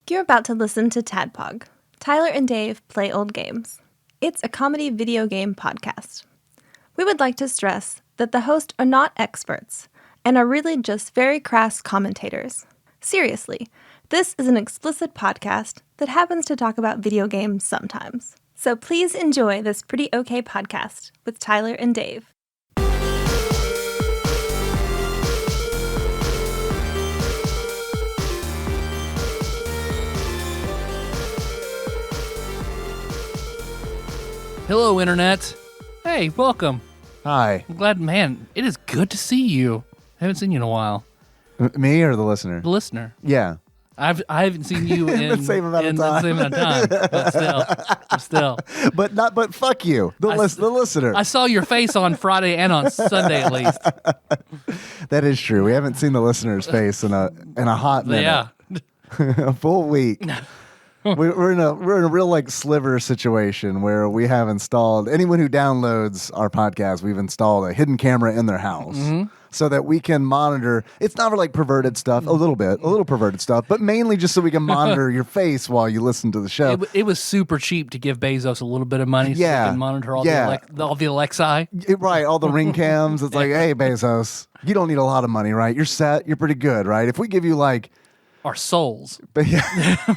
You're about to listen to TADPOG. Tyler and Dave play old games. It's a comedy video game podcast. We would like to stress that the hosts are not experts and are really just very crass commentators. Seriously, this is an explicit podcast that happens to talk about video games sometimes. So please enjoy this pretty okay podcast with Tyler and Dave. Hello, Internet. Hey, welcome. Hi. I'm glad, man, it is good to see you. I haven't seen you in a while. Me or the listener? The listener. Yeah. I haven't seen you in the same amount of time, but still. But fuck you, the listener. I saw your face on Friday and on Sunday at least. That is true. We haven't seen the listener's face in a hot minute. Yeah. A full week. We're in a real like sliver situation where we have installed anyone who downloads our podcast. We've installed a hidden camera in their house so that we can monitor. It's not for like perverted stuff, a little perverted stuff, but mainly just so we can monitor your face while you listen to the show. It was super cheap to give Bezos a little bit of money so they can monitor all the Alexa. Right, all the ring cams. It's like, hey, Bezos, you don't need a lot of money, right? You're set. You're pretty good, right? If we give you like our souls. But yeah.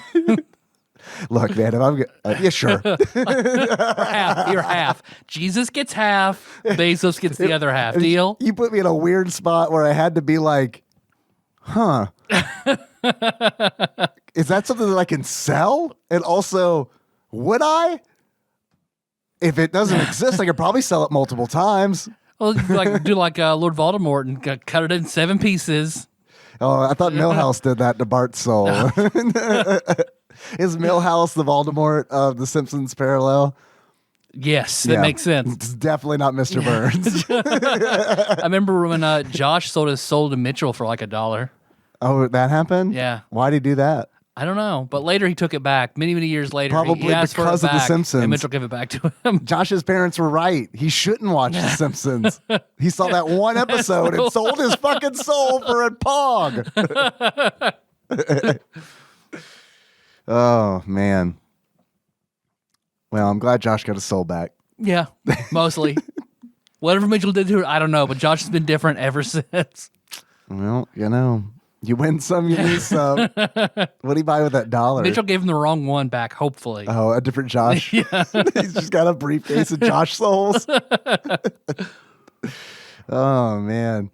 Look, man, if I'm yeah, sure. You're half. Jesus gets half. Bezos gets the other half. Deal? You put me in a weird spot where I had to be like, huh. Is that something that I can sell? And also, would I? If it doesn't exist, I could probably sell it multiple times. Well, do like Lord Voldemort and cut it in 7 pieces. Oh, I thought Milhouse did that to Bart's soul. Is Milhouse the Voldemort of The Simpsons parallel? Yes, that makes sense. It's definitely not Mr. Burns. I remember when Josh sold his soul to Mitchell for like $1. Oh, that happened? Yeah. Why'd he do that? I don't know, but later he took it back. Many years later, probably he asked because for it of back, The Simpsons. and Mitchell gave it back to him. Josh's parents were right. He shouldn't watch The Simpsons. He saw that one episode and sold his fucking soul for a pog. Oh, man. Well, I'm glad Josh got his soul back. Yeah, mostly. Whatever Mitchell did to it, I don't know, but Josh has been different ever since. Well, you know, you win some, you lose some. What do you buy with that $1? Mitchell gave him the wrong one back, hopefully. Oh, a different Josh? Yeah. He's just got a briefcase of Josh souls. Oh, man.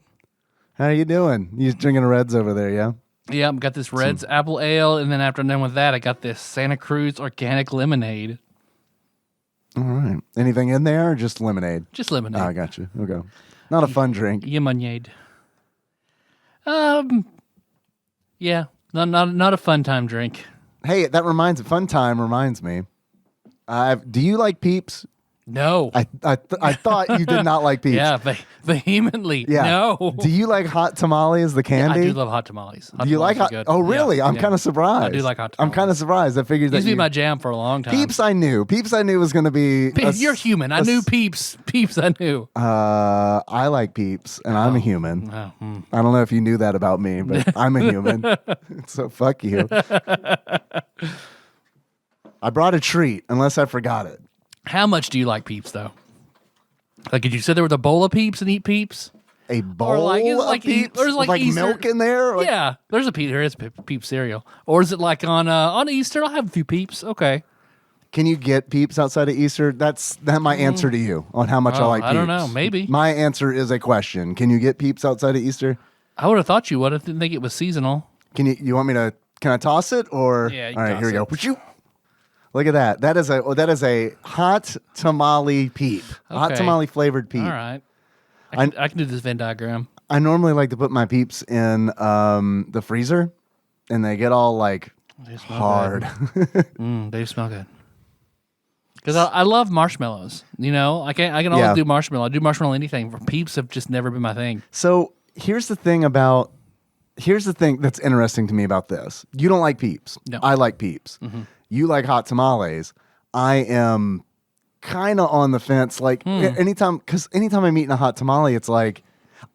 How are you doing? You drinking a Reds over there, yeah? Yeah, I've got this Reds Apple Ale, and then after I'm done with that, I got this Santa Cruz Organic Lemonade. All right. Anything in there or just lemonade? Just lemonade. Oh, I got you. Okay. Not a fun drink. Lemonade. Yeah, not a fun time drink. Hey, fun time reminds me. Do you like Peeps? No. I thought you did not like Peeps. Yeah, vehemently. Yeah. No. Do you like hot tamales, the candy? Yeah, I do love hot tamales. Do you like hot? Good. Oh, really? Yeah, I'm kind of surprised. I do like hot tamales. I'm kind of surprised. I figured that used to be my jam for a long time. Peeps I knew was going to be. You're human. I knew Peeps. Peeps I knew. I like Peeps, and I'm a human. Oh, I don't know if you knew that about me, but I'm a human. So fuck you. I brought a treat, unless I forgot it. How much do you like Peeps, though? Like, could you sit there with a bowl of Peeps and eat Peeps? A bowl of Peeps? There's like Easter? Milk in there? Yeah, there's a Peep. There is a Peeps cereal. Or is it like on Easter? I'll have a few Peeps. Okay. Can you get Peeps outside of Easter? That's my answer to you on how much I like Peeps. I don't know. Maybe. My answer is a question. Can you get Peeps outside of Easter? I would have thought you would. I didn't think it was seasonal. Can you want me to? Can I toss it or? Yeah. All right. Here we go. Look at that. That is a hot tamale Peep. Okay. Hot tamale flavored Peep. All right. I can do this Venn diagram. I normally like to put my Peeps in the freezer, and they get all like hard. They smell good. Because I love marshmallows. You know, I can always do marshmallow. I do marshmallow anything. Peeps have just never been my thing. So here's the thing that's interesting to me about this. You don't like Peeps. No. I like Peeps. Mm-hmm. You like hot tamales. I am kind of on the fence. Like anytime I'm eating a hot tamale, it's like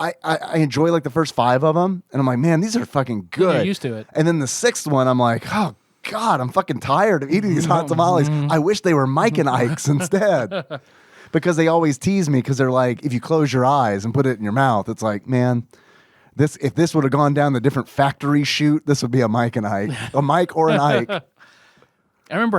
I enjoy like the first 5 of them, and I'm like, man, these are fucking good. You're used to it. And then the 6th one, I'm like, oh God, I'm fucking tired of eating these hot tamales. I wish they were Mike and Ike's instead. Because they always tease me because they're like, if you close your eyes and put it in your mouth, it's like, man, if this would have gone down the different factory chute, this would be a Mike and Ike. A Mike or an Ike. I remember,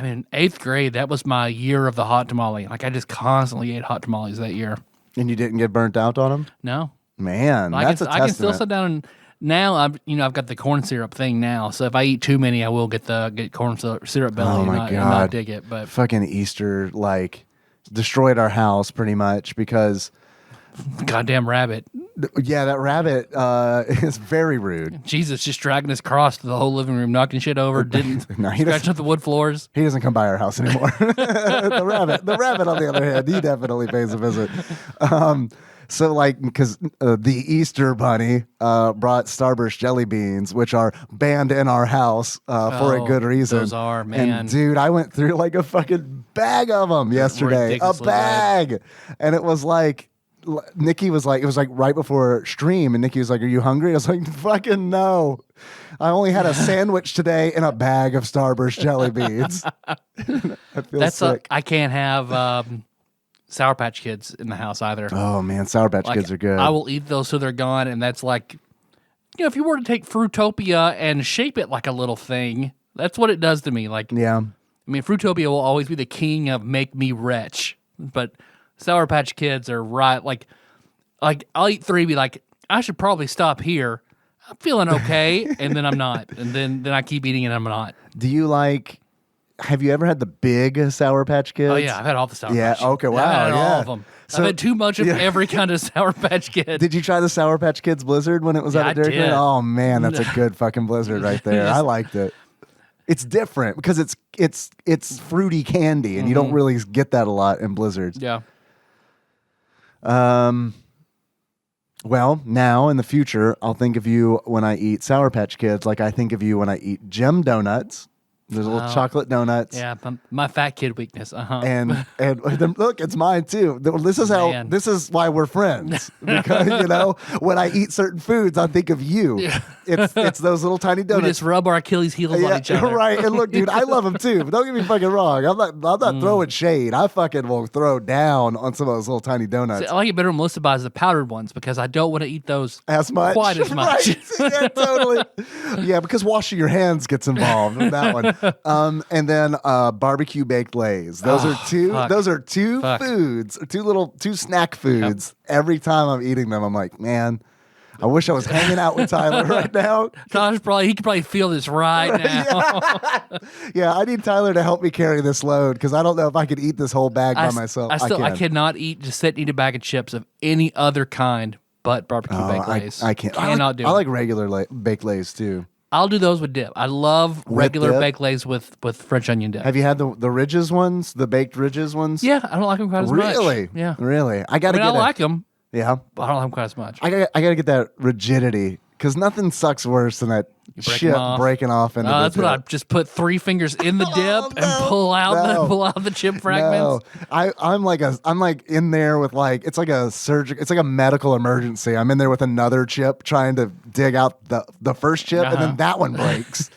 in 8th grade, that was my year of the hot tamale. Like, I just constantly ate hot tamales that year. And you didn't get burnt out on them? No. Man, that's a testament. I can still sit down and now I've got the corn syrup thing now. So if I eat too many, I will get corn syrup belly and not dig it. But fucking Easter destroyed our house pretty much because goddamn rabbit. Yeah, that rabbit is very rude. Jesus just dragging his cross to the whole living room, knocking shit over, scratching up the wood floors. He doesn't come by our house anymore. The rabbit, on the other hand, he definitely pays a visit. So, because the Easter Bunny brought Starburst jelly beans, which are banned in our house for a good reason. Those are, man. And, dude, I went through a fucking bag of them yesterday. A bag. Good. And it was like, Nikki was like, it was like right before stream, and Nikki was like, "Are you hungry?" I was like, "Fucking no! I only had a sandwich today and a bag of Starburst jelly beans." I feel sick. I can't have Sour Patch Kids in the house either. Oh man, Sour Patch Kids are good. I will eat those till they're gone, and that's like, if you were to take Fruitopia and shape it like a little thing, that's what it does to me. Like, yeah, I mean, Fruitopia will always be the king of make me wretch, but Sour Patch Kids are right. Like I'll eat 3, be like, I should probably stop here. I'm feeling okay, and then I'm not, and then I keep eating and I'm not. Do you have you ever had the big Sour Patch Kids? Oh yeah, I've had all the Sour Patch. Yeah, okay, wow, I've had all of them. So, I've had too much of every kind of Sour Patch Kid. Did you try the Sour Patch Kids Blizzard when it was out of Dairy Queen? Oh man, that's a good fucking Blizzard right there. I liked it. It's different because it's fruity candy, and you don't really get that a lot in Blizzards. Yeah. Well, now in the future, I'll think of you when I eat Sour Patch Kids like I think of you when I eat Gem Donuts. There's little chocolate donuts. Yeah, my fat kid weakness. And look, it's mine too. This is why we're friends. Because when I eat certain foods, I think of you. Yeah. It's those little tiny donuts. We just rub our Achilles heels on each other. Right. And look, dude, I love them too. But don't get me fucking wrong. I'm not throwing shade. I fucking will throw down on some of those little tiny donuts. See, I like it better when Melissa buys the powdered ones because I don't want to eat those as much. Quite as much. Right. Yeah, totally. Yeah, because washing your hands gets involved with that one. And then barbecue baked lays. Those are two foods, two snack foods. Yep. Every time I'm eating them, I'm like, man, I wish I was hanging out with Tyler right now. He could probably feel this right now. Yeah, I need Tyler to help me carry this load because I don't know if I could eat this whole bag by myself. I cannot just sit and eat a bag of chips of any other kind but barbecue baked lays. I can't. Cannot do it. I like regular baked lays too. I'll do those with dip. I love regular baked lays with French onion dip. Have you had the Ridges ones, the baked Ridges ones? Yeah, I don't like them quite as much. Really? Yeah. Really? I like them. Yeah. But I don't like them quite as much. I gotta get that rigidity because nothing sucks worse than that shit breaking off. Into that's what I just put 3 fingers in the dip and pull out the chip fragments. No. I'm like in there with it's like a medical emergency. I'm in there with another chip trying to dig out the first chip and then that one breaks.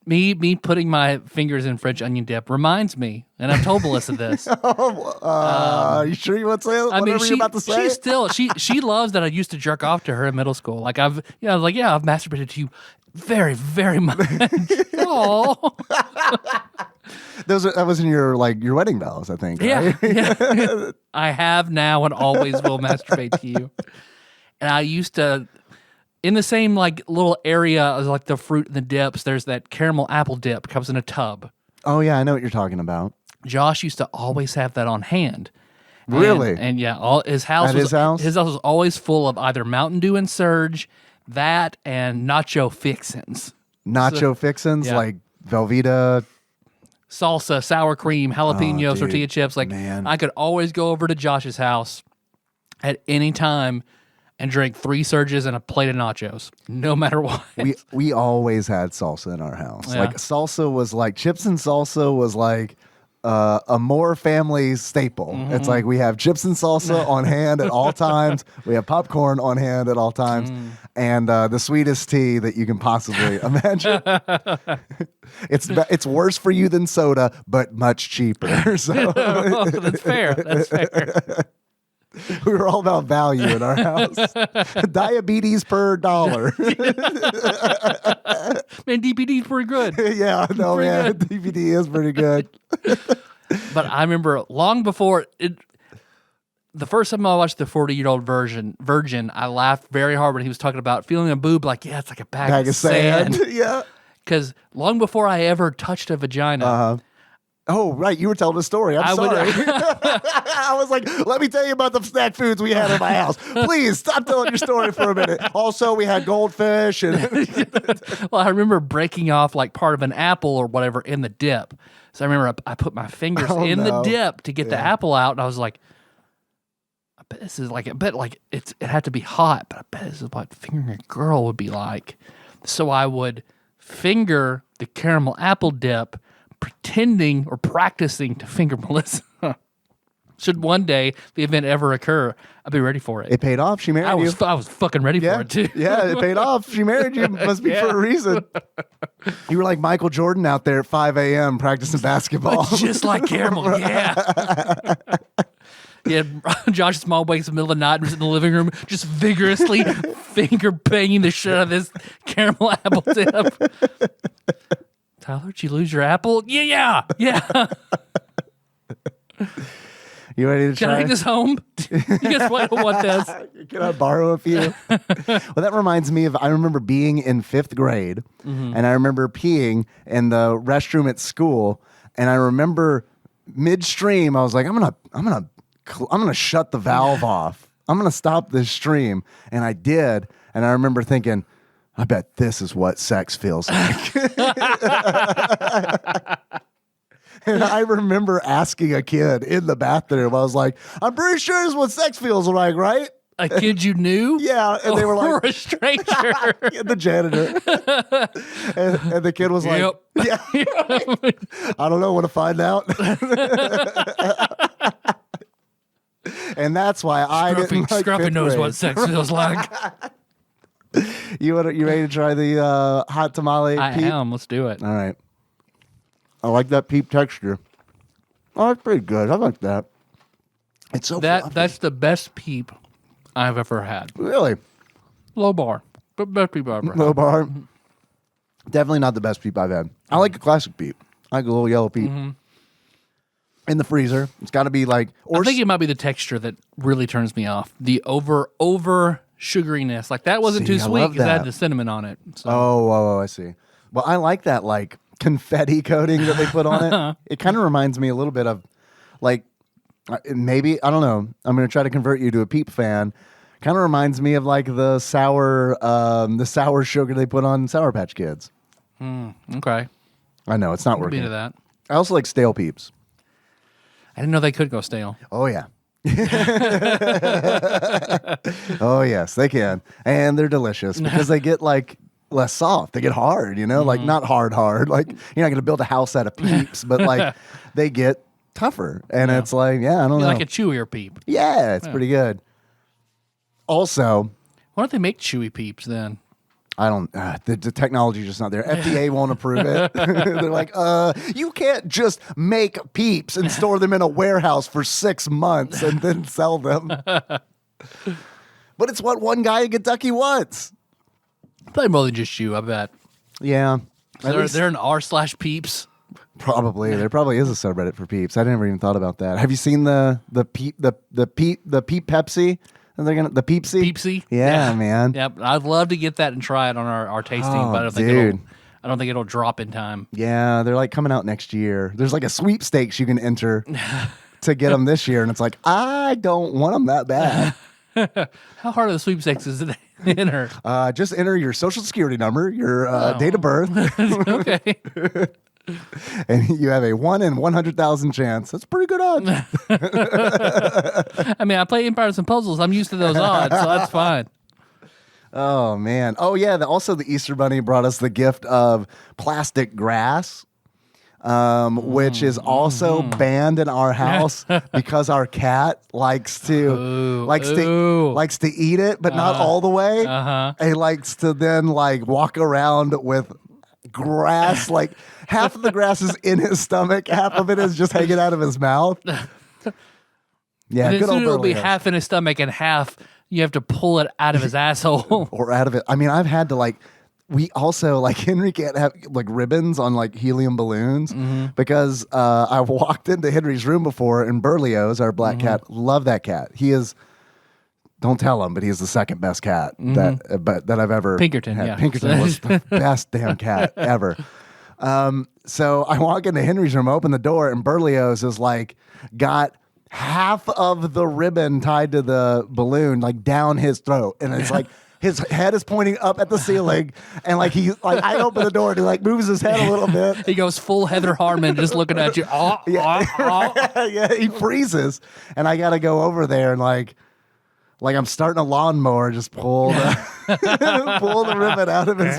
Me putting my fingers in French onion dip reminds me, and I've told Melissa this. Are you sure you want to say whatever you're about to say? She loves that I used to jerk off to her in middle school. Like I've masturbated to you very, very much. Oh. That was in your wedding vows, I think. Right? Yeah. I have now and always will masturbate to you. And I used to. In the same little area as the fruit and the dips, there's that caramel apple dip comes in a tub. Oh yeah, I know what you're talking about. Josh used to always have that on hand. Really? And yeah, his house was always full of either Mountain Dew and Surge, that and nacho fixins. Fixins like Velveeta, salsa, sour cream, jalapeno, tortilla chips. Man. I could always go over to Josh's house at any time and drink 3 Surges and a plate of nachos, no matter what. We always had salsa in our house. Yeah. Salsa was chips and salsa was a Moore family staple. It's like we have chips and salsa on hand at all times. We have popcorn on hand at all times, and the sweetest tea that you can possibly imagine. It's worse for you than soda, but much cheaper. So That's fair. That's fair. we were all about value in our house. Diabetes per dollar. Man, DPD's pretty good. Yeah, no, Pretty man. good. DVD is pretty good. But I remember long before it, the first time I watched the 40-year-old Virgin, I laughed very hard when he was talking about feeling a boob like, yeah, it's like a bag of sand. Yeah. Because long before I ever touched a vagina, Oh, right. You were telling a story. I'm sorry. I was like, let me tell you about the snack foods we had in my house. Please stop telling your story for a minute. Also, we had goldfish. And well, I remember breaking off like part of an apple or whatever in the dip. So I remember I put my fingers in the dip to get the apple out, and I was like, I bet this is like, it had to be hot, but I bet this is what fingering a girl would be like. So I would finger the caramel apple dip, pretending or practicing to finger Melissa. Should one day the event ever occur, I'll be ready for it. it paid off. She married you. I was fucking ready for it too. Yeah, it paid off. She married you. Must be for a reason. You were like Michael Jordan out there at 5 a.m. practicing basketball. Just like caramel, yeah. Yeah, Josh Small wakes up in the middle of the night and is in the living room just vigorously finger banging the shit out of this caramel apple dip. Tyler, did you lose your apple? Yeah. You ready to Can try? I take this home? You guys might want this. Can I borrow a few? Well, that reminds me of, I remember being in 5th grade, and I remember peeing in the restroom at school, and I remember midstream, I was like, I'm gonna shut the valve off. I'm gonna stop this stream, and I did, and I remember thinking, I bet this is what sex feels like. And I remember asking a kid in the bathroom, I was like, I'm pretty sure this is what sex feels like, right? A kid you knew? Yeah. And they were Or like, a stranger? the janitor. and the kid was like, Yep. yeah, I don't know, want to find out? And that's why I didn't like Scruffy 5th knows grade. what sex feels like. You ready to try the hot tamale I peep? am. Let's do it. All right. I like that peep texture. Oh, that's pretty good. I like that. It's so fluffy. That's the best peep I've ever had. Really? Low bar, but best peep I've ever had. Low bar. Definitely not the best peep I've had. I like a classic peep. I like a little yellow peep. In the freezer. It's got to be like... I think it might be the texture that really turns me off. The over sugariness. Like that wasn't See, too I sweet love because it had that. the cinnamon on it. So. Oh, I see. Well, I like that like confetti coating that they put on it. It kind of reminds me a little bit of like maybe, I don't know. I'm going to try to convert you to a peep fan. Kind of reminds me of like the sour sugar they put on Sour Patch Kids. Okay. I know it's not Be working. to that. I also like stale peeps. I didn't know they could go stale. Oh yeah. Oh yes, they can, and they're delicious because they get like less soft. They get hard, like not hard. Like you're not going to build a house out of peeps, but like they get tougher, and it's like I don't know, Like a chewier peep. yeah, it's pretty good. Also, Why don't they make chewy peeps then? I don't. The technology is just not there. FDA won't approve it. They're like, you can't just make peeps and store them in a warehouse for 6 months and then sell them. But it's what one guy in Kentucky wants. Probably more than just chew, I bet. Yeah, They're an r/peeps. probably there probably is a subreddit for peeps. I never even thought about that. Have you seen the peep Pepsi? And they're gonna the Peepsy. Peepsy? Yeah, man. Yep. I'd love to get that and try it on our tasting, Oh, but I don't think it'll drop in time. Yeah, they're like coming out next year. There's like a sweepstakes you can enter to get them this year, and it's like I don't want them that bad. How hard are the sweepstakes is it to enter? Just enter your social security number, your date of birth, Okay. and you have a 1 in 100,000 chance. That's pretty good odds. I mean, I play Empires and Puzzles. I'm used to those odds, so that's fine. Oh man. Oh yeah. Also, the Easter Bunny brought us the gift of plastic grass. which is also banned in our house because our cat likes to eat it, but not all the way. He likes to then like walk around with grass, like half of the grass is in his stomach, half of it is just hanging out of his mouth. Yeah, and good old it'll be Burley. half in his stomach and half you have to pull it out of his asshole. Or out of it. I mean, I've had to like. We also, like, Henry can't have, like, ribbons on, like, helium balloons because I walked into Henry's room before and Berlioz, our black cat, love that cat. He is, don't tell him, but he is the second best cat that I've ever Pinkerton, had. yeah. Pinkerton was the best damn cat ever. So I walk into Henry's room, open the door, and Berlioz is, like, got half of the ribbon tied to the balloon, like, down his throat. And it's like... His head is pointing up at the ceiling, and like I open the door and he like moves his head a little bit. He goes full Heather Harmon, just looking at you. Yeah, he freezes, and I got to go over there and like I'm starting a lawnmower, just pull the ribbon out of his.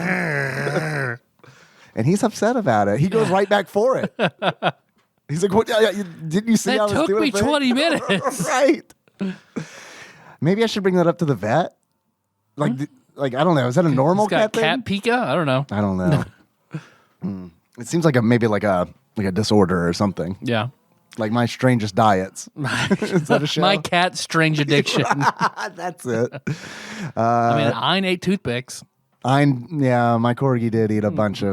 And he's upset about it. He goes right back for it. He's like, "What? Didn't you see That I was took doing me a thing?" 20 minutes. Right. Maybe I should bring that up to the vet. Like I don't know. Is that a normal He's got cat thing? cat pica? I don't know. I don't know. It seems like maybe a disorder or something. Yeah. Like My Strangest Diets. Is that a show? My cat's strange addiction. That's it. I mean, Ein ate toothpicks. My corgi did eat a box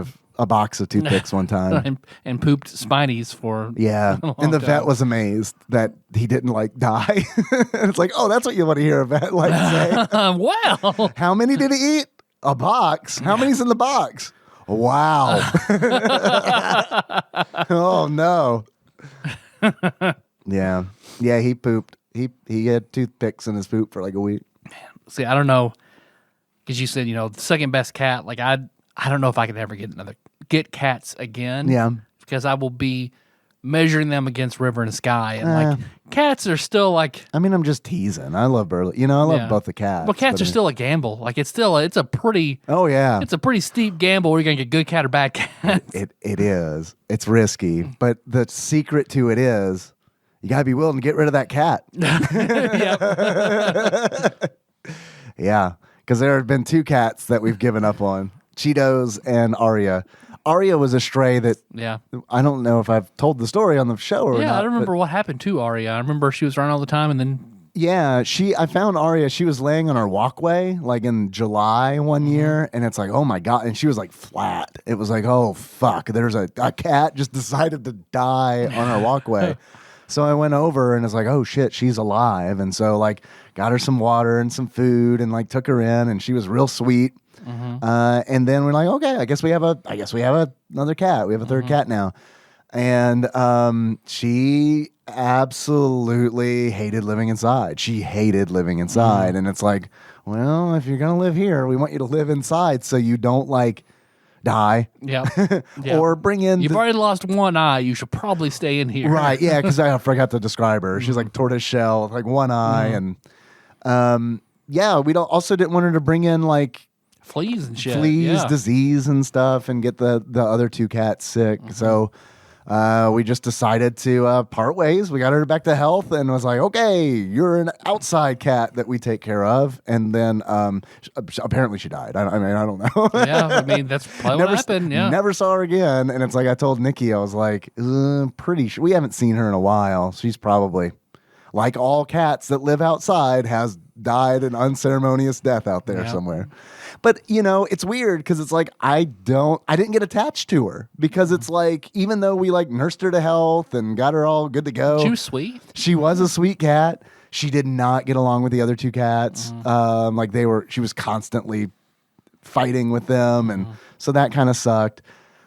of toothpicks one time. and pooped spinies for Yeah. And the vet was amazed that he didn't like die. It's like, oh, that's what you want to hear a vet like say. Well. How many did he eat? A box. How many's in the box? Wow. Oh no. Yeah. Yeah, he pooped. He had toothpicks in his poop for like a week. See, I don't know. Because you said, the second best cat. Like, I don't know if I could ever get cats again. Yeah. Because I will be measuring them against River and Sky. And, like, cats are still, like... I mean, I'm just teasing. I love Burley. I love both the cats. Well, cats are still a gamble. Like, it's a pretty... Oh, yeah. It's a pretty steep gamble where you're going to get good cat or bad cat. It is. It's risky. But the secret to it is you got to be willing to get rid of that cat. Yeah. Because there have been two cats that we've given up on. Cheetos and Aria. Aria was a stray that I don't know if I've told the story on the show or not. Yeah, I don't remember what happened to Aria. I remember she was around all the time and then... Yeah, I found Aria. She was laying on our walkway like in July one year, and it's like, oh my God. And she was like flat. It was like, oh fuck, there's a cat just decided to die on our walkway. So I went over and it's like, oh shit, she's alive. And so like got her some water and some food and like took her in, and she was real sweet. And then we're like, okay, I guess we have another cat. We have a third cat now. And she absolutely hated living inside. She hated living inside. And it's like, well, if you're going to live here, we want you to live inside so you don't like die. Yeah. Or bring in... You've already lost one eye. You should probably stay in here. Right, yeah, because I forgot to describe her. She's like tortoise shell, like one eye. And we also didn't want her to bring in like... Fleas and shit. Disease and stuff, and get the other two cats sick. So we just decided to part ways. We got her back to health and was like, okay, you're an outside cat that we take care of. And then apparently she died. I don't know. Yeah, I mean, that's probably what happened. Yeah. Never saw her again. And it's like I told Nikki, I was like, pretty sure. We haven't seen her in a while. She's probably, like all cats that live outside, has died an unceremonious death out there somewhere. But, it's weird because it's like I didn't get attached to her because it's like, even though we like nursed her to health and got her all good to go. She was sweet. She was a sweet cat. She did not get along with the other two cats. She was constantly fighting with them. And so that kind of sucked.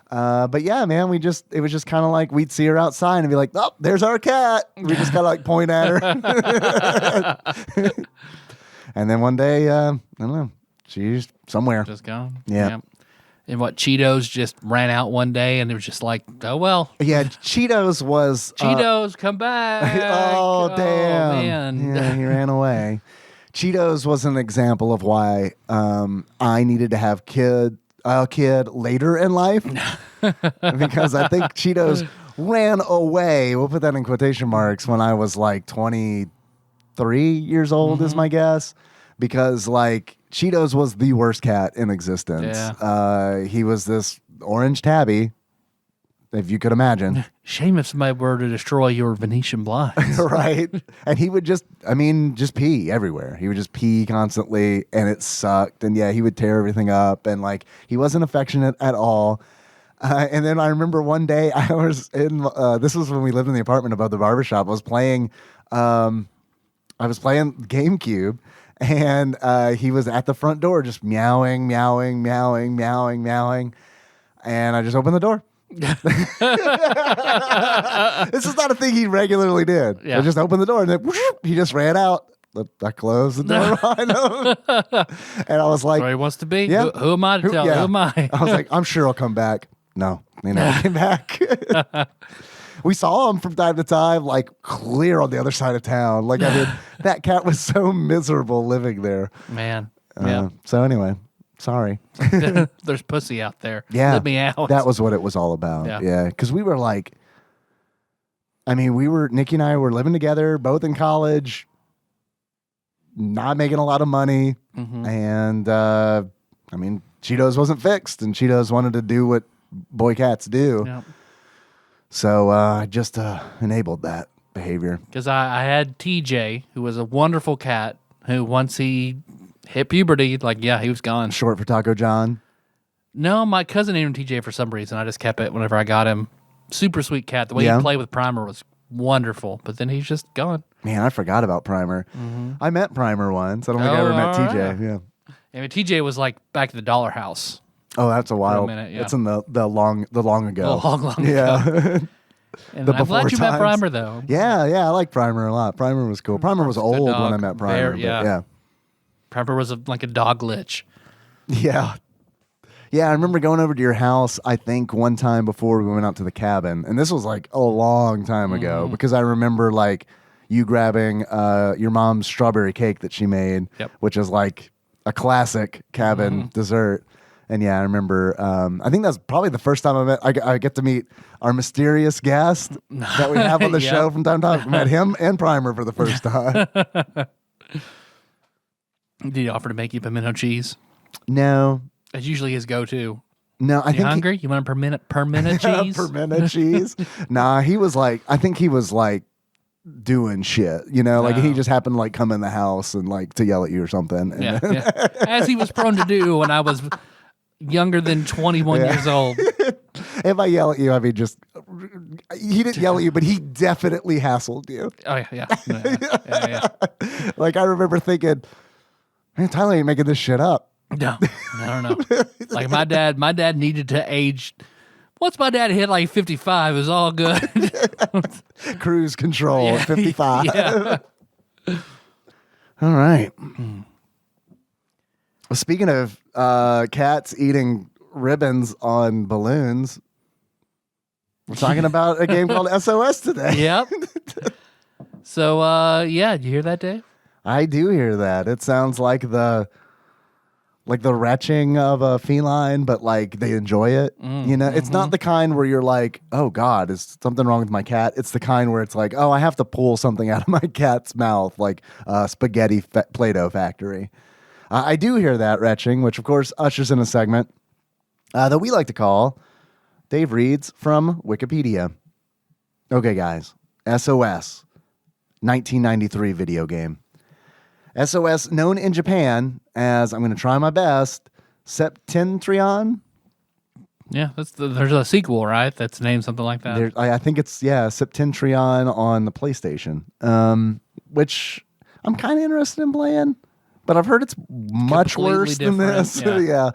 But yeah, man, it was just kind of like we'd see her outside and be like, oh, there's our cat. We just kind of like point at her. And then one day, I don't know, she's somewhere. Just gone. Yeah. And Cheetos just ran out one day and it was just like, oh, well. Yeah, Cheetos was... Cheetos, come back. Oh, damn. Man. Yeah, he ran away. Cheetos was an example of why I needed to have a kid later in life because I think Cheetos ran away. We'll put that in quotation marks when I was like 23 years old is my guess. Because like Cheetos was the worst cat in existence. Yeah. He was this orange tabby, if you could imagine. Shame if somebody were to destroy your Venetian blinds. Right. And he would just pee everywhere. He would just pee constantly and it sucked. And yeah, he would tear everything up and like he wasn't affectionate at all. And then I remember one day I was in, this was when we lived in the apartment above the barbershop. I was playing GameCube. And he was at the front door just meowing, meowing, meowing, meowing, meowing. And I just opened the door. This is not a thing he regularly did. Yeah. I just opened the door and then whoop, he just ran out. I closed the door behind him. And I was like, Where he wants to be? Yeah. Who am I to tell? yeah. Who am I? I was like, I'm sure he'll come back. No, he never came back. We saw him from time to time, like clear on the other side of town. Like, I mean, that cat was so miserable living there. Man. Yeah. So anyway, sorry. There's pussy out there. Yeah. Let me out. That was what it was all about. Yeah. Because we were like, Nikki and I were living together, both in college, not making a lot of money. And, Cheetos wasn't fixed and Cheetos wanted to do what boy cats do. Yep. So I just enabled that behavior. Because I had TJ, who was a wonderful cat, who once he hit puberty, he was gone. Short for Taco John. No, my cousin named him TJ for some reason. I just kept it whenever I got him. Super sweet cat. The way he played with Primer was wonderful, but then he's just gone. Man, I forgot about Primer. I met Primer once. I don't think I ever met TJ. Yeah. TJ was like back to the Dollar House. Oh, that's a while. minute, yeah. It's in the long ago. Long Yeah. ago. And I'm glad you met Primer, though. Yeah, I like Primer a lot. Primer was cool. Primer was old when I met Primer. Yeah. Primer was like a dog lich. Yeah. Yeah, I remember going over to your house, I think, one time before we went out to the cabin. And this was like a long time ago because I remember like you grabbing your mom's strawberry cake that she made, which is like a classic cabin dessert. And yeah, I remember, I think that's probably the first time I get to meet our mysterious guest that we have on the show from time to time. We met him and Primer for the first time. Did he offer to make you pimento cheese? No. That's usually his go-to. No, I think hungry? You want a per minute cheese? Per minute cheese? Nah, he was like, I think he was like doing shit, like he just happened to like come in the house and like to yell at you or something. And As he was prone to do when I was younger than 21 years old. If I yell at you, I mean, he didn't yell at you, but he definitely hassled you. Oh, yeah. Like, I remember thinking, man, Tyler ain't making this shit up. No. Like, my dad needed to age. Once my dad hit like 55, it was all good. Cruise control at 55. Yeah. All right. Well, speaking of cats eating ribbons on balloons, we're talking about a game called SOS today. Yep. So, did you hear that, Dave? I do hear that. It sounds like the retching of a feline, but like they enjoy it. It's not the kind where you're like, oh God, is something wrong with my cat? It's the kind where it's like, oh, I have to pull something out of my cat's mouth, like a spaghetti Play-Doh factory. I do hear that retching, which of course ushers in a segment that we like to call Dave Reads from Wikipedia. Okay, guys, SOS, 1993 video game. SOS, known in Japan as, I'm going to try my best, Septentrion. Yeah, there's a sequel, right? That's named something like that. I think it's, Septentrion on the PlayStation, which I'm kind of interested in playing, but I've heard it's much Completely worse than this. Yeah.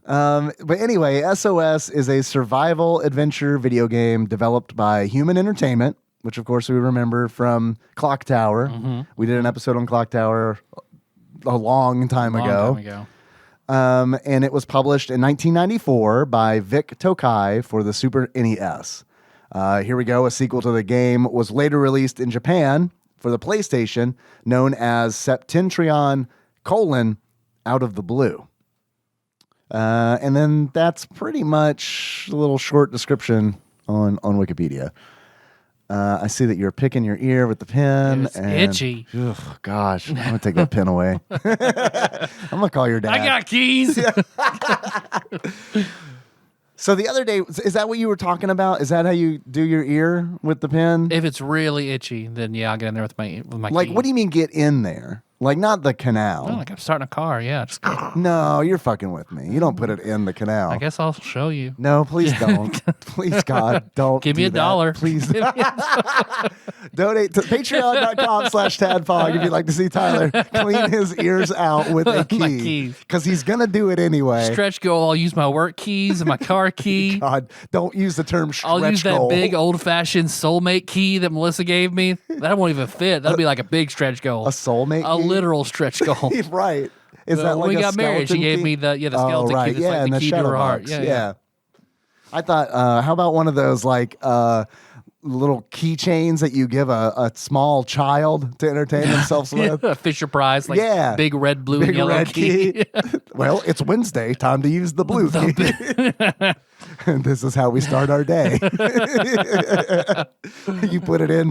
But anyway, SOS is a survival adventure video game developed by Human Entertainment, which of course we remember from Clock Tower. We did an episode on Clock Tower a long time ago. And it was published in 1994 by Vic Tokai for the Super NES. Here we go. A sequel to the game was later released in Japan for the PlayStation, known as Septentrion: Out of the Blue. And then that's pretty much a little short description on Wikipedia. I see that you're picking your ear with the pen. It's itchy. Oh, gosh. I'm going to take that pen away. I'm going to call your dad. I got keys. So the other day, is that what you were talking about? Is that how you do your ear with the pen? If it's really itchy, then yeah, I'll get in there with my Like, key. what do you mean get in there? Like, not the canal. Oh, like I'm starting a car, yeah. Just, No, you're fucking with me. You don't put it in the canal. I guess I'll show you. No, please don't. Please, God, don't. Give me do $1. that. Please. Donate to patreon.com/TADPOG if you'd like to see Tyler clean his ears out with a My key. keys. Because he's going to do it anyway. Stretch goal, I'll use my work keys and my car key. God, don't use the term stretch I'll use that goal. big old-fashioned soulmate key that Melissa gave me. That won't even fit. That'll be like a big stretch goal. A soulmate A key? literal stretch goal. Right. Is that when like we a got married, she skeleton gave key? me the skeleton right. key that's Yeah, like and the key to shadow her heart. box. Yeah. I thought, how about one of those like little keychains that you give a small child to entertain themselves with? A Fisher Price, like Yeah. big red, blue, Big and yellow red key. Well, it's Wednesday. Time to use the blue key. And this is how we start our day. You put it in.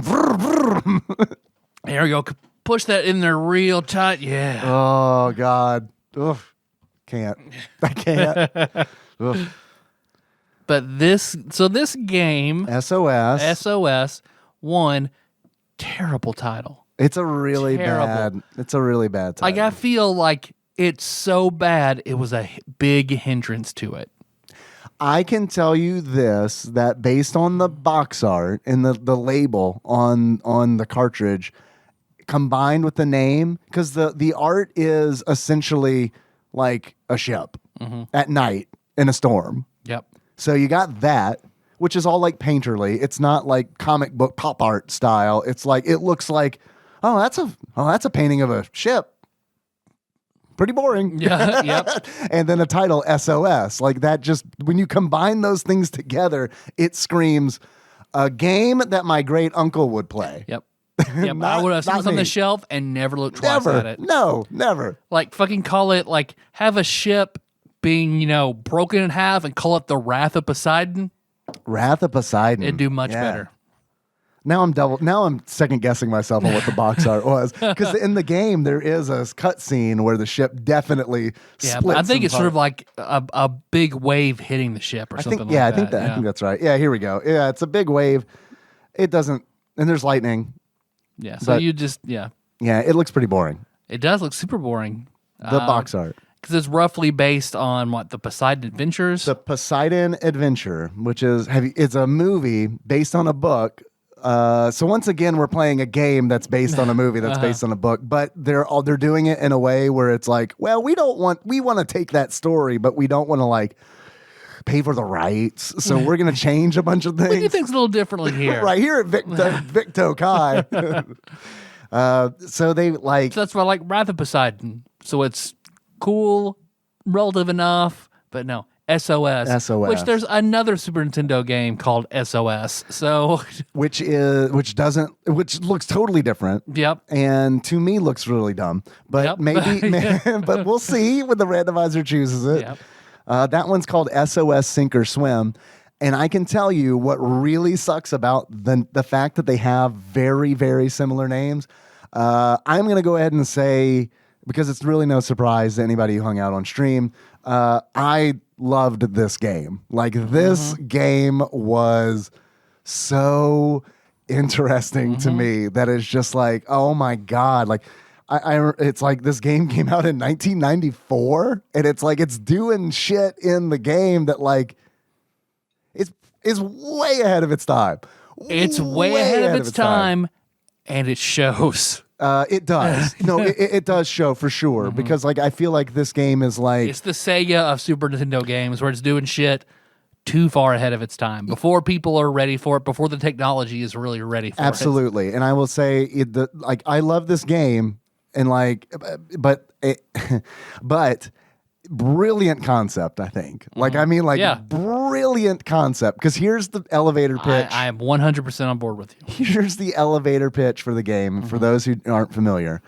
There we go. Push that in there real tight. Yeah. Oh, God. Ugh. Can't. I can't. Ugh. But this game, SOS. SOS, one terrible title. It's a really Terrible. bad title. Like, I feel like it's so bad, it was a big hindrance to it. I can tell you this, that based on the box art and the label on the cartridge, combined with the name, because the art is essentially like a ship at night in a storm. Yep. So you got that, which is all like painterly. It's not like comic book pop art style. It's like, it looks like, that's a painting of a ship. Pretty boring. Yeah. Yep. And then a title, SOS. Like that, just when you combine those things together, it screams a game that my great uncle would play. Yep. Yep. I would have seen this on the shelf and never looked twice Never. at it. No, never. Like, fucking call it, like, have a ship being, broken in half and call it the Wrath of Poseidon. Wrath of Poseidon. It'd do much Yeah. better. Now I'm second guessing myself on what the box art was, because in the game there is a cutscene where the ship definitely Yeah, splits. but I think it's sort of apart. like a big wave hitting the ship or something I like think that. I think that's right. Yeah, here we go. Yeah, it's a big wave. It doesn't, and there's lightning. Yeah, so but- you just, yeah. Yeah, it looks pretty boring. It does look super boring. The box art. Because it's roughly based on what, the Poseidon Adventures? The Poseidon Adventure, which is it's a movie based on a book. So once again, we're playing a game that's based on a movie that's based on a book, but they're doing it in a way where it's like, well, we want to take that story, but we don't want to like pay for the rights, so we're going to change a bunch of things. What do you think's a little differently here? Right here at Victo Kai. So they like. So that's why I like Wrath of Poseidon. So it's cool, relative enough, but no. SOS. Which there's another Super Nintendo game called SOS. So which looks totally different. Yep. And to me looks really dumb. But Yep. maybe but we'll see when the randomizer chooses it. Yep. That one's called SOS Sink or Swim. And I can tell you what really sucks about the fact that they have very, very similar names. I'm going to go ahead and say, because it's really no surprise to anybody who hung out on stream, I loved this game. Like, this game was so interesting to me that it's just like, oh my God. Like, it's like this game came out in 1994, and it's like it's doing shit in the game that like is way ahead of its time. It's way ahead of its time, and it shows. It does. No, it does show for sure, because like I feel like this game is like It's the Sega of Super Nintendo games where it's doing shit too far ahead of its time, before people are ready for it, before the technology is really ready for it. absolutely. And I will say I love this game, and like, but brilliant concept, I think. Like, I mean, like, Yeah. brilliant concept. Because here's the elevator pitch. I am 100% on board with you. Here's the elevator pitch for the game, for those who aren't familiar.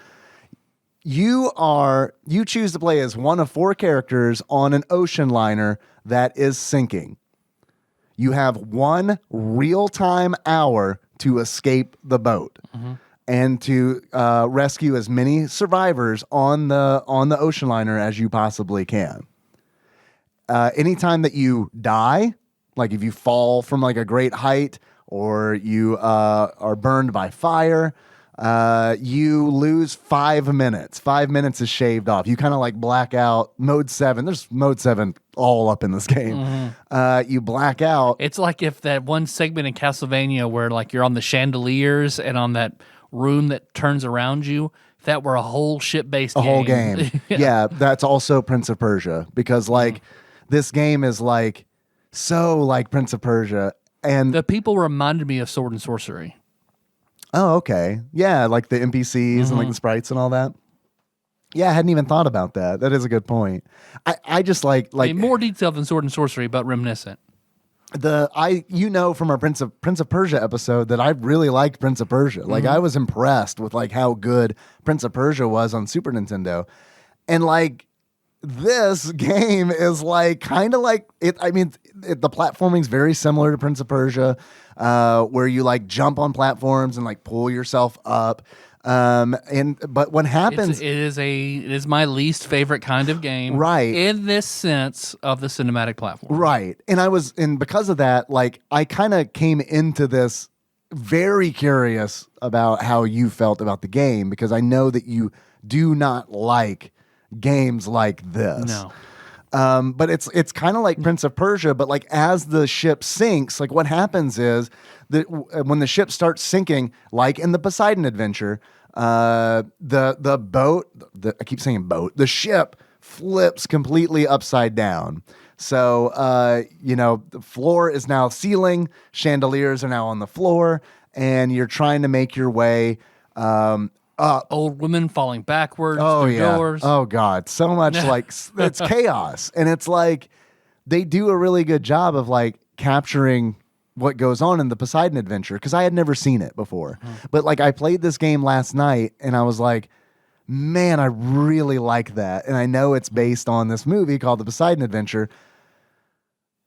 you choose to play as one of 4 characters on an ocean liner that is sinking. You have 1 real-time hour to escape the boat and to rescue as many survivors on the ocean liner as you possibly can. Anytime that you die, like if you fall from like a great height or you are burned by fire, you lose 5 minutes. 5 minutes is shaved off. You kind of like black out. Mode 7. There's mode 7 all up in this game. You black out. It's like if that one segment in Castlevania where like you're on the chandeliers and on that room that turns around you, if that were a whole ship-based game. A whole game. Yeah, that's also Prince of Persia because like this game is like so like Prince of Persia. And the people reminded me of Sword and Sorcery. Oh, okay. Yeah, like the NPCs and like the sprites and all that. Yeah, I hadn't even thought about that. That is a good point. I just like I mean, more detailed than Sword and Sorcery, but reminiscent. From our Prince of Persia episode that I really liked Prince of Persia. Like I was impressed with like how good Prince of Persia was on Super Nintendo. And like this game is like kind of like it. I mean, the platforming is very similar to Prince of Persia, where you like jump on platforms and like pull yourself up. But what happens? It is my least favorite kind of game, right? In this sense of the cinematic platform, right? And because of that, like I kind of came into this very curious about how you felt about the game because I know that you do not like games like this. No. But it's kind of like Prince of Persia, but like as the ship sinks, like what happens is that when the ship starts sinking, like in the Poseidon Adventure, the boat, I keep saying boat, the ship flips completely upside down. So, the floor is now ceiling, chandeliers are now on the floor, and you're trying to make your way up. Old women falling backwards through doors. Oh, God. So much like it's chaos. And it's like they do a really good job of like capturing what goes on in the Poseidon Adventure because I had never seen it before. But like I played this game last night and I was like, man, I really like that. And I know it's based on this movie called The Poseidon Adventure.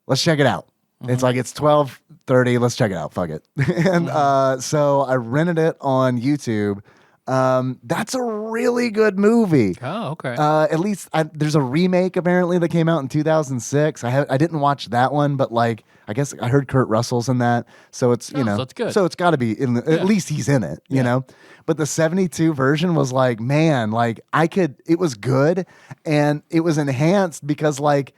Let's check it out. It's like it's 12:30. Let's check it out. Fuck it. And so I rented it on YouTube. That's a really good movie. Oh, okay. At least there's a remake apparently that came out in 2006. I didn't watch that one, but like I guess I heard Kurt Russell's in that, so it's so it's good. So it's got to be at least he's in it, you know. But the 72 version was like, man, like it was good and it was enhanced because like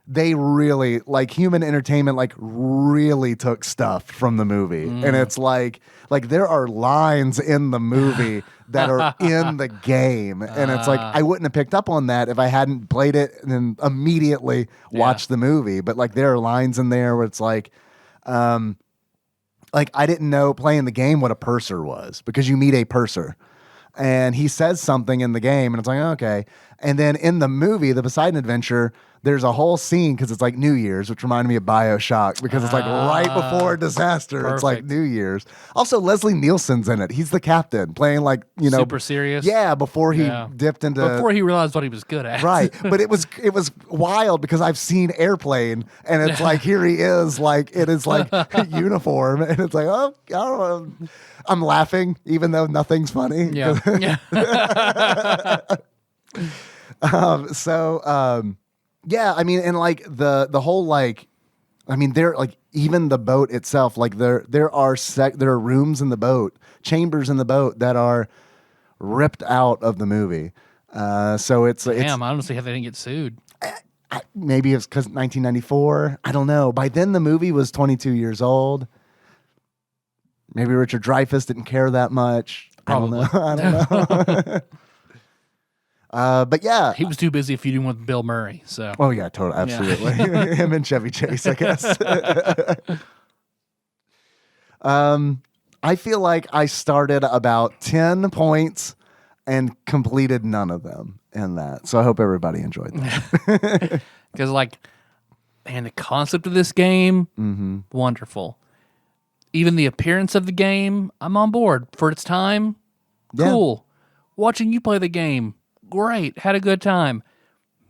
they really like Human Entertainment like really took stuff from the movie and it's like there are lines in the movie that are in the game and it's like I wouldn't have picked up on that if I hadn't played it and then immediately watched the movie, but like there are lines in there where it's like I didn't know playing the game what a purser was because you meet a purser and he says something in the game and it's like okay, and then in the movie The Poseidon Adventure there's a whole scene because it's like New Year's, which reminded me of BioShock because it's like right before disaster. Perfect. It's like New Year's. Also, Leslie Nielsen's in it. He's the captain playing like, super serious. Yeah, before he dipped into... Before he realized what he was good at. Right. But it was wild because I've seen Airplane and it's like, here he is, like, it is like uniform. And it's like, oh, I don't know. I'm laughing even though nothing's funny. Yeah. Yeah, I mean, and like the whole like, I mean, there like even the boat itself, like there are rooms in the boat, chambers in the boat that are ripped out of the movie. So it's damn. I honestly how they didn't get sued. Maybe it's because 1994. I don't know. By then the movie was 22 years old. Maybe Richard Dreyfuss didn't care that much. Probably. I don't know. But yeah, he was too busy feuding with Bill Murray. So, oh yeah, totally, absolutely, him and Chevy Chase, I guess. I feel like I started about 10 points and completed none of them in that. So I hope everybody enjoyed that. Because, like, man, the concept of this game, wonderful. Even the appearance of the game, I'm on board for its time. Cool. Watching you play the game, great, had a good time.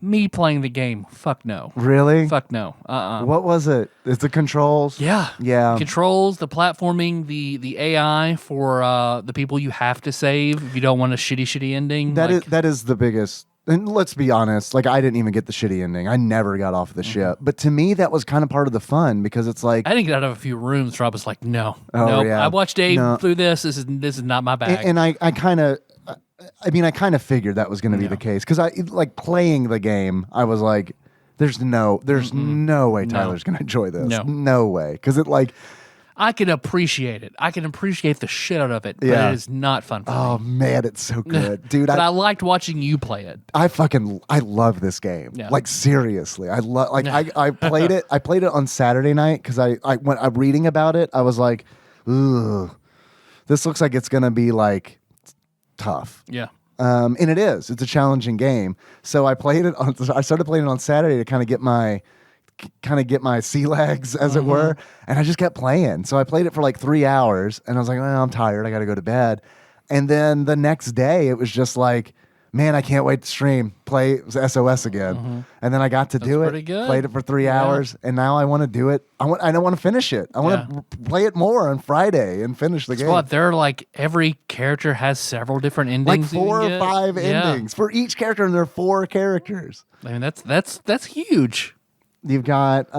Me playing the game, fuck no. Really? Fuck no. What was it? It's the controls? Yeah. Yeah. Controls, the platforming, the AI for the people you have to save if you don't want a shitty ending. That is the biggest. And let's be honest, like I didn't even get the shitty ending. I never got off the ship. But to me, that was kind of part of the fun because it's like I didn't get out of a few rooms where I was like, no. Yeah. I watched Dave through this. This is not my bag. And I kind of figured that was going to be the case because I like playing the game. I was like, there's no way Tyler's going to enjoy this. No way. Because it like, I can appreciate it. I can appreciate the shit out of it, but it is not fun for me. Oh man, it's so good, dude. But I liked watching you play it. I love this game. Yeah. Like seriously, I love. Like I played it. I played it on Saturday night because when I'm reading about it, I was like, ooh, this looks like it's going to be like tough. Yeah. And it is. It's a challenging game. So I started playing it on Saturday to kind of get my sea legs, as it were. And I just kept playing. So I played it for like 3 hours and I was like, well, I'm tired. I got to go to bed. And then the next day it was just like, man, I can't wait to play SOS again. And then I got to do it. Pretty good. Played it for 3 hours. And now I want to do it. I don't want to finish it. I want to play it more on Friday and finish the game. What? They're like every character has several different endings. Like 4 or 5 endings for each character, and there are 4 characters. I mean, that's huge. You've got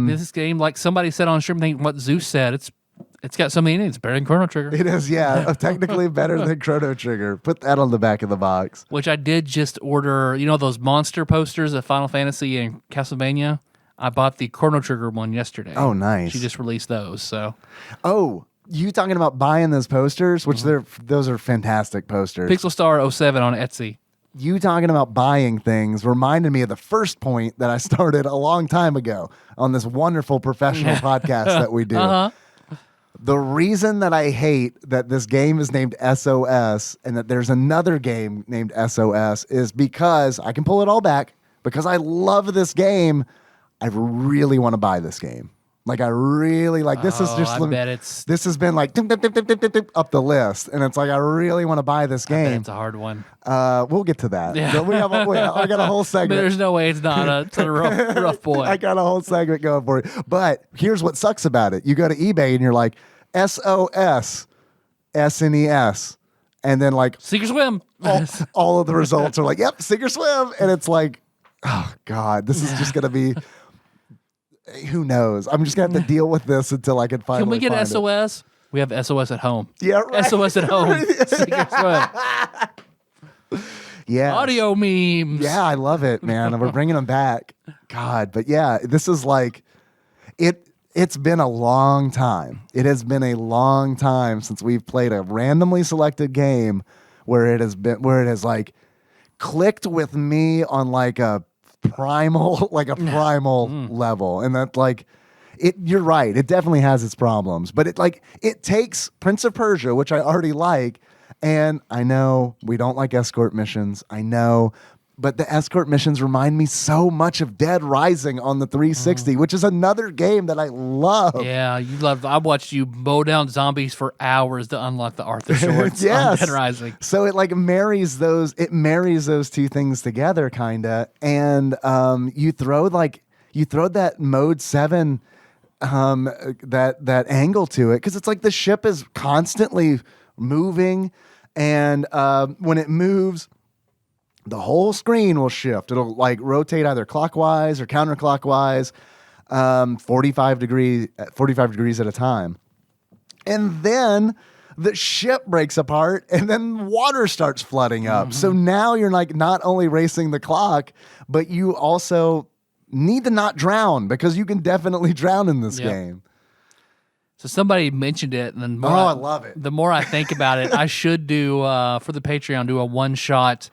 this game, like somebody said on stream, I think what Zeus said, it's got so many endings. It's better than Chrono Trigger. It is, yeah, technically better than Chrono Trigger. Put that on the back of the box. Which I did just order. You know those monster posters of Final Fantasy and Castlevania? I bought the Chrono Trigger one yesterday. Oh, nice. She just released those. So, you talking about buying those posters? Which those are fantastic posters. Pixel Star 07 on Etsy. You talking about buying things reminded me of the first point that I started a long time ago on this wonderful professional podcast that we do. The reason that I hate that this game is named SOS and that there's another game named SOS is because I can pull it all back because I love this game. I really want to buy this game. Like I really like this is just this has been like up the list and it's like I really want to buy this game. It's a hard one. We'll get to that. Yeah. I got a whole segment. But there's no way it's not a rough boy. I got a whole segment going for you. But here's what sucks about it. You go to eBay and you're like SOS SNES and then like Sink or swim. all of the results are like, yep, sink or swim. And it's like, oh God, this is just gonna be who knows? I'm just gonna have to deal with this until I can finally. Can we get find SOS? It. We have SOS at home. Yeah, right. SOS at home. Yeah. Audio memes. Yeah, I love it, man. And we're bringing them back. God, but yeah, this is like it. It's been a long time. It has been a long time since we've played a randomly selected game where it has like clicked with me on like a primal level. And that like you're right, it definitely has its problems, but it takes Prince of Persia, which I already like, and I know we don't like escort missions, I know, but the escort missions remind me so much of Dead Rising on the 360, which is another game that I love. Yeah, you love. I watched you mow down zombies for hours to unlock the Arthur shorts on Dead Rising. So it like marries those. It marries those two things together, kinda. And you throw that mode 7, that angle to it because it's like the ship is constantly moving, and when it moves, the whole screen will shift. It'll like rotate either clockwise or counterclockwise, 45 degrees at a time. And then the ship breaks apart and then water starts flooding up. So now you're like not only racing the clock, but you also need to not drown because you can definitely drown in this game. So somebody mentioned it, and then I love it. The more I think about it, I should do for the Patreon do a one-shot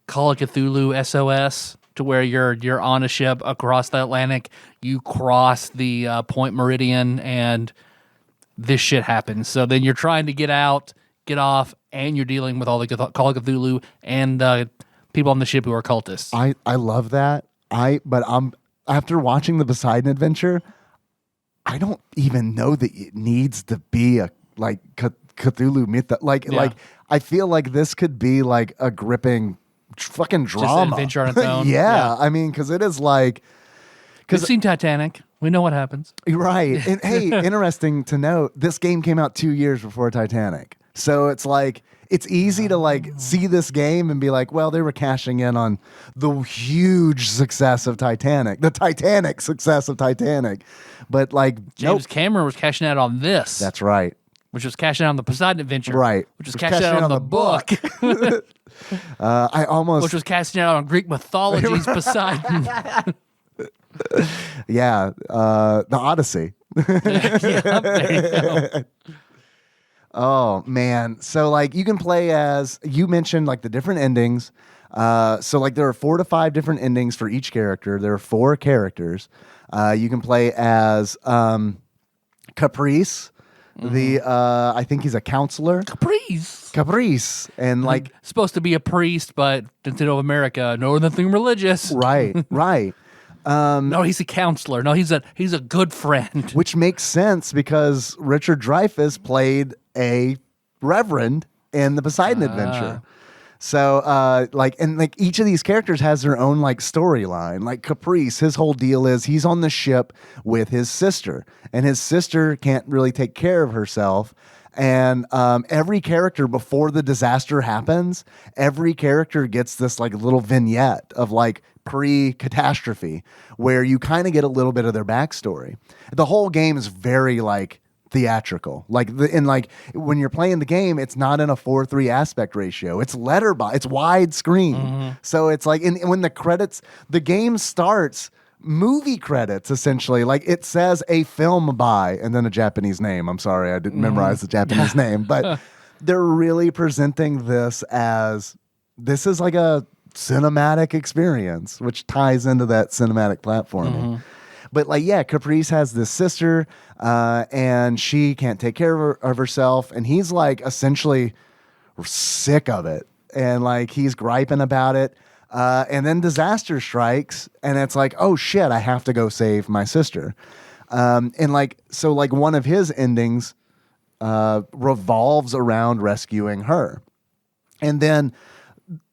Call of Cthulhu SOS to where you're on a ship across the Atlantic, you cross the Point Meridian, and this shit happens. So then you're trying to get out, get off, and you're dealing with all the Call of Cthulhu and people on the ship who are cultists. I love that. But after watching the Poseidon Adventure, I don't even know that it needs to be a like Cthulhu myth. Like I feel like this could be like a gripping fucking drama. Just an adventure on its own. Yeah, I mean, because it is like. We've seen Titanic. We know what happens. Right. And hey, interesting to note, this game came out 2 years before Titanic. So it's like, it's easy to like see this game and be like, well, they were cashing in on the huge success of Titanic, the Titanic success of Titanic. But like, James Cameron was cashing out on this. That's right. Which was cashing out on the Poseidon Adventure. Right. Which was cashing out on the book. Which was cashing out on Greek mythology's Poseidon. Yeah, the Odyssey. There you go. Oh man, so like you can play as, you mentioned like the different endings. So like there are 4 to 5 different endings for each character. There are 4 characters. You can play as Caprice. I think he's a counselor. Caprice, and like supposed to be a priest, but instead of America, no nothing religious. Right. No, he's a counselor. No, he's a good friend. Which makes sense because Richard Dreyfuss played a reverend in the Poseidon Adventure. So, each of these characters has their own like storyline. Like Caprice, his whole deal is he's on the ship with his sister, and his sister can't really take care of herself. And every character before the disaster happens, every character gets this like little vignette of like pre-catastrophe where you kind of get a little bit of their backstory. The whole game is very like theatrical. When you're playing the game, it's not in a 4:3 aspect ratio. It's it's widescreen. So it's like when the game starts, movie credits essentially, like it says a film by and then a Japanese name. I'm sorry, I didn't memorize the Japanese name, but they're really presenting this is like a cinematic experience, which ties into that cinematic platforming. But like, yeah, Caprice has this sister, and she can't take care of herself, and he's like essentially sick of it, and like he's griping about it. And then disaster strikes, and it's like, oh shit, I have to go save my sister. And like, so like one of his endings revolves around rescuing her. And then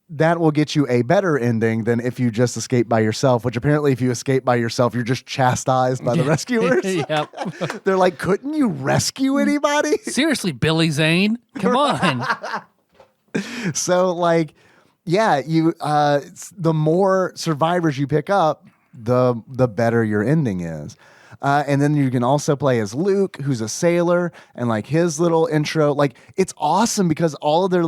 that will get you a better ending than if you just escape by yourself, which apparently if you escape by yourself, you're just chastised by the rescuers. Yep. They're like, couldn't you rescue anybody? Seriously, Billy Zane, come on. So like, yeah, the more survivors you pick up, the better your ending is. And then you can also play as Luke, who's a sailor, and like his little intro, like it's awesome because all of their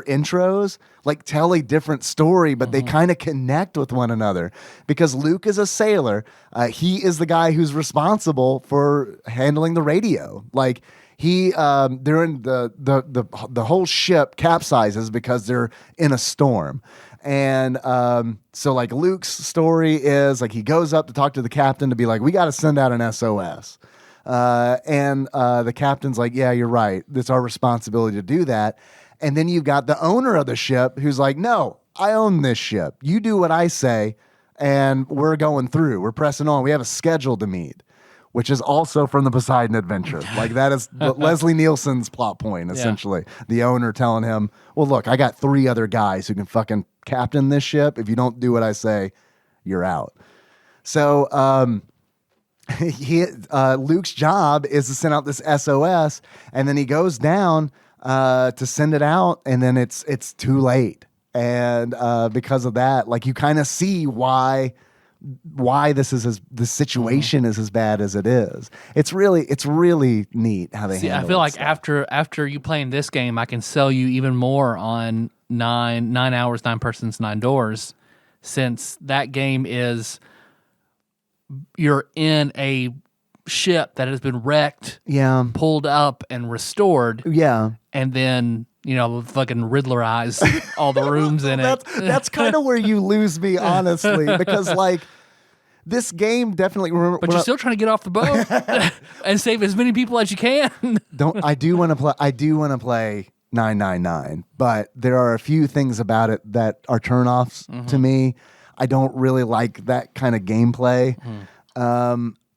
intros like tell a different story, but they kind of connect with one another. Because Luke is a sailor, he is the guy who's responsible for handling the radio. Like he, they're in the whole ship capsizes because they're in a storm. And so like Luke's story is like he goes up to talk to the captain to be like, we got to send out an SOS. And the captain's like, yeah, you're right. It's our responsibility to do that. And then you've got the owner of the ship who's like, no, I own this ship. You do what I say. And we're going through. We're pressing on. We have a schedule to meet, which is also from the Poseidon Adventure. Like that is Leslie Nielsen's plot point, essentially. Yeah. The owner telling him, well, look, I got 3 other guys who can fucking captain this ship. If you don't do what I say, you're out. So Luke's job is to send out this SOS, and then he goes down to send it out, and then it's too late. And because of that, like you kind of see why this situation is as bad as it is. It's really neat how they handle it. I feel like stuff. after you playing this game, I can sell you even more on 9 hours, 9 persons, 9 doors, since that game is you're in a ship that has been wrecked, pulled up and restored, and then fucking Riddlerize all the rooms in it. That's kind of where you lose me, honestly, because like this game definitely. But you're still trying to get off the boat and save as many people as you can. I do want to play 999, but there are a few things about it that are turnoffs to me. I don't really like that kind of gameplay.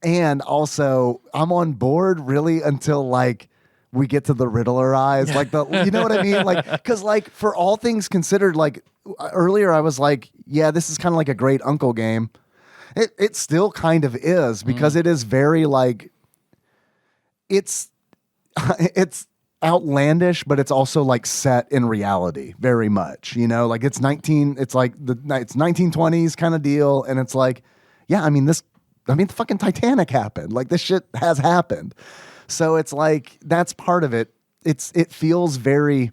And also, I'm on board really until like we get to the Riddlerize, like you know what I mean? Like, because like for all things considered, like earlier I was like, yeah, this is kind of like a great uncle game. It still kind of is, because it is very like, it's outlandish, but it's also like set in reality very much, you know, like it's 1920s kind of deal. And it's like, yeah, I mean, the fucking Titanic happened. Like this shit has happened. So it's like, that's part of it. It feels very,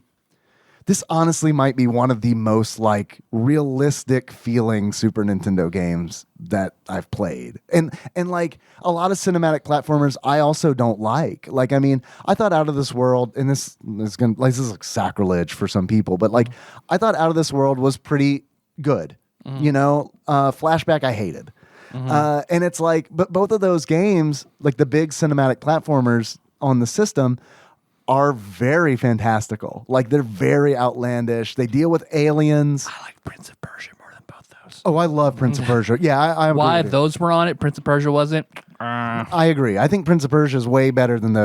this honestly might be one of the most like realistic feeling Super Nintendo games that I've played. And like a lot of cinematic platformers I also don't like. Like, I mean, I thought Out of This World, and this is like sacrilege for some people, but like I thought Out of This World was pretty good. You know, Flashback I hated. And it's like, but both of those games, like the big cinematic platformers on the system, are very fantastical. Like they're very outlandish. They deal with aliens. I like Prince of Persia more than both those. Oh, I love Prince of Persia. Yeah, I Why agree. those were on it, Prince of Persia wasn't? I agree. I think Prince of Persia is way better than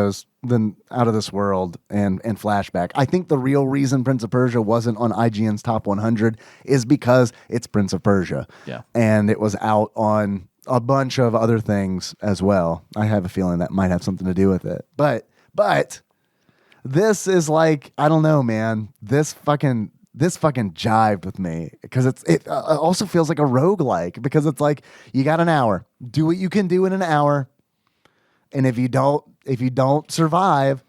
Out of This World and Flashback. I think the real reason Prince of Persia wasn't on IGN's top 100 is because it's Prince of Persia. Yeah. And it was out on a bunch of other things as well. I have a feeling that might have something to do with it. But this is like, I don't know, man. This fucking jived with me, because it also feels like a roguelike, because it's like you got an hour. Do what you can do in an hour. And if you don't survive,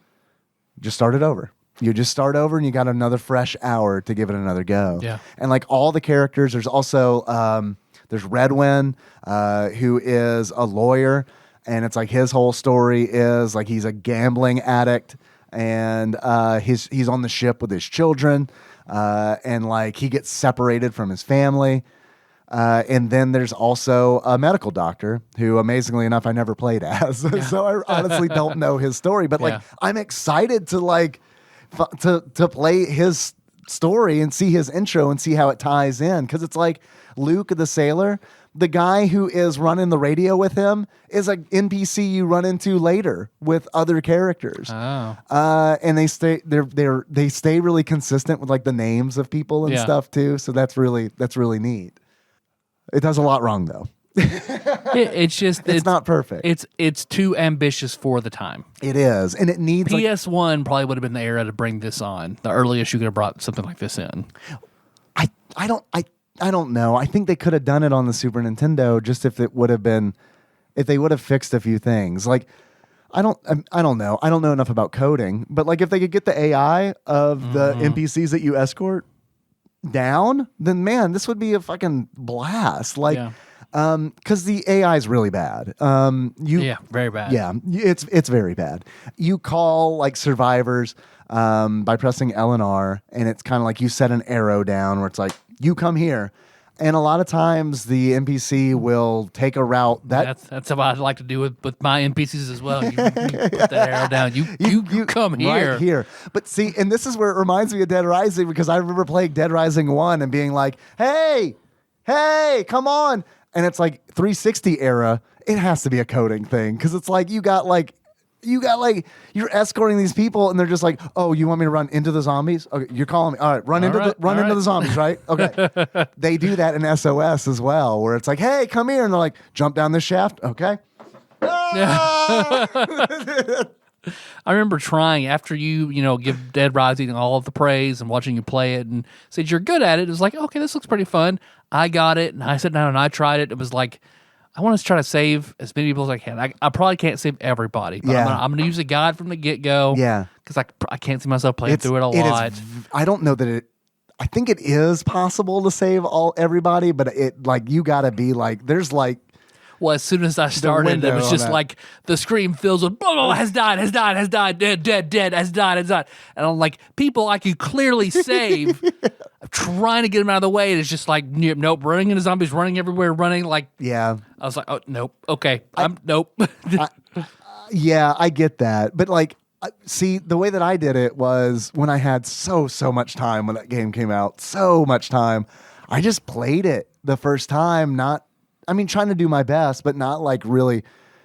just start it over. You just start over and you got another fresh hour to give it another go. Yeah. And like all the characters, there's also there's Redwin, who is a lawyer, and it's like his whole story is like he's a gambling addict, and he's on the ship with his children, and like he gets separated from his family. And then there's also a medical doctor who, amazingly enough, I never played as. So I honestly don't know his story, but like I'm excited to like to play his story and see his intro and see how it ties in, because it's like Luke the sailor, the guy who is running the radio with him is an NPC you run into later with other characters. Oh. And they stay really consistent with like the names of people and stuff too. So that's really neat. It does a lot wrong though. It's not perfect. It's too ambitious for the time. It is, and it needs PS1 probably would have been the era to bring this on. The earliest you could have brought something like this in. I don't know. I think they could have done it on the Super Nintendo, just if they would have fixed a few things. Like I don't know. I don't know enough about coding, but like if they could get the AI of the NPCs that you escort down, then man, this would be a fucking blast. Like, because the AI is really bad. Very bad. Yeah, it's very bad. You call like survivors by pressing L and R, and it's kind of like you set an arrow down where it's like, you come here. And a lot of times the NPC will take a route that's what I'd like to do with my NPCs as well. You put that arrow down. You come here. Right here. But see, and this is where it reminds me of Dead Rising, because I remember playing Dead Rising 1 and being like, hey, come on. And it's like 360 era. It has to be a coding thing, because it's like you got like you're escorting these people and they're just like, oh, you want me to run into the zombies? Okay, you're calling me. All right, run into the zombies, right? Okay. They do that in SOS as well, where it's like, hey, come here, and they're like, jump down this shaft. Okay. I remember trying, after you give Dead Rising all of the praise and watching you play it and said you're good at it. It was like, okay, this looks pretty fun. I got it, and I sat down and I tried it. It was like, I want to try to save as many people as I can. I probably can't save everybody, but I'm gonna use a guide from the get-go. Yeah, because I can't see myself playing through it a lot. I don't know that it. I think it is possible to save everybody, but it like you got to be like there's like. Well, as soon as I started, it was just like the screen fills with blah, blah, blah, has died, dead, has died. And I'm like, people I could clearly save. I'm trying to get them out of the way. And it's just like, nope, running into zombies, running everywhere, running like. Yeah. I was like, oh, nope. Okay. Nope. Yeah, I get that. But like, see, the way that I did it was when I had so much time when that game came out, so much time, I just played it the first time, trying to do my best, but not like really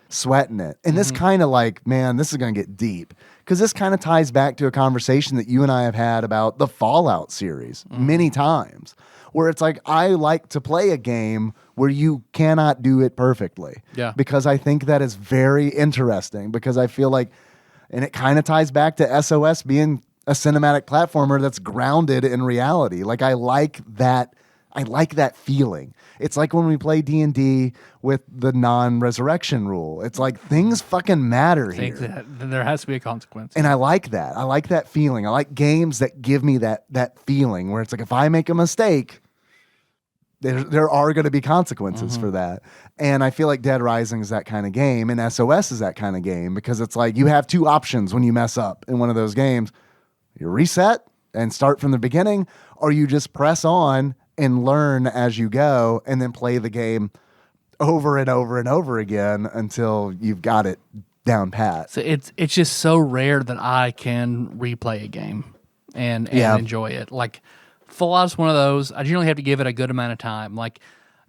sweating it. And this kind of like, man, this is going to get deep, because this kind of ties back to a conversation that you and I have had about the Fallout series many times, where it's like, I like to play a game where you cannot do it perfectly. Yeah. Because I think that is very interesting, because I feel like, and it kind of ties back to SOS being a cinematic platformer that's grounded in reality. Like, I like that feeling. It's like when we play D&D with the non-resurrection rule. It's like things fucking matter here. There has to be a consequence. And I like that. I like that feeling. I like games that give me that feeling where it's like, if I make a mistake, there are going to be consequences for that. And I feel like Dead Rising is that kind of game, and SOS is that kind of game, because it's like you have two options when you mess up in one of those games. You reset and start from the beginning, or you just press on and learn as you go and then play the game over and over and over again until you've got it down pat. So it's just so rare that I can replay a game and enjoy it. Like, Fallout's one of those. I generally have to give it a good amount of time. Like,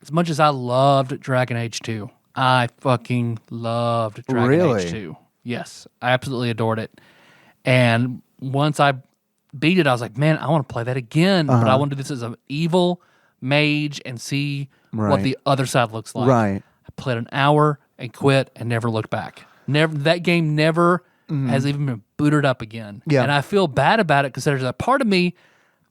as much as I loved Dragon Age 2, I fucking loved Dragon Age 2. Yes, I absolutely adored it. And once I beat it, I was like, man, I want to play that again. But I want to do this as an evil mage and see what the other side looks like. Right. I played an hour and quit and never looked back. That game never has even been booted up again. Yeah. And I feel bad about it because there's a part of me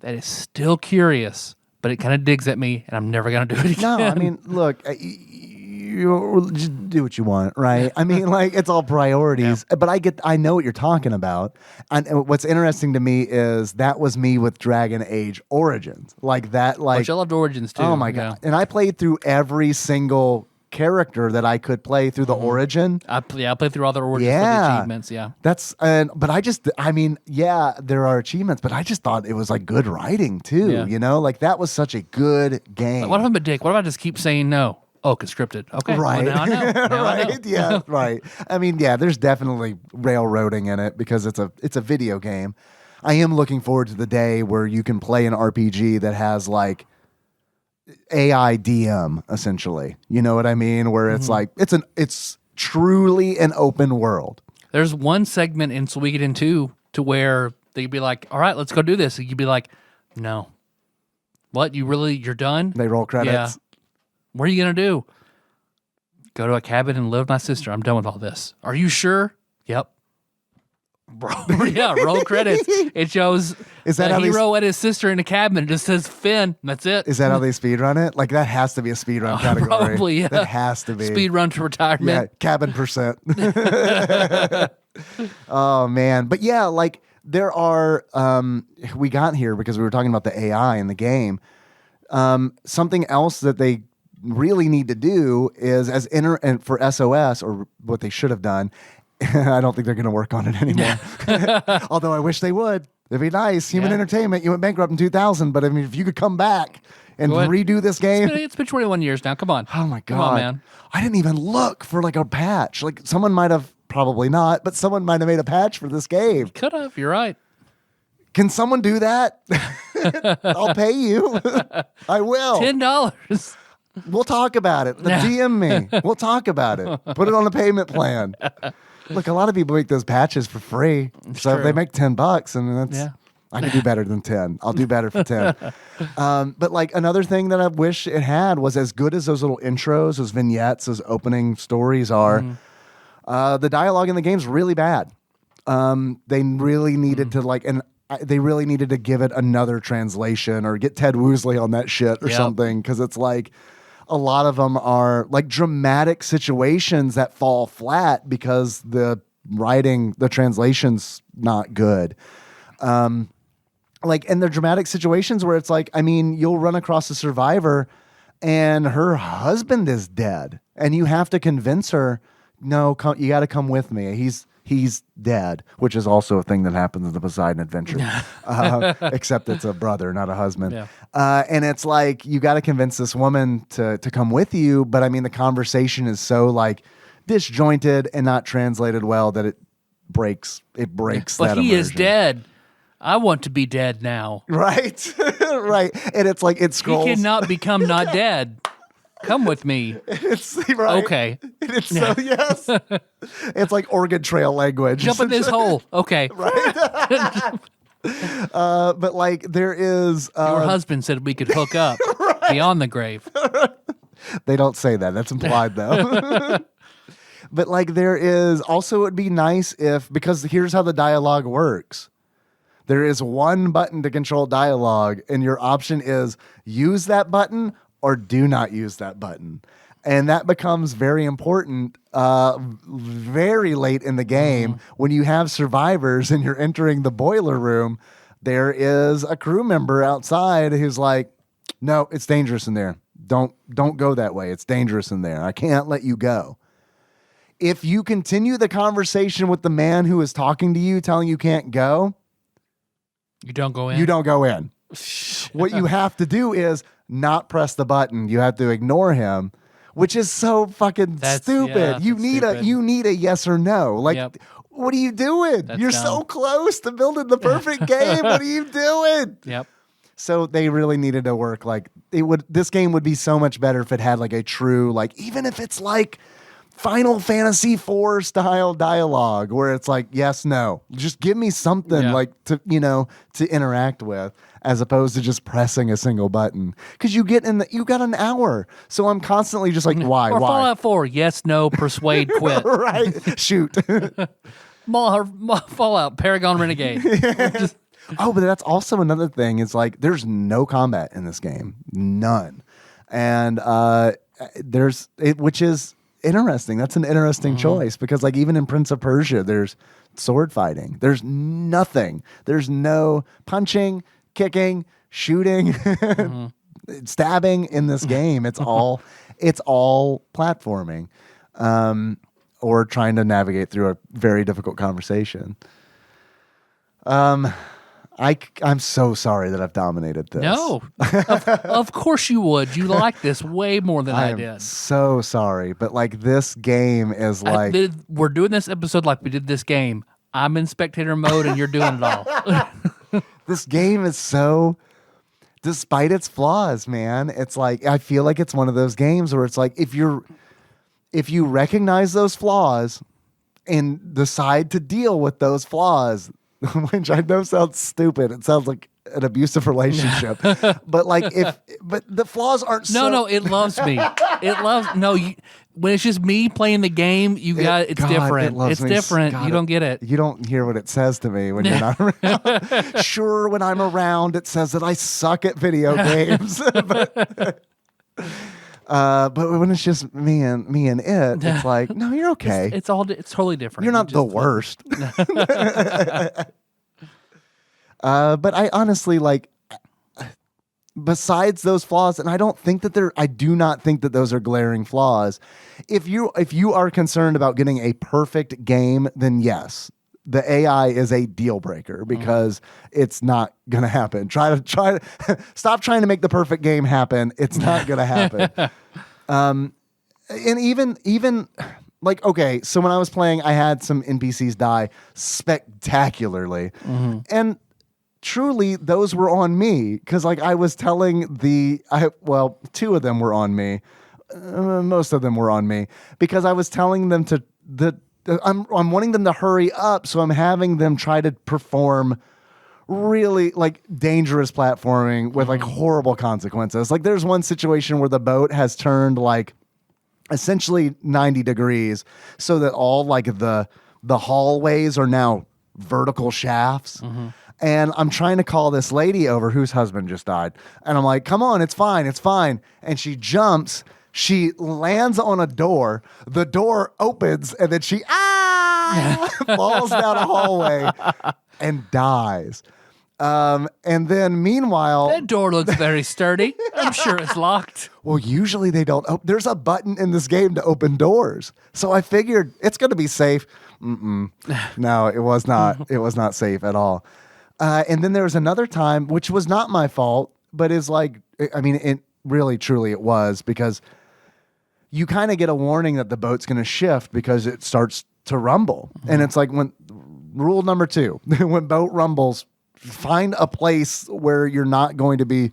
that is still curious, but it kind of digs at me, and I'm never going to do it again. No, I mean, look, you just do what you want, right? I mean, like, it's all priorities. Yeah. But I know what you're talking about. And what's interesting to me is that was me with Dragon Age Origins. Like that, like, which I loved Origins too. Oh my God. And I played through every single character that I could play through the Origin. I played through all the Origins for the achievements, there are achievements, but I just thought it was like good writing too, you know? Like, that was such a good game. Like, what if I'm a dick? What if I just keep saying no? Oh, conscripted. Okay. Right. Well, now I know. Now right. I know. Yeah. Right. I mean, yeah, there's definitely railroading in it because it's a video game. I am looking forward to the day where you can play an RPG that has like AI DM essentially. You know what I mean? Where it's like it's truly an open world. There's one segment in Suikoden 2 to where they'd be like, "All right, let's go do this." And you'd be like, "No, what? You're done?" They roll credits. Yeah. What are you gonna do? Go to a cabin and live with my sister. I'm done with all this. Are you sure? Yep. Bro, yeah, roll credits. It shows the hero and his sister in a cabin. It just says Finn. That's it. Is that how they speedrun it? Like, that has to be a speedrun category. Probably, yeah. That has to be. Speedrun to retirement. Yeah, cabin percent. Oh, man. But yeah, like, there are, we got here because we were talking about the AI in the game. Something else that they really need to do is and for SOS, or what they should have done. I don't think they're going to work on it anymore. Although I wish they would. It'd be nice. Human Entertainment, you went bankrupt in 2000, but I mean, if you could come back and redo this game. It's been 21 years now. Come on. Oh my God. Come on, man. I didn't even look for like a patch. Like, someone might have, probably not, but someone might have made a patch for this game. Could have. You're right. Can someone do that? I'll pay you. I will. $10. We'll talk about it. DM me. We'll talk about it. Put it on a payment plan. Look, a lot of people make those patches for free. So if they make $10, and that's I can do better than 10. I'll do better for 10. But like, another thing that I wish it had was, as good as those little intros, those vignettes, those opening stories are, the dialogue in the game's really bad. They really needed to they really needed to give it another translation, or get Ted Woosley on that shit or something. Cause it's like, a lot of them are like dramatic situations that fall flat because the writing, the translation's not good. And they're dramatic situations where it's like, I mean, you'll run across a survivor and her husband is dead, and you have to convince her, no, you got to come with me. He's dead, which is also a thing that happens in the Poseidon Adventures, except it's a brother, not a husband. Yeah. And it's like, you got to convince this woman to come with you. But I mean, the conversation is so like disjointed and not translated well that it breaks that But he immersion. is dead. I want to be dead now. Right. Right. And it's like, it scrolls. He cannot become not dead. Come with me. It's right. Okay. It's so yes. It's like Oregon Trail language. Jump in this hole. Okay. Right. But like there is Your husband said we could hook up beyond the grave. They don't say that. That's implied though. But like there is also, it'd be nice if, because here's how the dialogue works. There is one button to control dialogue, and your option is use that button or do not use that button. And that becomes very important very late in the game when you have survivors and you're entering the boiler room. There is a crew member outside who's like, no, it's dangerous in there. Don't go that way. It's dangerous in there. I can't let you go. If you continue the conversation with the man who is talking to you, telling you can't go, you don't go in. You don't go in. What you have to do is not press the button. You have to ignore him, which is so fucking stupid. Yeah, you need a yes or no. Like, Yep. What are you doing? You're dumb. so close to building the perfect game. What are you doing? Yep. So they really needed to work. Like this game would be so much better if it had like a true, like, even if it's like Final Fantasy IV style dialogue where it's like, yes, no, just give me something like to interact with, as opposed to just pressing a single button. Cause you got an hour. So I'm constantly just like, why? Fallout 4, yes, no, persuade, quit. Right. Shoot. Fallout, Paragon Renegade. Oh, but that's also another thing. It's like, there's no combat in this game. None. And which is interesting. That's an interesting choice, because like even in Prince of Persia, there's sword fighting. There's nothing. There's no punching, kicking, shooting, stabbing in this game. It's all platforming, or trying to navigate through a very difficult conversation. I'm so sorry that I've dominated this. No, of course you would. You like this way more than I did. I'm so sorry, but like this game is like we're doing this episode like we did this game. I'm in spectator mode and you're doing it all. This game is so, despite its flaws, man, it's like I feel like it's one of those games where it's like if you recognize those flaws and decide to deal with those flaws, which I know sounds stupid. It sounds like an abusive relationship, but like but the flaws aren't. No, it loves me. When it's just me playing the game, it's different. It's different. You don't get it. You don't hear what it says to me when you're not around. Sure, when I'm around, it says that I suck at video games, but when it's just me and it, it's like, no, you're okay. It's totally different. You're not the worst. But I honestly, like, besides those flaws, and I do not think that those are glaring flaws. If you are concerned about getting a perfect game, then yes, the AI is a deal breaker, because it's not going to happen. Try to stop trying to make the perfect game happen. It's not going to happen. And even like, okay, so when I was playing, I had some NPCs die spectacularly. And truly those were on me, because like I was telling two of them were on me. Most of them were on me, because I was telling them I'm wanting them to hurry up, so I'm having them try to perform really like dangerous platforming with like horrible consequences. Like there's one situation where the boat has turned like essentially 90 degrees, so that all like the hallways are now vertical shafts. And I'm trying to call this lady over whose husband just died. And I'm like, come on, it's fine. And she jumps. She lands on a door. The door opens, and then she falls down a hallway and dies. And then meanwhile, that door looks very sturdy. I'm sure it's locked. Well, usually they don't. There's a button in this game to open doors. So I figured it's going to be safe. No, it was not. It was not safe at all. And then there was another time, which was not my fault, but is like, I mean, it really, truly it was, because you kind of get a warning that the boat's going to shift because it starts to rumble. And it's like rule number 2, when boat rumbles, find a place where you're not going to be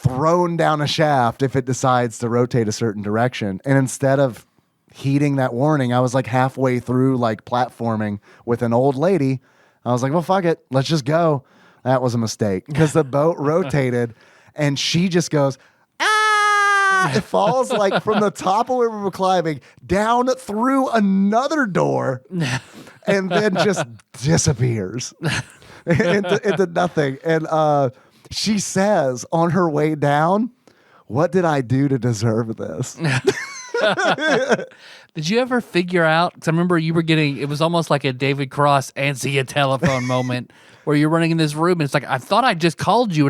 thrown down a shaft if it decides to rotate a certain direction. And instead of heeding that warning, I was like halfway through like platforming with an old lady. I was like, well, fuck it. Let's just go. That was a mistake because the boat rotated and she just goes, ah! It falls like from the top of where we were climbing down through another door and then just disappears into nothing. And she says on her way down, what did I do to deserve this? Did you ever figure out? Because I remember you were getting, it was almost like a David Cross answer a telephone moment where you're running in this room and it's like, I thought I just called you,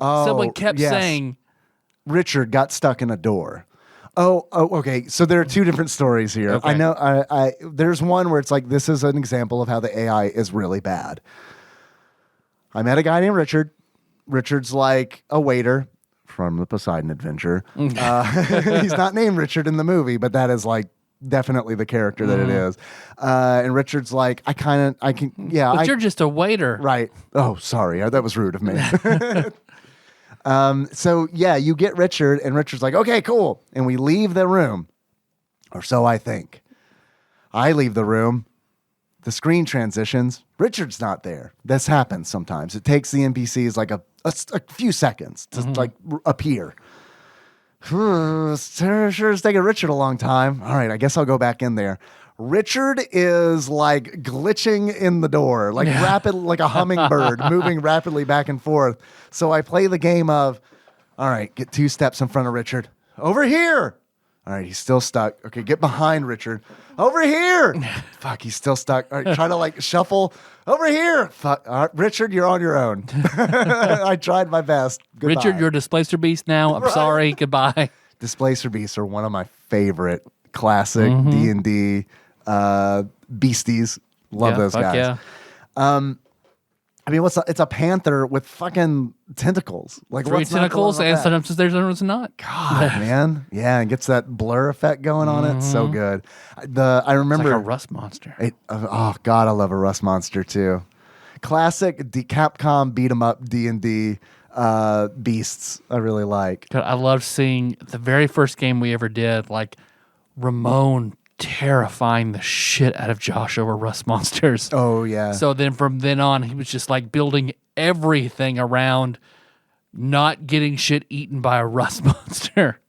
someone kept saying, Richard got stuck in a door. Oh, okay. So there are two different stories here. Okay. I know. There's one where it's like, this is an example of how the AI is really bad. I met a guy named Richard. Richard's like a waiter from the Poseidon Adventure. He's not named Richard in the movie, but that is like definitely the character that it is. And Richard's like, But you're just a waiter. Right. Oh, sorry. That was rude of me. So yeah, you get Richard and Richard's like, okay, cool. And we leave the room, or so I think. I leave the room. The screen transitions. Richard's not there. This happens sometimes. It takes the NPCs like a few seconds to like appear. Sure is taking Richard a long time. All right, I guess I'll go back in there. Richard is like glitching in the door, like rapid, like a hummingbird, moving rapidly back and forth. So I play the game of, all right, get 2 steps in front of Richard. Over here. All right, he's still stuck. Okay, get behind Richard. Over here. Fuck, he's still stuck. All right, try to like shuffle. Over here. Fuck, all right, Richard, you're on your own. I tried my best. Goodbye. Richard, you're a Displacer Beast now. I'm sorry. Goodbye. Displacer Beasts are one of my favorite classic D&D beasties. Love those guys. Yeah. I mean, it's a panther with fucking tentacles. Like 3 tentacles, and sometimes there's not. God, man. Yeah, and gets that blur effect going on it. So good. I remember it's like a rust monster. Oh, God, I love a rust monster too. Classic Capcom beat 'em up D&D beasts I really like. I love seeing the very first game we ever did, like Ramon terrifying the shit out of Josh over rust monsters. Oh, yeah. So then from then on, he was just like building everything around not getting shit eaten by a rust monster.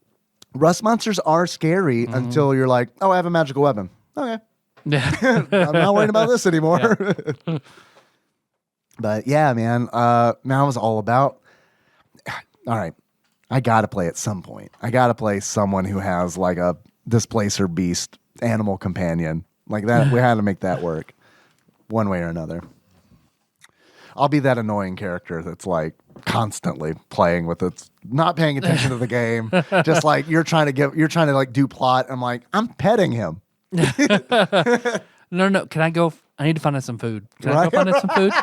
Rust monsters are scary until you're like, oh, I have a magical weapon. Okay. Yeah. I'm not worried about this anymore. Yeah. But yeah, man, I was all about, all right, I got to play at some point. I got to play someone who has like a Displacer Beast animal companion. Like that, we had to make that work one way or another. I'll be that annoying character that's like constantly playing with it, not paying attention to the game. Just like you're trying to like do plot. I'm like, I'm petting him. No. Can I go? I need to find out some food. Can I go find out some food?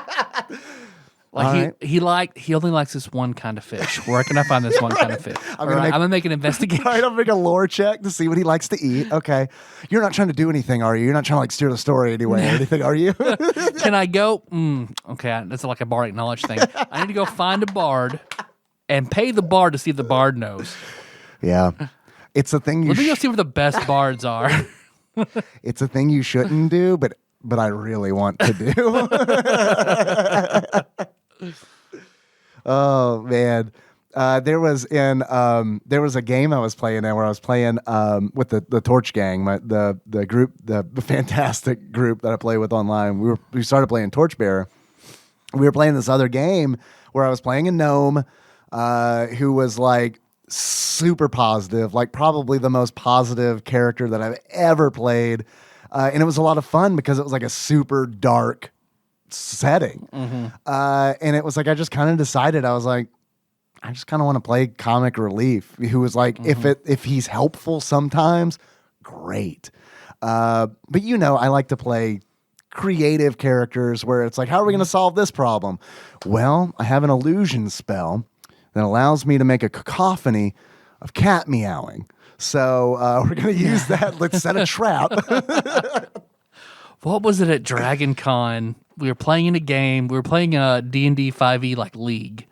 Like he only likes this one kind of fish. Where can I find this one kind of fish? I'm gonna make an investigation. Right, I'm gonna make a lore check to see what he likes to eat. Okay, you're not trying to do anything, are you? You're not trying to like steer the story anyway or anything, are you? Can I go? Okay, that's like a bardic knowledge thing. I need to go find a bard and pay the bard to see if the bard knows. Yeah, it's a thing. Let me go see where the best bards are. It's a thing you shouldn't do, but I really want to do. Oh man, there was a game I was playing in where I was playing with the Torch Gang, the group, the fantastic group that I play with online. We started playing Torchbearer. We were playing this other game where I was playing a gnome who was like super positive, like probably the most positive character that I've ever played, and it was a lot of fun because it was like a super dark setting. And it was like I just kind of decided, I was like, I just kind of want to play comic relief who was like, if he's helpful sometimes, great. But I like to play creative characters where it's like, how are we going to solve this problem? Well, I have an illusion spell that allows me to make a cacophony of cat meowing. So we're going to use that. Let's set a trap. What was it at Dragon Con? We were playing in a game. We were playing a D&D 5e like league.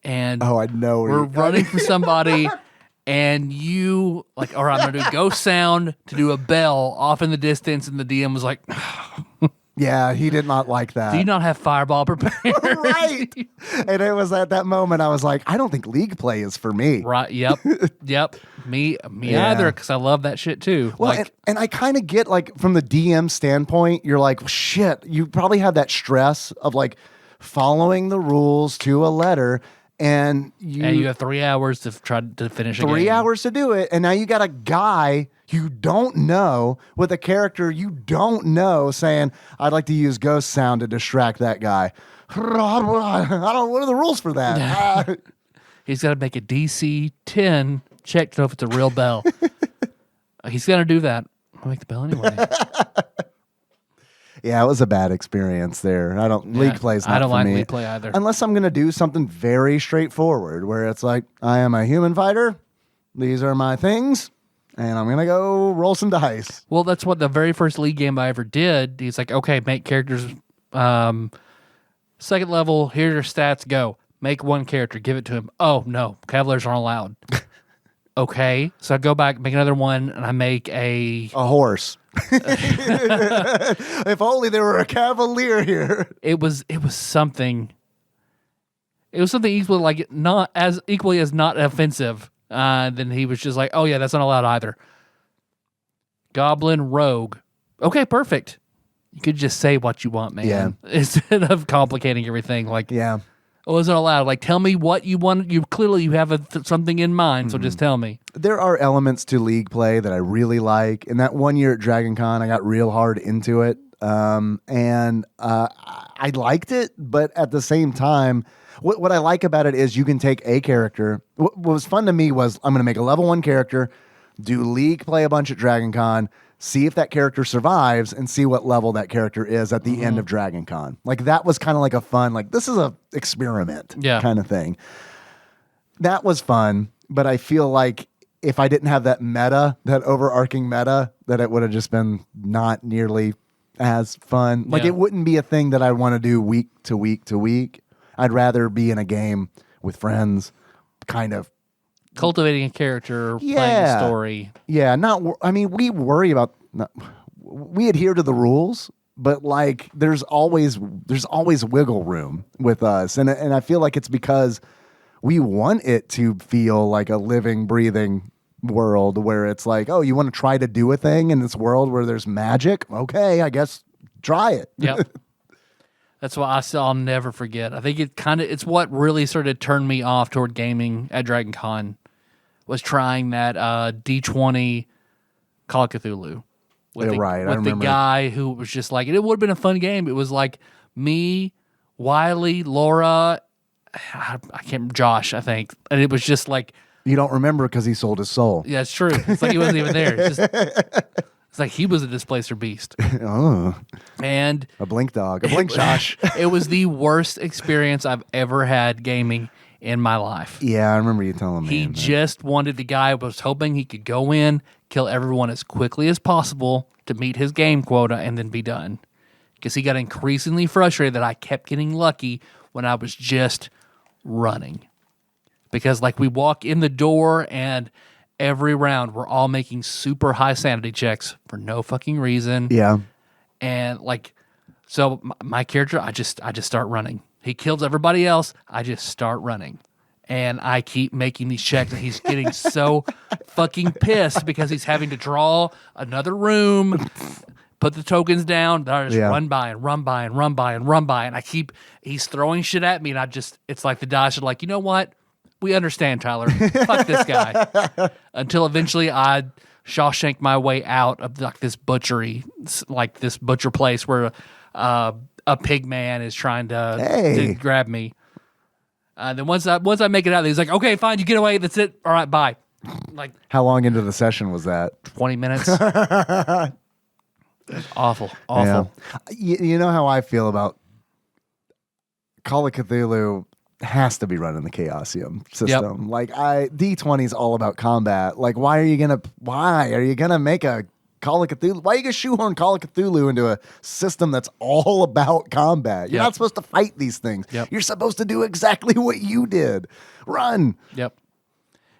and Oh, I know. we're running from somebody, and you like, all right, I'm gonna do ghost sound to do a bell off in the distance, and the DM was like, Yeah, he did not like that. do you not have fireball prepared? Right. And it was at that moment I was like, I don't think League play is for me. Right. Yep. Me Yeah. either, because I love that shit too. Well, like, and I kind of get like from the DM standpoint, you're like, shit, you probably have that stress of like following the rules to a letter. And you have 3 hours to try to finish a game. 3 hours to do it. And now you got a guy you don't know with a character you don't know saying, I'd like to use ghost sound to distract that guy. I don't what are the rules for that? He's got to make a DC 10 check to know if it's a real bell. He's going to do that. I'll make the bell anyway. Yeah, it was a bad experience there. League play's not I don't for like me. League play either. Unless I'm going to do something very straightforward where it's like, I am a human fighter. These are my things. And I'm going to go roll some dice. Well, that's what the very first League game I ever did. He's like, okay, make characters second level. Here's your stats. Go. Make one character. Give it to him. Oh, no. Cavaliers aren't allowed. Okay. So I go back, make another one, and I make a horse. If only there were a cavalier here. It was something. It was something equally as not offensive. Then he was just like, oh yeah, that's not allowed either. Goblin rogue. Okay, perfect. You could just say what you want, man. Yeah. Instead of complicating everything. Like, Yeah. oh, it's not allowed. Like, tell me what you want. You clearly you have something in mind, so just tell me. There are elements to League play that I really like. And that one year at Dragon Con, I got real hard into it. I liked it, but at the same time, what I like about it is you can take a character. What was fun to me was I'm going to make a level 1 character, do League play a bunch at Dragon Con, see if that character survives, and see what level that character is at the end of Dragon Con. Like, that was kind of like a fun, like, this is a experiment kind of thing. That was fun, but I feel like if I didn't have that meta, that overarching meta, that it would have just been not nearly as fun. Like, it wouldn't be a thing that I'd want to do week to week to week. I'd rather be in a game with friends, kind of Cultivating a character, playing a story. Yeah, we worry about, we adhere to the rules, but like there's always wiggle room with us. And I feel like it's because we want it to feel like a living, breathing world where it's like, oh, you want to try to do a thing in this world where there's magic? Okay, I guess try it. Yep. That's why I'll never forget. I think it's what really sort of turned me off toward gaming at Dragon Con was trying that D20 Call of Cthulhu with the guy who was just like, it would have been a fun game. It was like me, Wiley, Laura, Josh, I think. And it was just like... You don't remember because he sold his soul. Yeah, it's true. It's like he wasn't even there. It's like he was a displacer beast. Oh. And a blink dog. A blink Josh. It was the worst experience I've ever had gaming in my life. Yeah, I remember you telling me. He just wanted the guy was hoping he could go in, kill everyone as quickly as possible to meet his game quota and then be done. Because he got increasingly frustrated that I kept getting lucky when I was just running. Because like we walk in the door and every round we're all making super high sanity checks for no fucking reason. Yeah. And like, so my character, I just start running. He kills everybody else. I just start running. And I keep making these checks, and he's getting so fucking pissed because he's having to draw another room, put the tokens down. I just run by and run by and run by and run by. And he's throwing shit at me, and it's like the dice are like, you know what? We understand, Tyler. Fuck this guy. Until eventually I Shawshank my way out of like this butchery, like this butcher place where a pig man is trying to grab me. Then once I make it out, he's like, okay, fine, you get away. That's it. All right, bye. Like, how long into the session was that? 20 minutes. Awful. Yeah. You know how I feel about Call of Cthulhu has to be running the Chaosium system. Yep. Like D20 is all about combat. Like, why are you gonna make a Call of Cthulhu? Why are you gonna shoehorn Call of Cthulhu into a system that's all about combat? You're not supposed to fight these things. You're supposed to do exactly what you did. Run. Yep.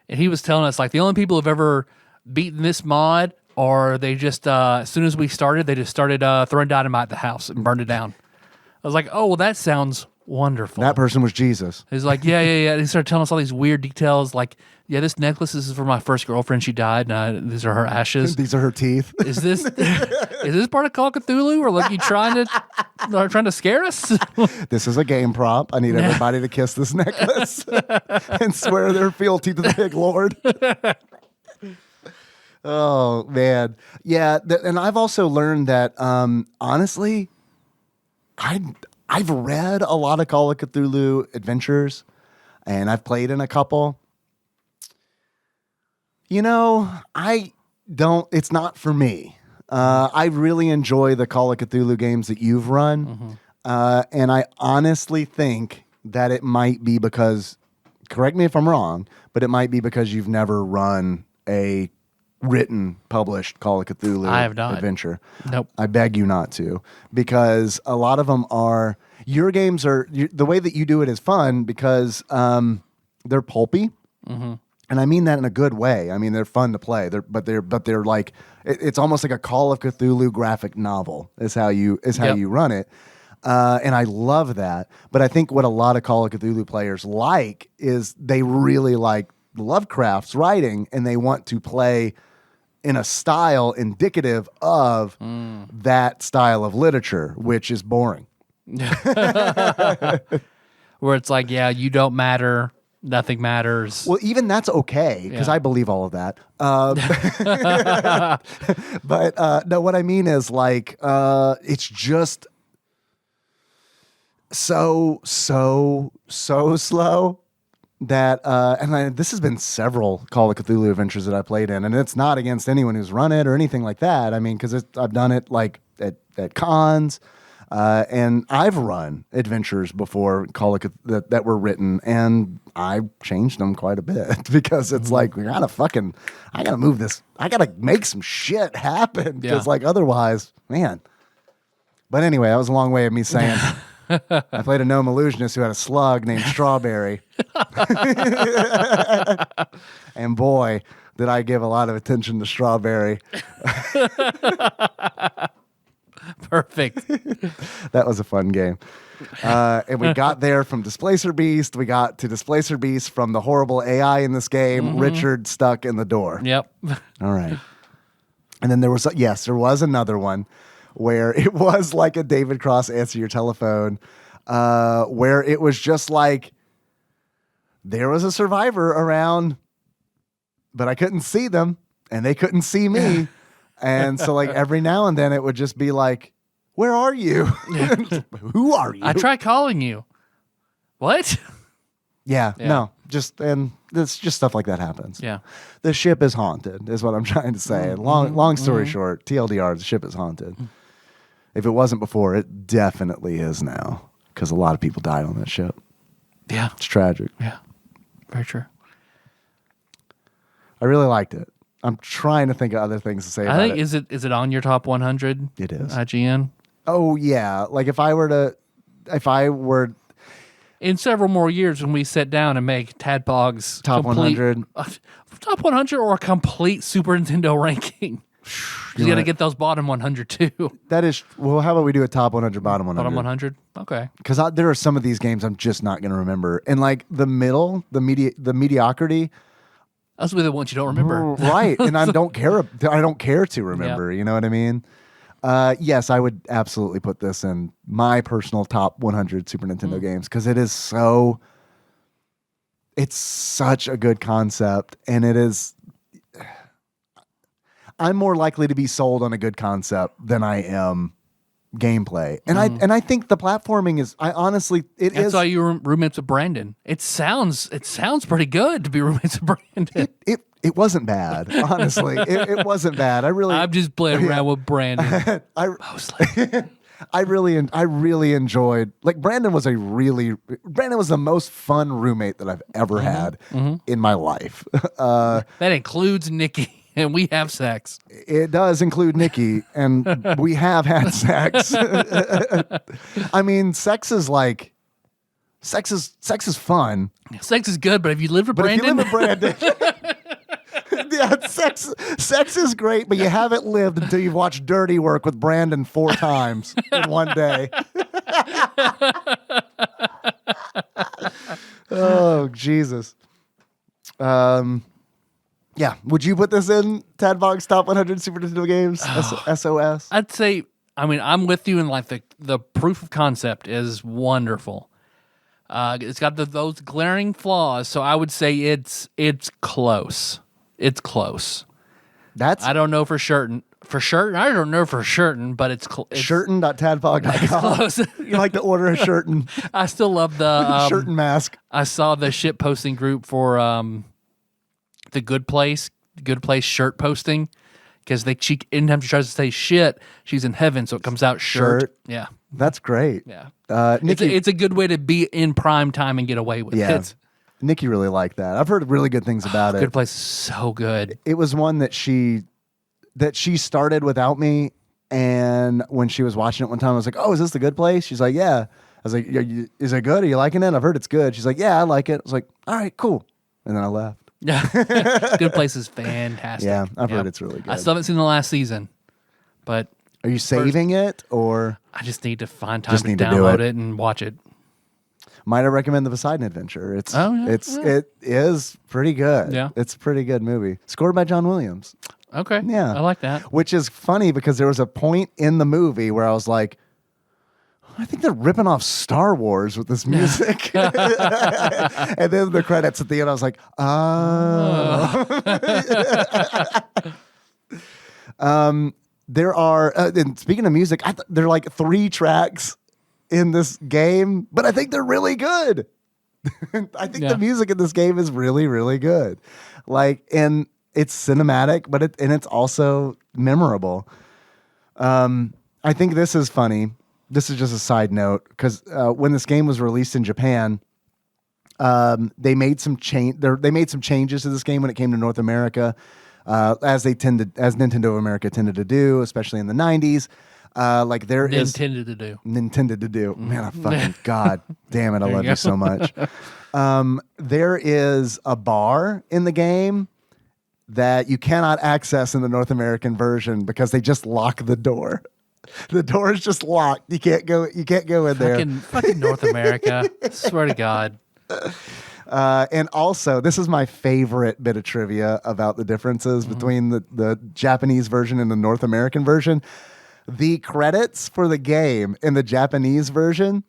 And he was telling us, like, the only people who've ever beaten this mod are they just, as soon as we started, they just started throwing dynamite at the house and burned it down. I was like, oh, well, that sounds wonderful. That person was Jesus. He's like, yeah. He started telling us all these weird details, like, yeah, this necklace is for my first girlfriend. She died, and these are her ashes. These are her teeth. Is this part of Call of Cthulhu, or like you trying to scare us? This is a game prop. I need everybody to kiss this necklace and swear their fealty to the big Lord. Oh man, yeah. And I've also learned that honestly, I've read a lot of Call of Cthulhu Adventures, and I've played in a couple. You know, it's not for me. I really enjoy the Call of Cthulhu games that you've run. And I honestly think that it might be because, correct me if I'm wrong, but it might be because you've never run a written, published Call of Cthulhu I have not. adventure. Nope. I beg you not to, because a lot of them are, your games are, the way that you do it is fun because they're pulpy. And I mean that in a good way. I mean, they're fun to play. They're like, it's almost like a Call of Cthulhu graphic novel is how you run it. And I love that. But I think what a lot of Call of Cthulhu players like is they really like Lovecraft's writing, and they want to play in a style indicative of that style of literature, which is boring. Where it's like, yeah, you don't matter. Nothing matters. Well, even that's okay, because I believe all of that. But no, what I mean is like, it's just so slow that, this has been several Call of Cthulhu adventures that I played in, and it's not against anyone who's run it or anything like that. I mean, because I've done it like at cons. And I've run adventures before that were written, and I've changed them quite a bit because it's like, I gotta move this. I gotta make some shit happen because like otherwise, man. But anyway, that was a long way of me saying I played a gnome illusionist who had a slug named Strawberry. And boy, did I give a lot of attention to Strawberry. Perfect. That was a fun game. And we got there from Displacer Beast. We got to Displacer Beast from the horrible AI in this game, Richard stuck in the door. Yep. All right. And then there was another one where it was like a David Cross Answer Your Telephone, where it was just like there was a survivor around, but I couldn't see them and they couldn't see me. And so like every now and then it would just be like, where are you? Who are you? I try calling you. What? Yeah, no, and it's just stuff like that happens. Yeah. The ship is haunted is what I'm trying to say. Long story short, TLDR, the ship is haunted. If it wasn't before, it definitely is now, because a lot of people died on that ship. Yeah. It's tragic. Yeah. Very true. I really liked it. I'm trying to think of other things to say about it. Is it on your top 100? It is. IGN? Oh, yeah. Like if I were in several more years when we sit down and make TADPOG's top 100. Top 100 or a complete Super Nintendo ranking. You got to get those bottom 100 too. That is, well, how about we do a top 100, bottom 100? Bottom 100? Okay. Because there are some of these games I'm just not going to remember. And like the middle, the mediocrity. Those will be the ones you don't remember. Right. And I don't care to remember. Yeah. You know what I mean? Yes, I would absolutely put this in my personal top 100 Super Nintendo games, because it's such a good concept, and I'm more likely to be sold on a good concept than I am gameplay. And I think the platforming is, That's why you were roommates with Brandon. It sounds pretty good to be roommates with Brandon. It wasn't bad, honestly. It wasn't bad. I'm just playing around with Brandon. Mostly. I really enjoyed, like, Brandon was the most fun roommate that I've ever had in my life. That includes Nikki. And we have sex. It does include Nikki, and we have had sex. I mean, sex is fun. Sex is good, but if you live with But Brandon, if you live with Brandon, yeah, sex is great, but you haven't lived until you've watched Dirty Work with Brandon 4 times in one day. Oh, Jesus. Yeah. Would you put this in TADPOG's top 100 Super Nintendo games? SOS? I'd say, I mean, I'm with you in like the proof of concept is wonderful. It's got those glaring flaws, so I would say it's close. It's close. I don't know for certain. I don't know for certain, but it's Shirtin.tadpog.com. close. You like to order a Shirtin. I still love the Shirtin mask. I saw the shit posting group for the Good Place shirt posting because anytime she tries to say shit, she's in heaven, so it comes out shirt. Yeah, that's great. Yeah, Nikki, it's a good way to be in prime time and get away with it. Nikki really liked that. I've heard really good things about it. Good Place is so good. It was one that she started without me, and when she was watching it one time, I was like, "Oh, is this the Good Place?" She's like, "Yeah." I was like, "Is it good? Are you liking it?" I've heard it's good. She's like, "Yeah, I like it." I was like, "All right, cool," and then I left. Yeah, Good Place is fantastic. Yeah, I've heard it's really good. I still haven't seen the last season, but are you saving it or? I just need to find time to download it and watch it. Might I recommend the Poseidon Adventure? It is pretty good. Yeah, it's a pretty good movie. Scored by John Williams. Okay, yeah, I like that. Which is funny because there was a point in the movie where I was like, I think they're ripping off Star Wars with this music. And then the credits at the end, I was like, oh. There are, and speaking of music, there are like 3 tracks in this game, but I think they're really good. I think the music in this game is really, really good. Like, and it's cinematic, but it's also memorable. I think this is funny. This is just a side note because when this game was released in Japan, they made some changes to this game when it came to North America, as Nintendo of America tended to do, especially in the 90s. Intended to do. Man, I fucking God damn it, I love you so much. There is a bar in the game that you cannot access in the North American version because they just lock the door. The door is just locked. You can't go in there. Fucking North America. Swear to God. And also, this is my favorite bit of trivia about the differences between the Japanese version and the North American version. The credits for the game in the Japanese version,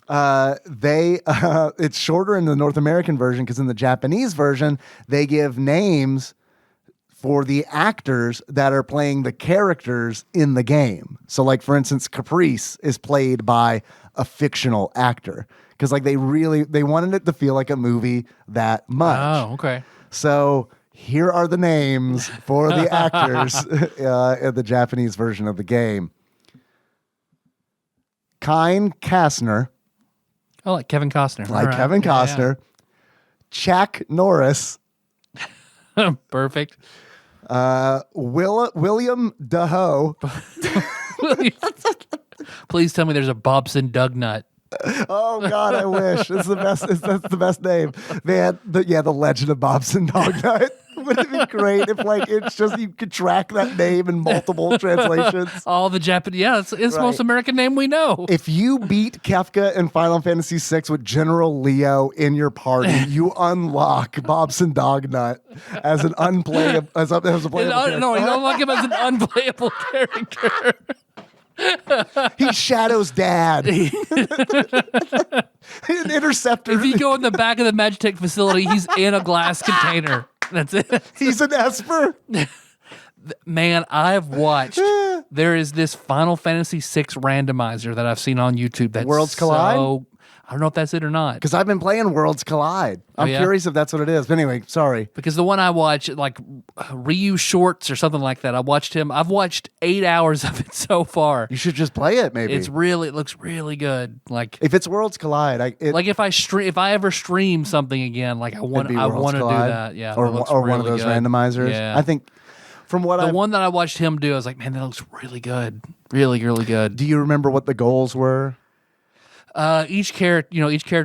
it's shorter in the North American version because in the Japanese version, they give names for the actors that are playing the characters in the game. So like, for instance, Caprice is played by a fictional actor because like they wanted it to feel like a movie that much. Oh, okay. So here are the names for the actors in the Japanese version of the game. Kine Kastner. Oh, like Kevin Costner. Like Kevin Costner. Yeah. Chuck Norris. Perfect. William Dahoe. Please tell me there's a Bobson Dugnut. Oh God, I wish. It's the best. That's the best name, man. The Legend of Bobson Dognut. Wouldn't it be great if like it's just you could track that name in multiple translations? All the Japanese, it's right. The most American name we know. If you beat Kefka in Final Fantasy VI with General Leo in your party, you unlock Bobson Dognut as an unplayable character. No, you unlock him as an unplayable character. He's Shadow's dad. An interceptor. If you go in the back of the Magitech facility, he's in a glass container. That's it. He's an Esper. Man, I've watched. There is this Final Fantasy VI randomizer that I've seen on YouTube. That's Worlds Collide? I don't know if that's it or not. Because I've been playing Worlds Collide. I'm curious if that's what it is. But anyway, sorry. Because the one I watch, like Ryu Shorts or something like that, I've watched 8 hours of it so far. You should just play it, maybe. It looks really good. Like if it's Worlds Collide, if I ever stream something again, like I want to do that. Yeah, or one of those randomizers. Yeah. I think From what the one that I watched him do, I was like, man, that looks really good, really, really good. Do you remember what the goals were? Each character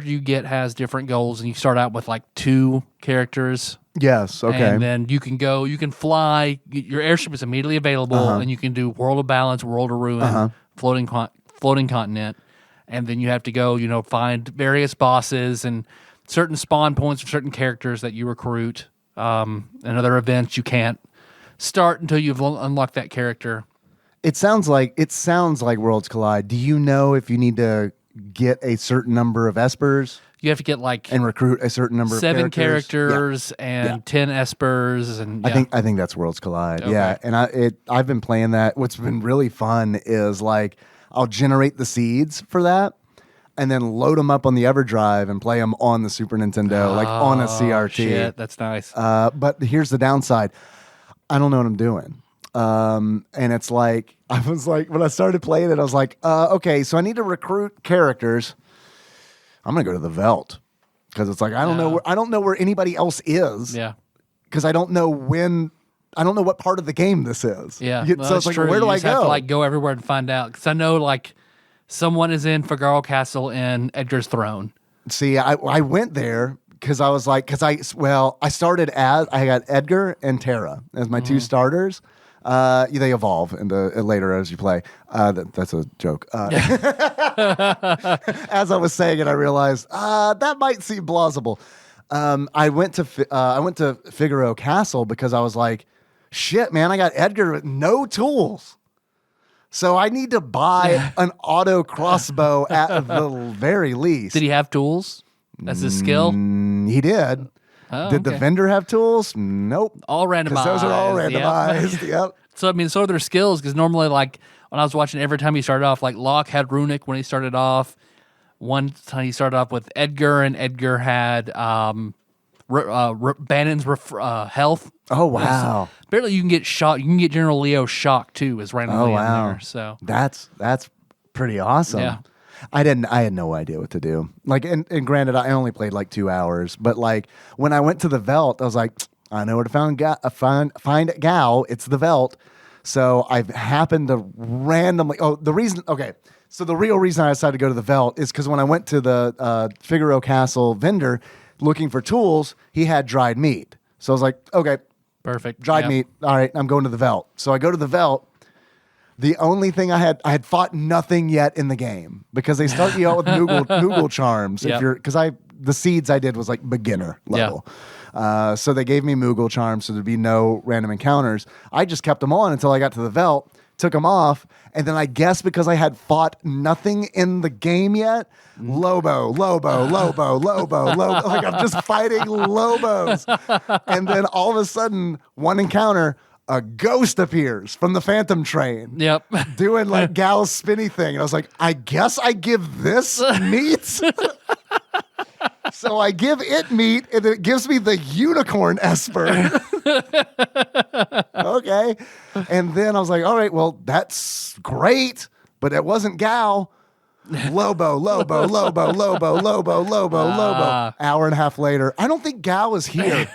you get has different goals, and you start out with like 2 characters. Yes. Okay. And then you can fly. Your airship is immediately available, and you can do World of Balance, World of Ruin, floating continent, and then you have to go, find various bosses and certain spawn points for certain characters that you recruit. And other events you can't start until you've unlocked that character. It sounds like Worlds Collide. Do you know if you need to get a certain number of espers? You have to get and recruit a certain number 7 of characters. characters and 10 espers, and I think that's Worlds Collide. Okay. Yeah, and I've been playing that. What's been really fun is like I'll generate the seeds for that, and then load them up on the EverDrive and play them on the Super Nintendo, like on a CRT. Shit, that's nice. But here's the downside: I don't know what I'm doing. And it's like I was like when I started playing it, I was like, okay, so I need to recruit characters. I'm gonna go to the Velt because it's like I don't know where anybody else is. Yeah, because I don't know what part of the game this is. Yeah, so it's like true. where do you I just go? Have to like go everywhere and find out because I know like someone is in Figaro Castle in Edgar's Throne. See, I went there because I was like I started as I got Edgar and Terra as my 2 starters. They evolve into later as you play. That's a joke. As I was saying it, I realized that might seem plausible. I went to Figaro Castle because I was like, shit, man, I got Edgar with no tools, so I need to buy an auto crossbow at the very least. Did he have tools? That's his skill. He did. Oh, Did the vendor have tools? Nope. All randomized. Because those are all randomized. Yep. So I mean, so are their skills because normally, like when I was watching, every time he started off, like Locke had runic when he started off. One time he started off with Edgar, and Edgar had Bannon's health. Oh wow! Apparently, you can get shock. You can get General Leo shock too, as randomly in there. So that's pretty awesome. Yeah. I had no idea what to do. Like, and granted, I only played like 2 hours, but like when I went to the Velt, I was like, I know where to find Gal. It's the Velt. So I've happened to randomly. Oh, the reason. Okay, so the real reason I decided to go to the Velt is because when I went to the Figaro Castle vendor looking for tools, he had dried meat. So I was like, okay, perfect, dried meat. All right, I'm going to the Velt. So I go to the Velt. The only thing I had fought nothing yet in the game because they start you out with Moogle charms. Yep. The seeds I did was like beginner level. So they gave me Moogle charms so there'd be no random encounters. I just kept them on until I got to the Velt, took them off, and then I guess because I had fought nothing in the game yet, Lobo. Like I'm just fighting Lobos. And then all of a sudden, one encounter, a ghost appears from the Phantom Train. Yep. Doing like Gal's spinny thing. And I was like, I guess I give this meat. So I give it meat, and it gives me the unicorn esper. Okay. And then I was like, all right, well, that's great, but it wasn't Gal. Lobo. Hour and a half later, I don't think Gal is here.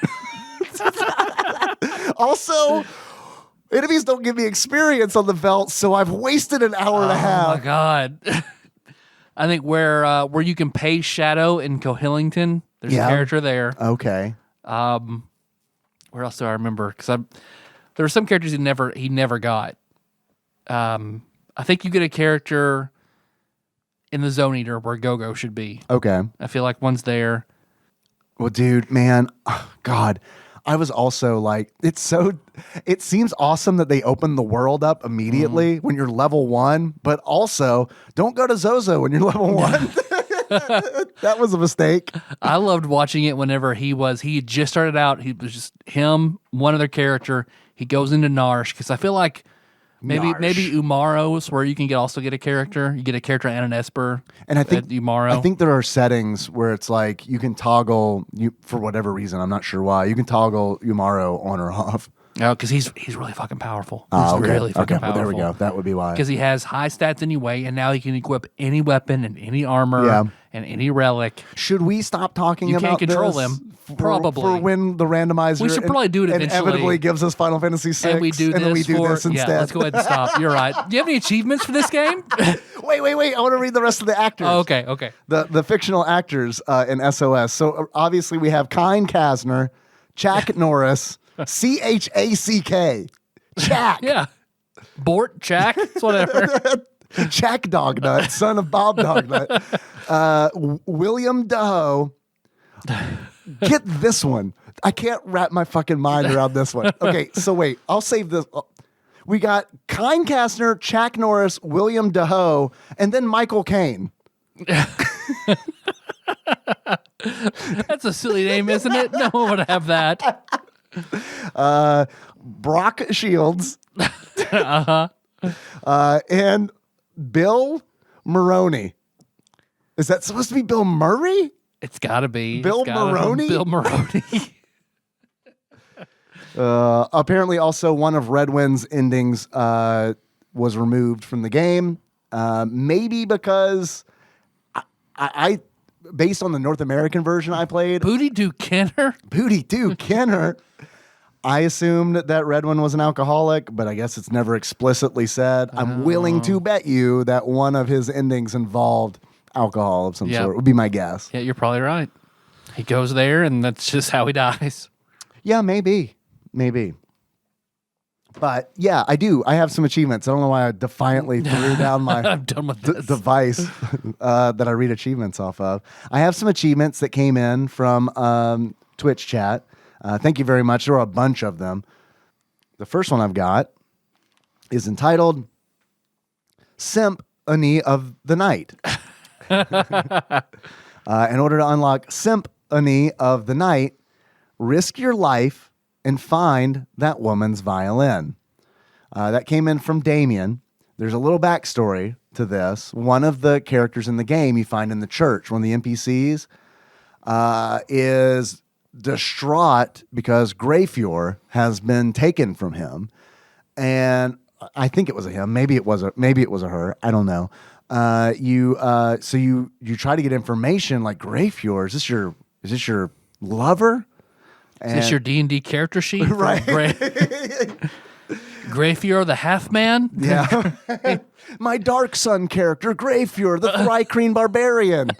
Also, enemies don't give me experience on the Velt, so I've wasted an hour and a half. Oh my god. I think where you can pay Shadow in Cohillington, there's a character there. Okay. Where else do I remember? Because there were some characters he never got. I think you get a character in the Zone Eater where Go-Go should be. Okay. I feel like one's there. Well, dude, man, God. I was also like, it seems awesome that they open the world up immediately when you're level 1, but also don't go to Zozo when you're level 1. That was a mistake. I loved watching it whenever he had just started out. He was just him, one other character. He goes into Narsh because I feel like maybe Umaro's where you can also get a character. You get a character and an Esper. And I think Umaro. I think there are settings where it's like you can toggle for whatever reason. I'm not sure why. You can toggle Umaro on or off. No, because he's really fucking powerful. Oh, He's okay. really fucking Well, powerful. there we go. That would be why. Because he has high stats anyway, and now he can equip any weapon and any armor and any relic. Should we stop talking You about can't control this him. for, Probably. for when the randomizer We should probably do it eventually. inevitably gives us Final Fantasy VI, And we do then we do this instead. Yeah, let's go ahead and stop. You're right. Do you have any achievements for this game? Wait. I want to read the rest of the actors. Oh, okay. The fictional actors in SOS. So obviously we have Kine Kasner, Chak Norris, Chack. Chak. Yeah. Bort, Jack, it's whatever. Chak Dognut, son of Bob Dognut. William Daho. Get this one. I can't wrap my fucking mind around this one. Okay, so wait. I'll save this. We got Kine Kasner, Chak Norris, William Daho, and then Michael Caine. That's a silly name, isn't it? No one would have that. Brock Shields. And Bill Maroney. Is that supposed to be Bill Murray? It's got to be. Bill Maroney? Bill Maroney. Apparently, also one of Redwind's endings was removed from the game. Maybe because I based on the North American version I played, Booty Doo Kenner? Booty Doo Kenner, I assumed that Redwind was an alcoholic, but I guess it's never explicitly said. I'm willing to bet you that one of his endings involved alcohol of some sort, would be my guess. Yeah, you're probably right. He goes there, and that's just how he dies. Yeah, maybe. But yeah, I do. I have some achievements. I don't know why I defiantly threw down my I'm done with this. device that I read achievements off of. I have some achievements that came in from Twitch chat. Thank you very much. There are a bunch of them. The first one I've got is entitled Symphony of the Night. In order to unlock Symphony of the Night, risk your life and find that woman's violin. That came in from Damien. There's a little backstory to this. One of the characters in the game you find in the church, one of the NPCs, is distraught because Greyfjord has been taken from him. And I think it was a him. Maybe it was a her. I don't know. You try to get information like Greyfjord. Is this your lover? Is this your D&D character sheet? Right. Greyfjord the half man? Yeah. My Dark Sun character, Greyfjord, the Thrycreen barbarian.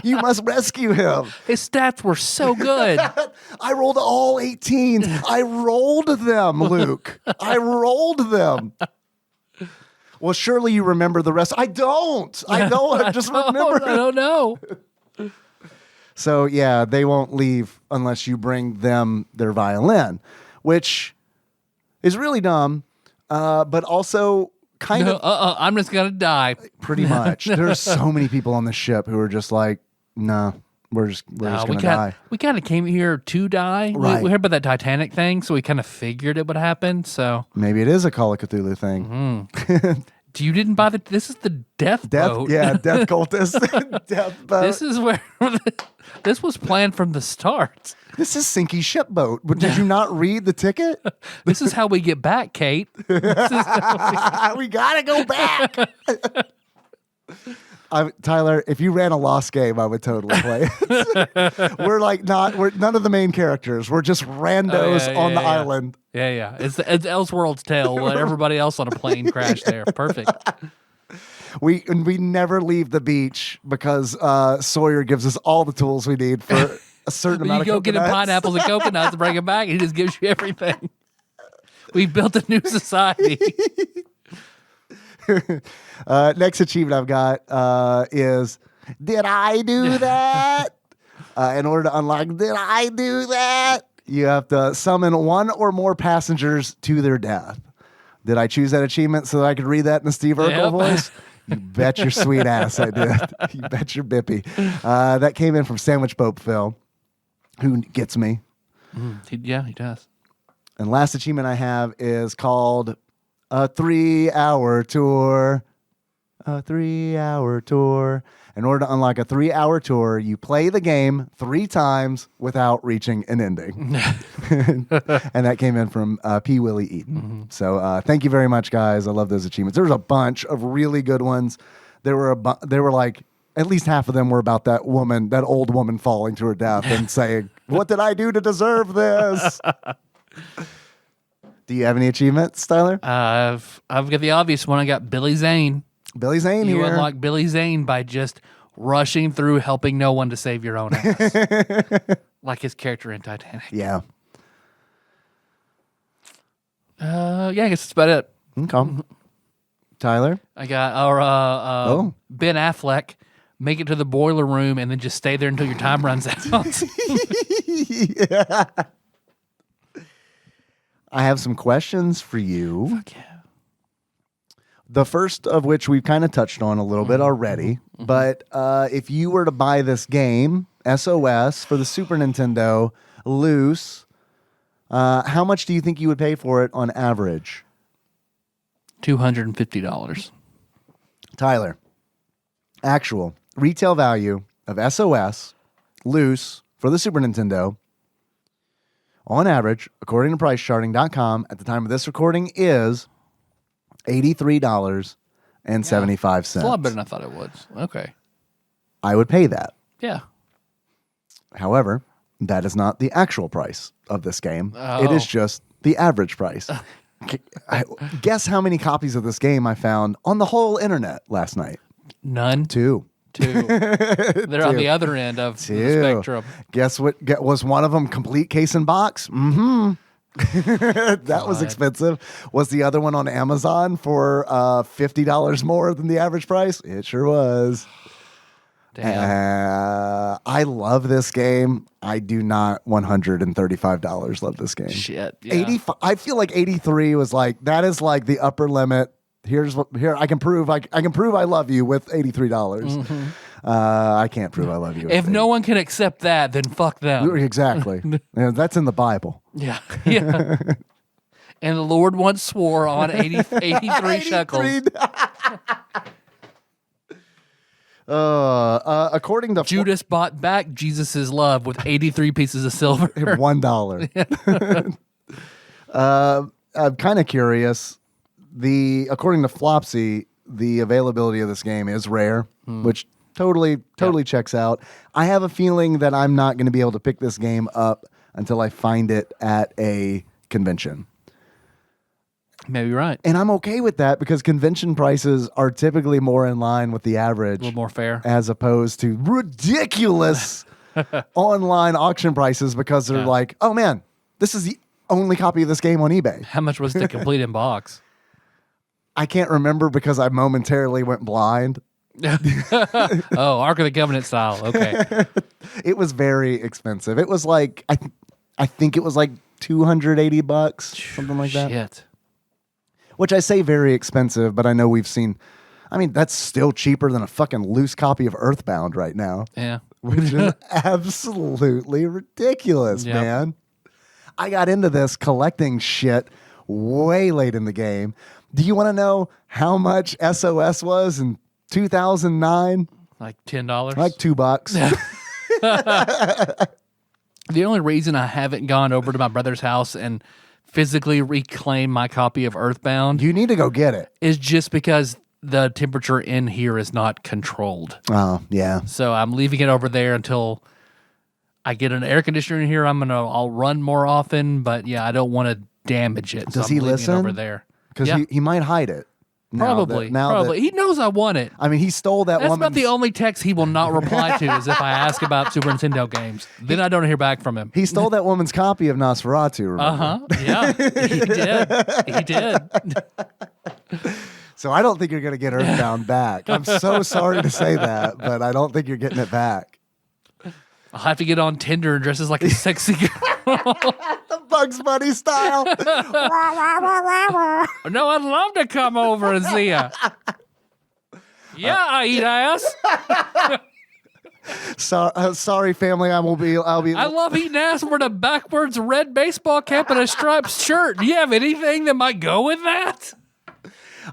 You must rescue him. His stats were so good. I rolled all 18s. I rolled them, Luke. I rolled them. Well, surely you remember the rest. I don't. I just remember. I don't know. So, yeah, they won't leave unless you bring them their violin, which is really dumb, but also kind of... I'm just going to die. Pretty much. There's so many people on the ship who are just like, no, we're just going to die. We kind of came here to die. Right. We heard about that Titanic thing, so we kind of figured it would happen. So maybe it is a Call of Cthulhu thing. You didn't buy this is the death boat. Yeah, death cultist. Death boat. This is where this was planned from the start. This is Sinky Ship Boat. Did you not read the ticket? This is how we get back, Kate. We gotta go back. Tyler, if you ran a Lost game, I would totally play it. We're none of the main characters. We're just randos on the island. Yeah. It's Elseworld's Tale. Let everybody else on a plane crash there. Perfect. We never leave the beach because Sawyer gives us all the tools we need for a certain amount of coconuts. You go get him pineapples and coconuts and bring him back, and he just gives you everything. We've built a new society. Next achievement I've got is, did I do that? In order to unlock, did I do that? You have to summon one or more passengers to their death. Did I choose that achievement so that I could read that in a Steve Urkel voice? You bet your sweet ass I did. You bet your bippy. That came in from Sandwich Pope Phil, who gets me. He does. And last achievement I have is called a 3-hour tour A 3-hour tour. In order to unlock a 3-hour tour, you play the game 3 times without reaching an ending. And that came in from P. Willie Eaton. So thank you very much, guys. I love those achievements. There was a bunch of really good ones. There were like, at least half of them were about that woman, that old woman falling to her death and saying, "What did I do to deserve this?" Do you have any achievements, Tyler? I've got the obvious one. I got Billy Zane. Billy Zane You here. unlock Billy Zane by just rushing through, helping no one to save your own ass, like his character in Titanic. Yeah. Yeah, I guess that's about it. Okay. Tyler? I got Ben Affleck. Make it to the boiler room and then just stay there until your time runs out. Yeah. I have some questions for you. Fuck yeah. The first of which we've kind of touched on a little bit already. But if you were to buy this game, SOS, for the Super Nintendo, loose, how much do you think you would pay for it on average? $250. Tyler, actual retail value of SOS, loose, for the Super Nintendo, on average, according to PriceCharting.com, at the time of this recording, is $83.75. It's a lot better than I thought it was. Okay. I would pay that. Yeah. However, that is not the actual price of this game. Oh. It is just the average price. Guess how many copies of this game I found on the whole internet last night? None. 2. They're on the other end of the spectrum. Guess what? Was one of them complete case and box? Mm-hmm. That was expensive. Was the other one on Amazon for $50 more than the average price? It sure was. Damn. I love this game. I do not $135 love this game. Shit. Yeah. 85. I feel like 83 was like, that is like the upper limit. Here I can prove I can prove I love you with $83. I can't prove I love you. If no one can accept that, then fuck them. Exactly. Yeah, that's in the Bible. Yeah. Yeah. And the Lord once swore on 83 shekels. According to Judas bought back Jesus' love with 83 pieces of silver. $1. I'm kind of curious. According to Flopsy, the availability of this game is rare, which totally checks out. I have a feeling that I'm not going to be able to pick this game up until I find it at a convention. Maybe you're right. And I'm okay with that because convention prices are typically more in line with the average. A little more fair. As opposed to ridiculous online auction prices because they're like, oh man, this is the only copy of this game on eBay. How much was the complete in box? I can't remember because I momentarily went blind. Oh, Ark of the Covenant style. Okay. It was very expensive. It was like, I think it was like $280, something like that. Shit. Which I say very expensive, but I know we've seen, I mean, that's still cheaper than a fucking loose copy of Earthbound right now. Yeah. Which is absolutely ridiculous, Yep. man. I got into this collecting shit way late in the game. Do you want to know how much SOS was in 2009? Like $10? Like $2. The only reason I haven't gone over to my brother's house and physically reclaim my copy of Earthbound You need to go get it. is just because the temperature in here is not controlled. Oh, yeah. So I'm leaving it over there until I get an air conditioner in here. I'll run more often, but yeah, I don't want to damage it. So Does I'm he leaving listen? it over there? Because Yeah. he might hide it. Probably. He knows I want it. I mean, he stole that That's woman's... about the only text he will not reply to is if I ask about Super Nintendo games. Then I don't hear back from him. He stole that woman's copy of Nosferatu, remember? Yeah, he did. He did. So I don't think you're going to get Earthbound back. I'm so sorry to say that, but I don't think you're getting it back. I'll have to get on Tinder and dress as like a sexy girl. The Bugs Bunny style. No, I'd love to come over and see you. Yeah, I eat ass. Sorry, family. I'll be. I love eating ass wearing a backwards red baseball cap and a striped shirt. Do you have anything that might go with that?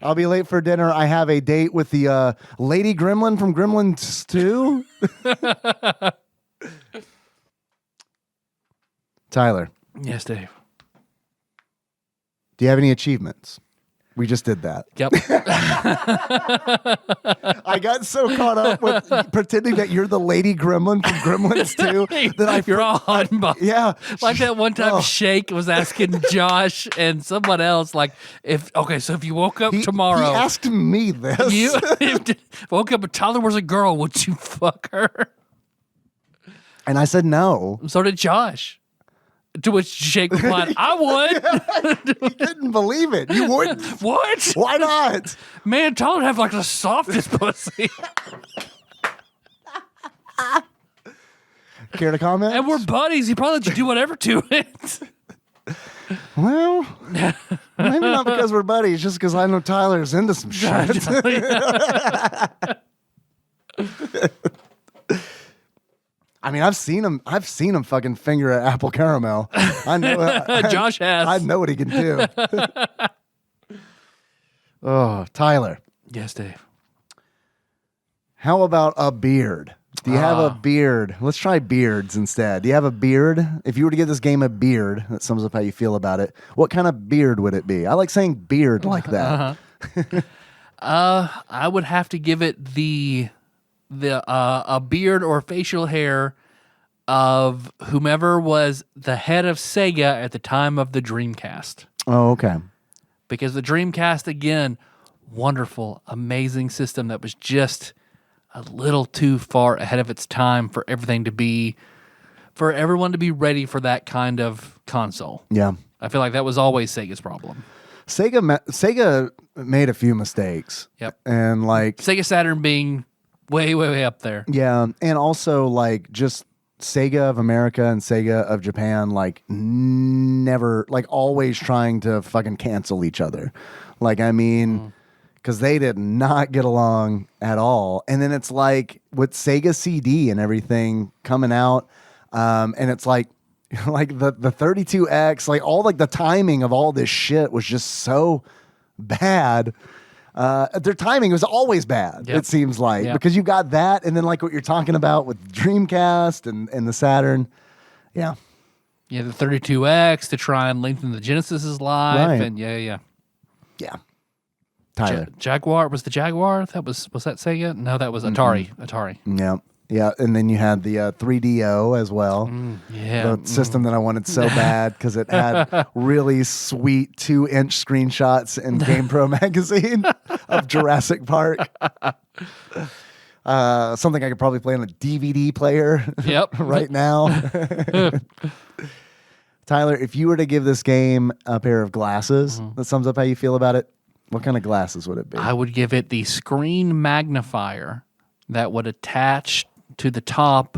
I'll be late for dinner. I have a date with the lady gremlin from Gremlins 2. Tyler. Yes, Dave. Do you have any achievements? We just did that. Yep. I got so caught up with pretending that you're the lady gremlin from Gremlins 2 that You're all hot and bothered. Yeah. Like that one time Oh. Shake was asking Josh and someone else, like, if you woke up tomorrow. He asked me this. You woke up and Tyler was a girl, would you fuck her? And I said no. So did Josh. To which Shake replied, I would. He didn't believe it. You wouldn't. What? Why not? Man, Tyler would have like the softest pussy. Care to comment? And we're buddies. He probably let you do whatever to it. Well, maybe not because we're buddies, just because I know Tyler's into some shit. I mean, I've seen him fucking finger at apple caramel. I know. Josh has. I know what he can do. Oh, Tyler. Yes, Dave. How about a beard? Do you have a beard? Let's try beards instead. Do you have a beard? If you were to give this game a beard, that sums up how you feel about it. What kind of beard would it be? I like saying beard like that. I would have to give it a beard or facial hair of whomever was the head of Sega at the time of the Dreamcast. Oh, okay. Because the Dreamcast, again, wonderful, amazing system that was just a little too far ahead of its time for everyone to be ready for that kind of console. Yeah. I feel like that was always Sega's problem. Sega made a few mistakes. Yep. And like Sega Saturn being way, way, way up there. yeah, and also like just Sega of America and Sega of Japan, like never, like always trying to fucking cancel each other. Like, I mean, because they did not get along at all. And then it's like with Sega CD and everything coming out, and it's like the 32X, like all like the timing of all this shit was just so bad. Their timing was always bad, Yep. it seems like, Yep. because you got that, and then like what you're talking about with Dreamcast and the Saturn. Yeah. Yeah, the 32X to try and lengthen the Genesis's life. Right. And yeah. Yeah. Tyler. Jaguar, was the Jaguar? Was that Sega? No, that was Atari. Atari. Yeah. Yeah. And then you had the 3DO as well. Yeah. The system that I wanted so bad because it had really sweet 2-inch screenshots in GamePro magazine of Jurassic Park. Something I could probably play on a DVD player Yep. right now. Tyler, if you were to give this game a pair of glasses, that sums up how you feel about it. What kind of glasses would it be? I would give it the screen magnifier that would attach to the top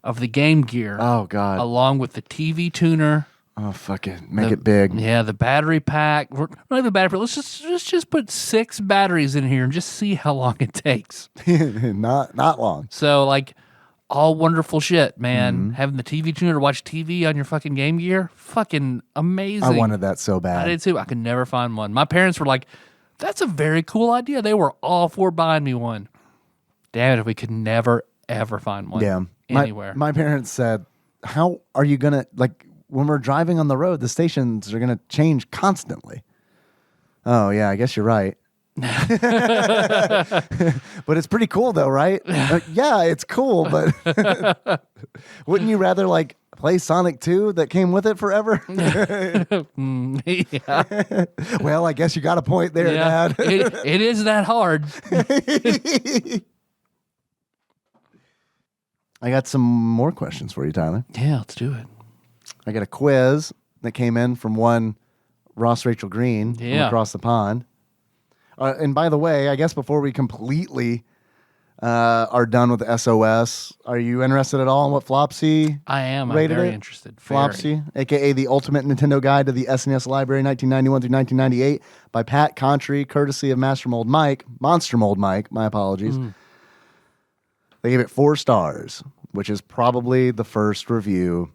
of the Game Gear. Oh, God. Along with the TV tuner. Oh, fuck it. Make it big. Yeah, the battery pack. Not even battery. Let's just put 6 batteries in here and just see how long it takes. Not long. So, like, all wonderful shit, man. Having the TV tuner to watch TV on your fucking Game Gear, fucking amazing. I wanted that so I bad. did too. I could never find one. My parents were like, that's a very cool idea. They were all for buying me one. Damn it, if we could never, ever find one Yeah. anywhere. My parents said, how are you going to, like, when we're driving on the road, the stations are going to change constantly. Oh, yeah, I guess you're right. But it's pretty cool, though, right? Yeah, it's cool, but wouldn't you rather, like, play Sonic 2 that came with it forever? Yeah. Well, I guess you got a point there, Yeah. Dad. It is that hard. I got some more questions for you, Tyler. Yeah, let's do it. I got a quiz that came in from one Ross Rachel Green from Yeah. across the pond. And by the way, I guess before we completely are done with SOS, are you interested at all in what Flopsy I am. I'm rated very it? interested. Very. Flopsy, a.k.a. the Ultimate Nintendo Guide to the SNES Library 1991 through 1998 by Pat Contry, courtesy of Monster Mold Mike, my apologies. They gave it 4 stars, which is probably the first review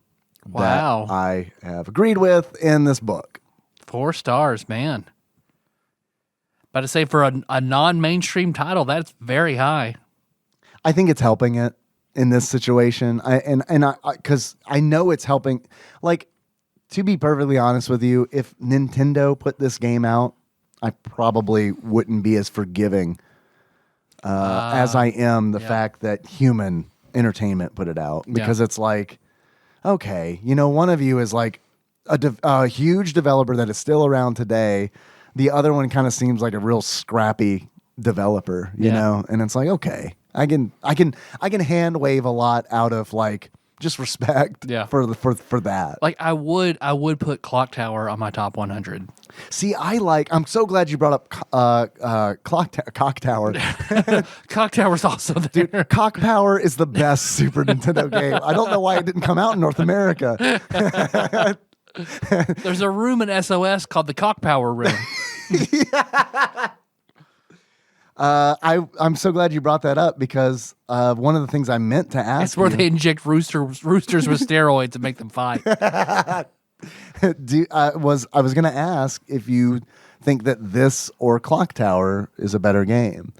Wow. that I have agreed with in this book. 4 stars, man. But to say for a non-mainstream title, that's very high. I think it's helping it in this situation. Because I know it's helping. Like, to be perfectly honest with you, if Nintendo put this game out, I probably wouldn't be as forgiving as I am the fact that Human Entertainment put it out, because it's like, okay, one of you is like a huge developer that is still around today. The other one kind of seems like a real scrappy developer, you know, and it's like, okay, I can hand wave a lot out of like just respect for that. Like I would put Clock Tower on my top 100. See, I'm so glad you brought up Cock Tower. Cock Tower's also there. Dude, Cock Power is the best Super Nintendo game. I don't know why it didn't come out in North America. There's a room in SOS called the Cock Power room. I'm so glad you brought that up, because one of the things I meant to ask It's where they inject roosters with steroids and make them fight. I was going to ask if you think that this or Clock Tower is a better game.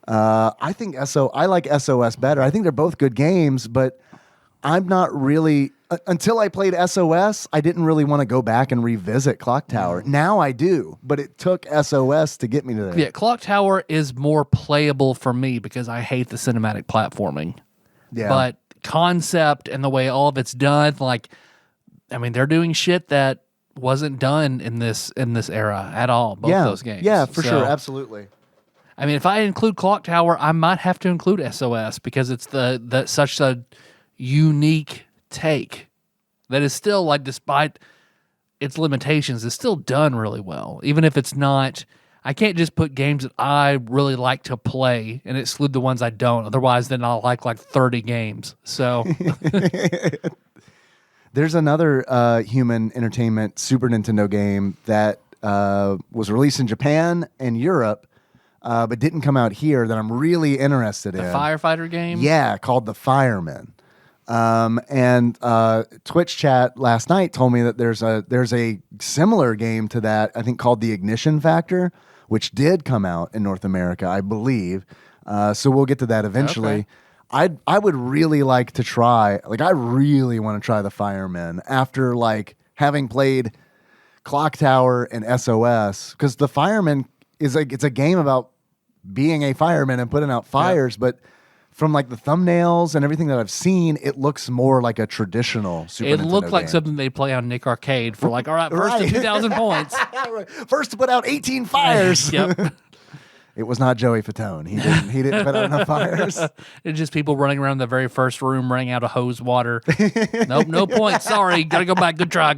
I think I like SOS better. I think they're both good games, but I'm not really until I played SOS, I didn't really want to go back and revisit Clock Tower. Now I do, but it took SOS to get me to there. Yeah, Clock Tower is more playable for me because I hate the cinematic platforming. Yeah. But concept and the way all of it's done, like, I mean, they're doing shit that wasn't done in this era at all. Both those games. Yeah, for sure, absolutely. I mean, if I include Clock Tower, I might have to include SOS because it's such a unique take that is still, like, despite its limitations, is still done really well. Even if it's not, I can't just put games that I really like to play and exclude the ones I don't. Otherwise, then I'll like 30 games. So there's another Human Entertainment Super Nintendo game that was released in Japan and Europe, but didn't come out here, that I'm really interested in. The firefighter game? Yeah, called The Fireman. And Twitch chat last night told me that there's a similar game to that, I think, called The Ignition Factor, which did come out in North America, I believe. So we'll get to that eventually. Okay. I would really like to try, I really want to try The Fireman after having played Clock Tower and SOS, because The Fireman is it's a game about being a fireman and putting out fires, but from the thumbnails and everything that I've seen, it looks more like a traditional Super Nintendo game. It looked like something they play on Nick Arcade for all right, first to 2,000 points. First to put out 18 fires. Yep. It was not Joey Fatone. He didn't put out enough fires. It's just people running around the very first room running out of hose water. Nope, no points. Sorry, gotta go back. Good try.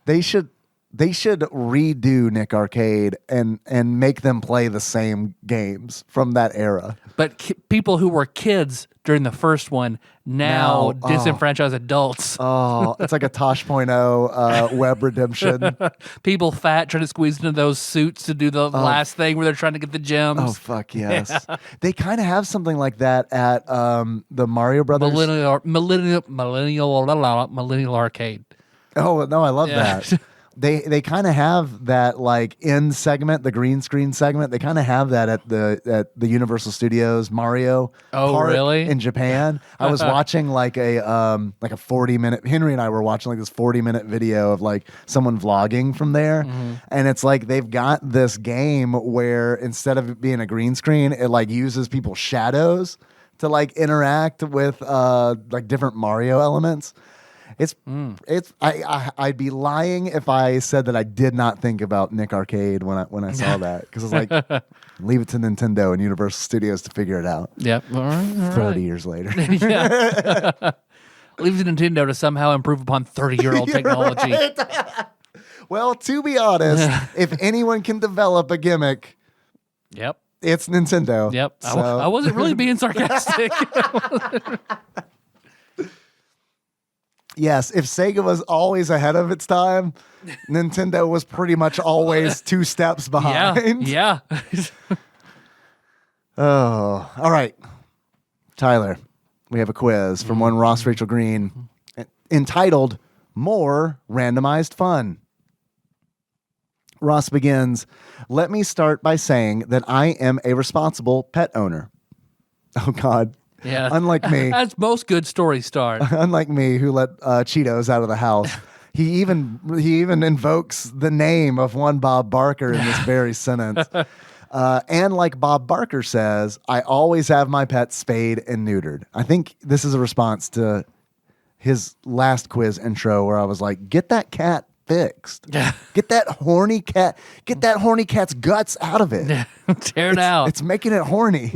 They should redo Nick Arcade and make them play the same games from that era. But people who were kids during the first one now disenfranchise adults. Oh, it's like a Tosh.0 web redemption. People fat trying to squeeze into those suits to do the last thing where they're trying to get the gems. Oh, fuck yes. Yeah. They kind of have something like that at the Mario Brothers. Millennial Arcade. Oh, no, I love that. They kind of have that end segment, the green screen segment. They kind of have that at the Universal Studios Mario Park really? In Japan. I was watching a 40-minute. Henry and I were watching this 40-minute video of someone vlogging from there, and it's they've got this game where instead of it being a green screen, it uses people's shadows to interact with different Mario elements. I'd be lying if I said that I did not think about Nick Arcade when I saw that, because it's leave it to Nintendo and Universal Studios to figure it out. Yep. All right. 30 years later. Leave it to Nintendo to somehow improve upon 30-year-old technology. Well, to be honest, if anyone can develop a gimmick, it's Nintendo. Yep. So. I wasn't really being sarcastic. Yes, if Sega was always ahead of its time, Nintendo was pretty much always 2 steps behind. Yeah. Oh, all right. Tyler, we have a quiz from one Ross Rachel Green entitled More Randomized Fun. Ross begins, let me start by saying that I am a responsible pet owner. Oh, God. Yeah. Unlike me. That's most good stories start. Unlike me, who let Cheetos out of the house. He even invokes the name of one Bob Barker in this very sentence. And like Bob Barker says, I always have my pets spayed and neutered. I think this is a response to his last quiz intro where I was like, get that cat fixed. Get that horny cat's guts out of it. Tear it out. It's making it horny.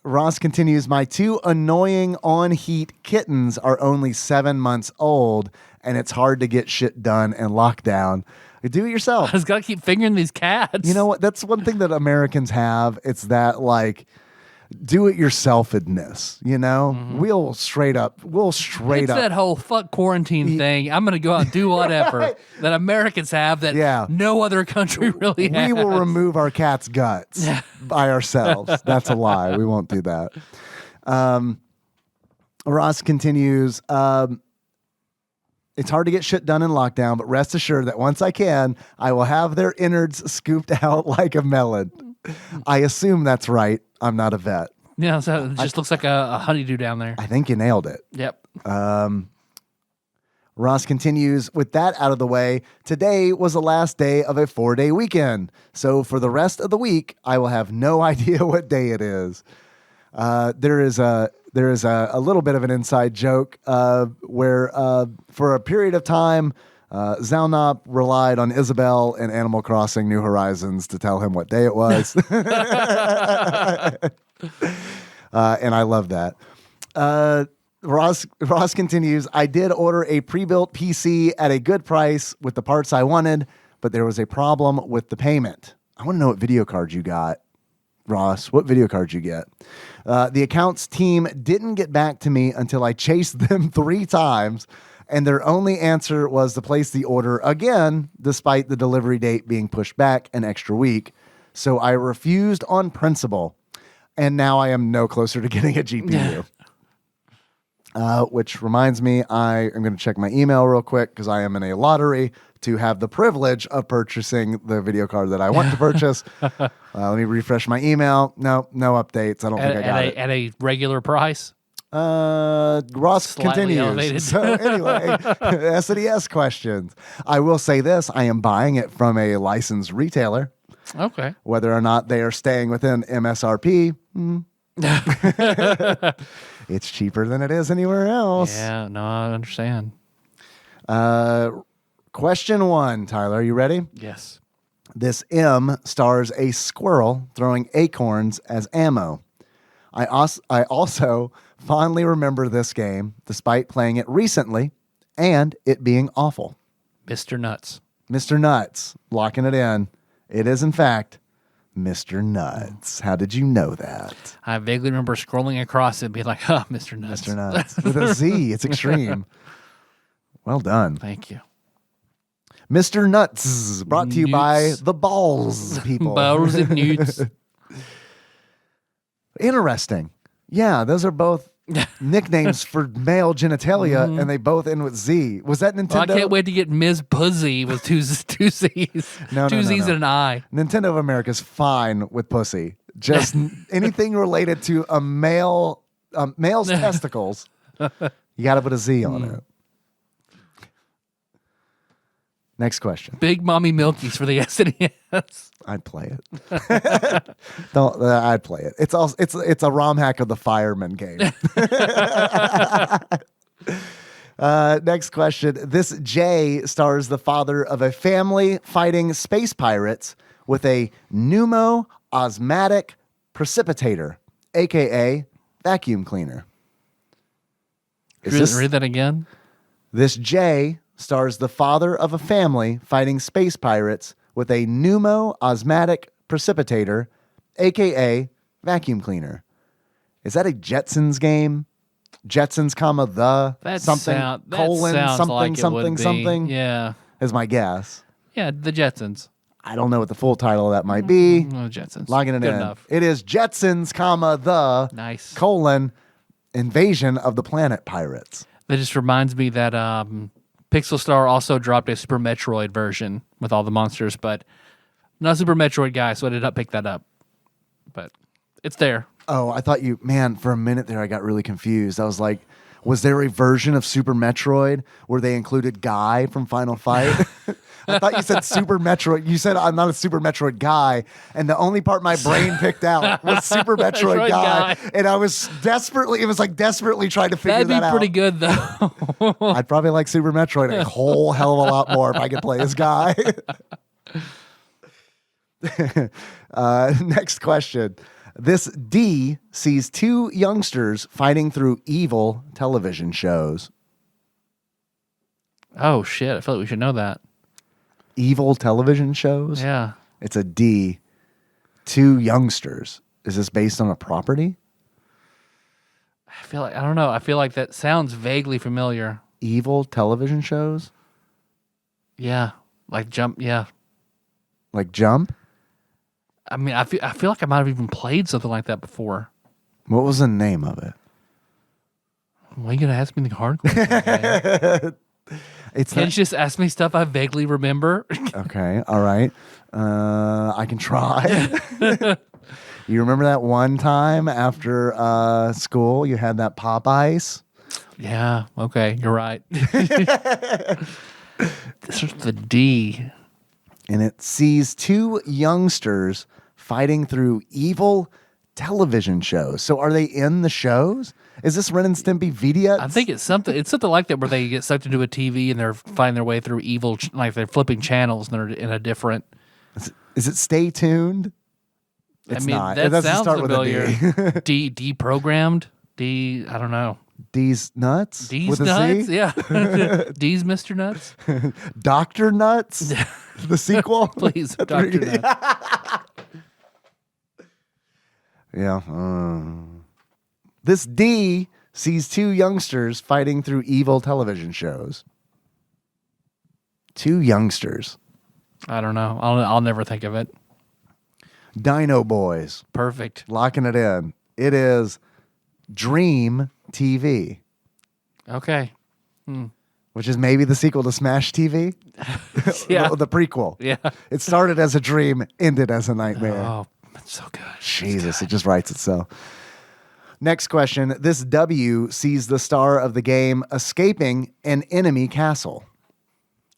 Ross continues, my 2 annoying on-heat kittens are only 7 months old, and it's hard to get shit done in lockdown. Do it yourself. I just got to keep fingering these cats. You know what? That's one thing that Americans have. It's that, like, do-it-yourselfedness, you know? Mm-hmm. We'll straight up. It's that whole fuck quarantine thing. I'm going to go out and do whatever that Americans have that no other country really has. We will remove our cat's guts by ourselves. That's a lie. We won't do that. Ross continues, it's hard to get shit done in lockdown, but rest assured that once I can, I will have their innards scooped out like a melon. I assume that's right. I'm not a vet. Yeah, so it just looks like a honeydew down there. I think you nailed it. Yep. Ross continues, with that out of the way, today was the last day of a 4-day weekend. So for the rest of the week, I will have no idea what day it is. There is a little bit of an inside joke where for a period of time, Zalnop relied on Isabel in Animal Crossing New Horizons to tell him what day it was. And I love that. Ross continues, I did order a pre-built PC at a good price with the parts I wanted, but there was a problem with the payment. I want to know what video card you got, Ross. What video card you get? The accounts team didn't get back to me until I chased them 3 times, and their only answer was to place the order again, despite the delivery date being pushed back an extra week. So I refused on principle, and now I am no closer to getting a GPU. Which reminds me, I am going to check my email real quick because I am in a lottery to have the privilege of purchasing the video card that I want to purchase. Let me refresh my email. No updates. I don't think I got it. At a regular price? Ross Slightly continues. elevated. So anyway, SNES questions. I will say this. I am buying it from a licensed retailer. Okay. Whether or not they are staying within MSRP, it's cheaper than it is anywhere else. Yeah, no, I understand. Question 1, Tyler, are you ready? Yes. This M stars a squirrel throwing acorns as ammo. I also fondly remember this game, despite playing it recently and it being awful. Mr. Nuts. Mr. Nuts, locking it in. It is, in fact, Mr. Nuts. How did you know that? I vaguely remember scrolling across it and being like, oh, Mr. Nuts. Mr. Nuts. With a Z. It's extreme. Well done. Thank you. Mr. Nuts, brought to you by the Balls people. Balls and Nuts. Interesting. Yeah, those are both nicknames for male genitalia, and they both end with Z. Was that Nintendo? Well, I can't wait to get Ms. Pussy with two Z's. Two Z's and an I. Nintendo of America's fine with pussy. Just anything related to a male's testicles, you got to put a Z on it. Next question. Big Mommy Milkies for the SNES. I'd play it. I'd play it. It's a ROM hack of the Fireman game. Next question. This J stars the father of a family fighting space pirates with a pneumo-osmotic precipitator, aka vacuum cleaner. Read that again. This J stars the father of a family fighting space pirates with a pneumo-osmotic precipitator, a.k.a. vacuum cleaner. Is that a Jetsons game? Jetsons, comma, the That something, colon, something, like something, something? Yeah. Is my guess. Yeah, the Jetsons. I don't know what the full title of that might be. No, Jetsons. Logging it Good in. enough. It is Jetsons, comma, the colon, invasion of the planet pirates. That just reminds me that Pixel Star also dropped a Super Metroid version with all the monsters, but I'm not a Super Metroid guy, so I did not pick that up. But it's there. Oh, I thought for a minute there, I got really confused. I was like, was there a version of Super Metroid where they included Guy from Final Fight? I thought you said Super Metroid. You said I'm not a Super Metroid guy, and the only part my brain picked out was Super Metroid guy. And I was desperately trying to figure that out. That'd be pretty good, though. I'd probably like Super Metroid a whole hell of a lot more if I could play as Guy. Next question. This D sees two youngsters fighting through evil television shows. Oh, shit. I feel like we should know that. Evil television shows? Yeah. It's a D. Two youngsters. Is this based on a property? I don't know. I feel like that sounds vaguely familiar. Evil television shows? Yeah. Like Jump. Yeah. Like Jump? I mean, I feel like I might have even played something like that before. What was the name of it? Why are you going to ask me the hard questions? Can't you just ask me stuff I vaguely remember? Okay, all right. I can try. You remember that one time after school you had that pop ice? Yeah, okay, you're right. This is the D. And it sees two youngsters fighting through evil television shows. So are they in the shows? Is this Ren and Stimpy Vidiots? I think it's something like that where they get sucked into a TV and they're finding their way through evil, like they're flipping channels and they're in a different. Is it Stay Tuned? It's not. That it doesn't sounds start familiar. with a D. Deprogrammed. I don't know. D's Nuts? D's with Nuts? A C? Yeah. D's Mr. Nuts? Dr. Nuts? The sequel? Please, Dr. Nuts. Yeah. This D sees two youngsters fighting through evil television shows. Two youngsters. I don't know. I'll never think of it. Dino Boys. Perfect. Locking it in. It is Dream TV. Okay. Which is maybe the sequel to Smash TV. Yeah. The prequel. Yeah. It started as a dream, ended as a nightmare. Oh, that's so good. Jesus, it just writes itself. Next question. This W sees the star of the game escaping an enemy castle.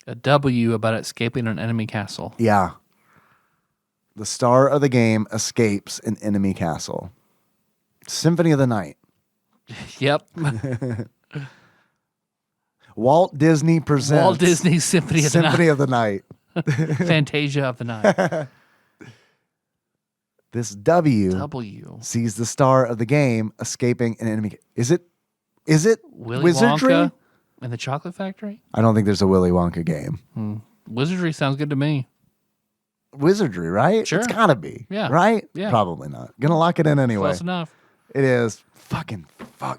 A W about escaping an enemy castle. Yeah. The star of the game escapes an enemy castle. Symphony of the Night. Yep. Walt Disney presents Walt Disney's Symphony of the Night. Fantasia of the Night. This W W sees the star of the game escaping an enemy. Is it Willy Wizardry? Wonka and the Chocolate Factory? I don't think there's a Willy Wonka game. Wizardry sounds good to me. Wizardry, right? Sure. It's gotta be. Yeah. Right? Yeah. Probably not. Gonna lock it in anyway. Close enough. It is. Fuck.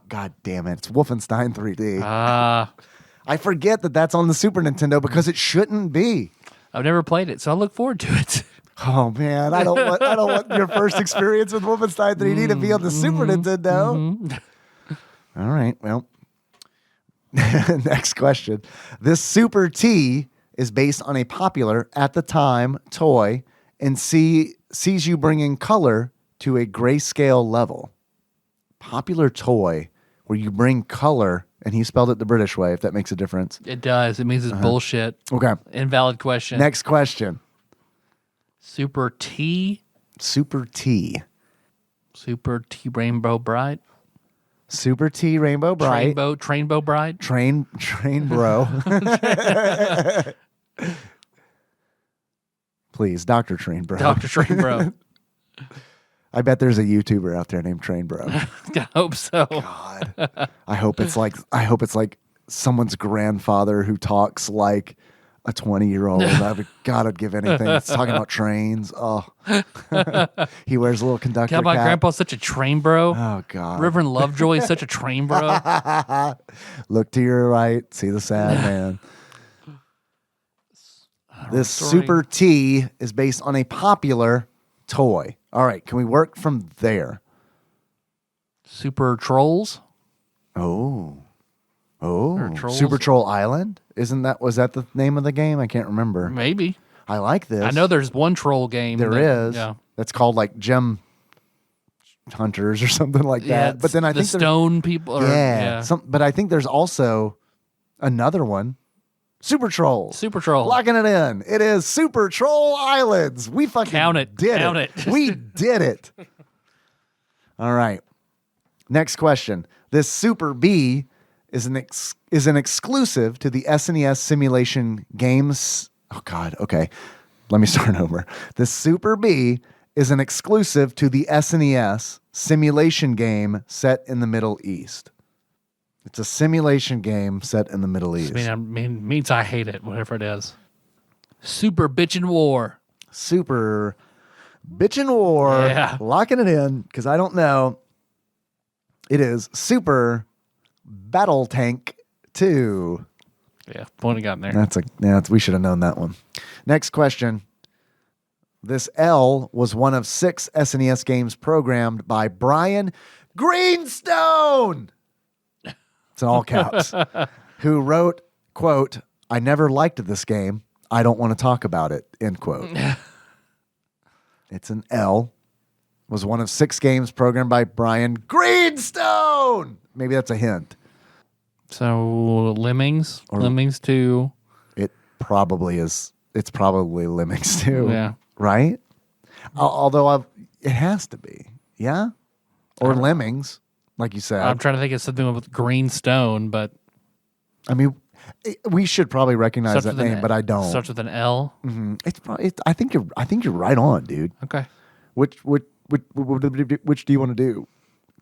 God damn it. It's Wolfenstein 3D. I forget that that's on the Super Nintendo because it shouldn't be. I've never played it, so I look forward to it. Oh man, I don't want your first experience with Wolfenstein 3D to be on the Super Nintendo. All right, well. Next question. This Super T is based on a popular at the time toy and sees you bringing color to a grayscale level. Popular toy where you bring color, and he spelled it the British way, if that makes a difference. It does. It means it's bullshit. Okay. Invalid question. Next question. Super T. Super T. Super T Rainbow Bride. Super T Rainbow Bright. Trainbow Bride. Train bro. Please, Dr. Train Bro. Dr. Train Bro. I bet there's a YouTuber out there named Train Bro. I hope so. God. I hope it's like someone's grandfather who talks like a 20-year-old. I'd give anything. It's talking about trains. Oh. He wears a little conductor God, my cap. grandpa's such a train bro. Oh, God. Reverend Lovejoy is such a train bro. Look to your right. See the sad man. This Super T is based on a popular toy. All right. Can we work from there? Super Trolls. Oh. Oh, Trolls? Super Troll Island? Was that the name of the game? I can't remember. Maybe. I like this. I know there's one troll game. There is. Yeah. That's called like Gem Hunters or something like Yeah, that. But then I the think stone people. but I think there's also another one. Super Troll. Super Troll. Locking it in. It is Super Troll Islands. We fucking Count it. did Count it. it. We did it. All right. Next question. This Super B is an exclusive to the SNES simulation games. Oh God. Okay. Let me start over. This Super B is an exclusive to the SNES simulation game set in the Middle East. It's a simulation game set in the Middle East. Means I hate it, whatever it is. Super Bitchin' War. Super Bitchin' War. Yeah. Locking it in because I don't know. It is Super Battle Tank 2. Yeah, point got in there. We should have known that one. Next question. This L was one of 6 SNES games programmed by Brian Greenstone. It's in all caps. Who wrote, quote, "I never liked this game. I don't want to talk about it," end quote. It's an L. Was one of 6 games programmed by Brian Greenstone. Maybe that's a hint. So Lemmings. Lemmings 2. It probably is. It's probably Lemmings 2. Yeah. Right? Although it has to be. Yeah? Or Lemmings, like you said. I'm trying to think of something with green stone, but I mean, we should probably recognize that name, but I don't. Starts with an L. Mm-hmm. It's probably. I think you're right on, dude. Okay. Which do you want to do?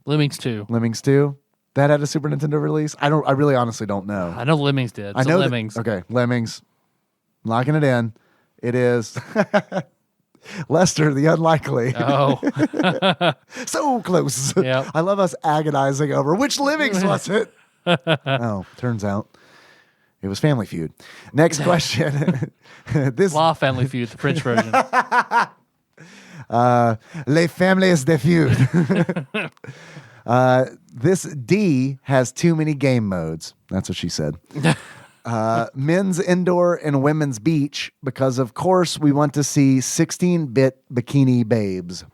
Lemmings 2. Lemmings 2? That had a Super Nintendo release? I really honestly don't know. I know Lemmings did. I know Lemmings. Okay, Lemmings. Locking it in. It is Lester the Unlikely. Oh. So close. Yep. I love us agonizing over which Lemmings was it? Oh, turns out it was Family Feud. Next question. Law Family Feud, the French version. Les Families de Feud. This D has too many game modes. That's what she said. Men's indoor and women's beach, because of course we want to see 16-bit bikini babes.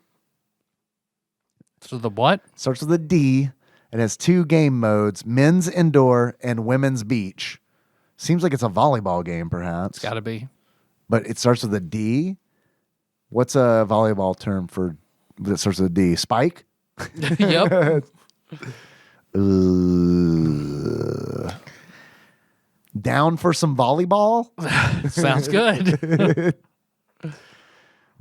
So the what? Starts with a D. It has 2 game modes, men's indoor and women's beach. Seems like it's a volleyball game, perhaps. It's got to be. But it starts with a D. What's a volleyball term for that starts with a D? Spike? Yep. Down for some volleyball? Sounds good.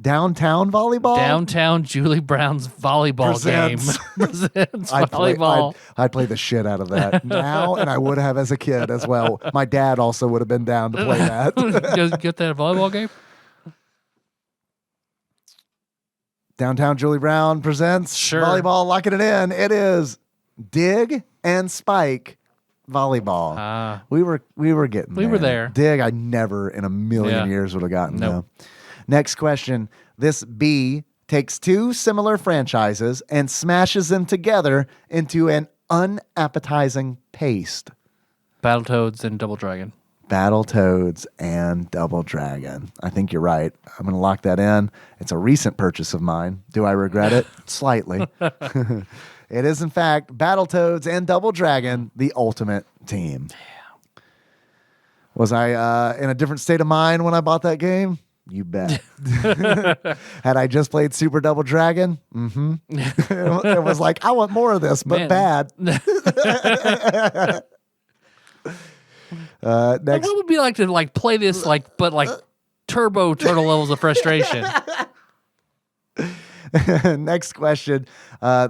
Downtown volleyball? Downtown Julie Brown's volleyball Presents. game. Presents volleyball. I'd play the shit out of that now, and I would have as a kid as well. My dad also would have been down to play that. Get that volleyball game? Downtown Julie Brown presents Sure. volleyball, locking it in. It is Dig and Spike volleyball. We were getting there. We were there. Dig, I never in a million years would have gotten Nope. though. Next question. This B takes 2 similar franchises and smashes them together into an unappetizing paste. Battletoads and Double Dragon. Battletoads and Double Dragon. I think you're right. I'm going to lock that in. It's a recent purchase of mine. Do I regret it? Slightly. It is, in fact, Battletoads and Double Dragon, the ultimate team. Yeah. Was I in a different state of mind when I bought that game? You bet. Had I just played Super Double Dragon? Mm-hmm. It was like, I want more of this, but bad. Next. What would it be like to play this but turbo turtle levels of frustration? Next question.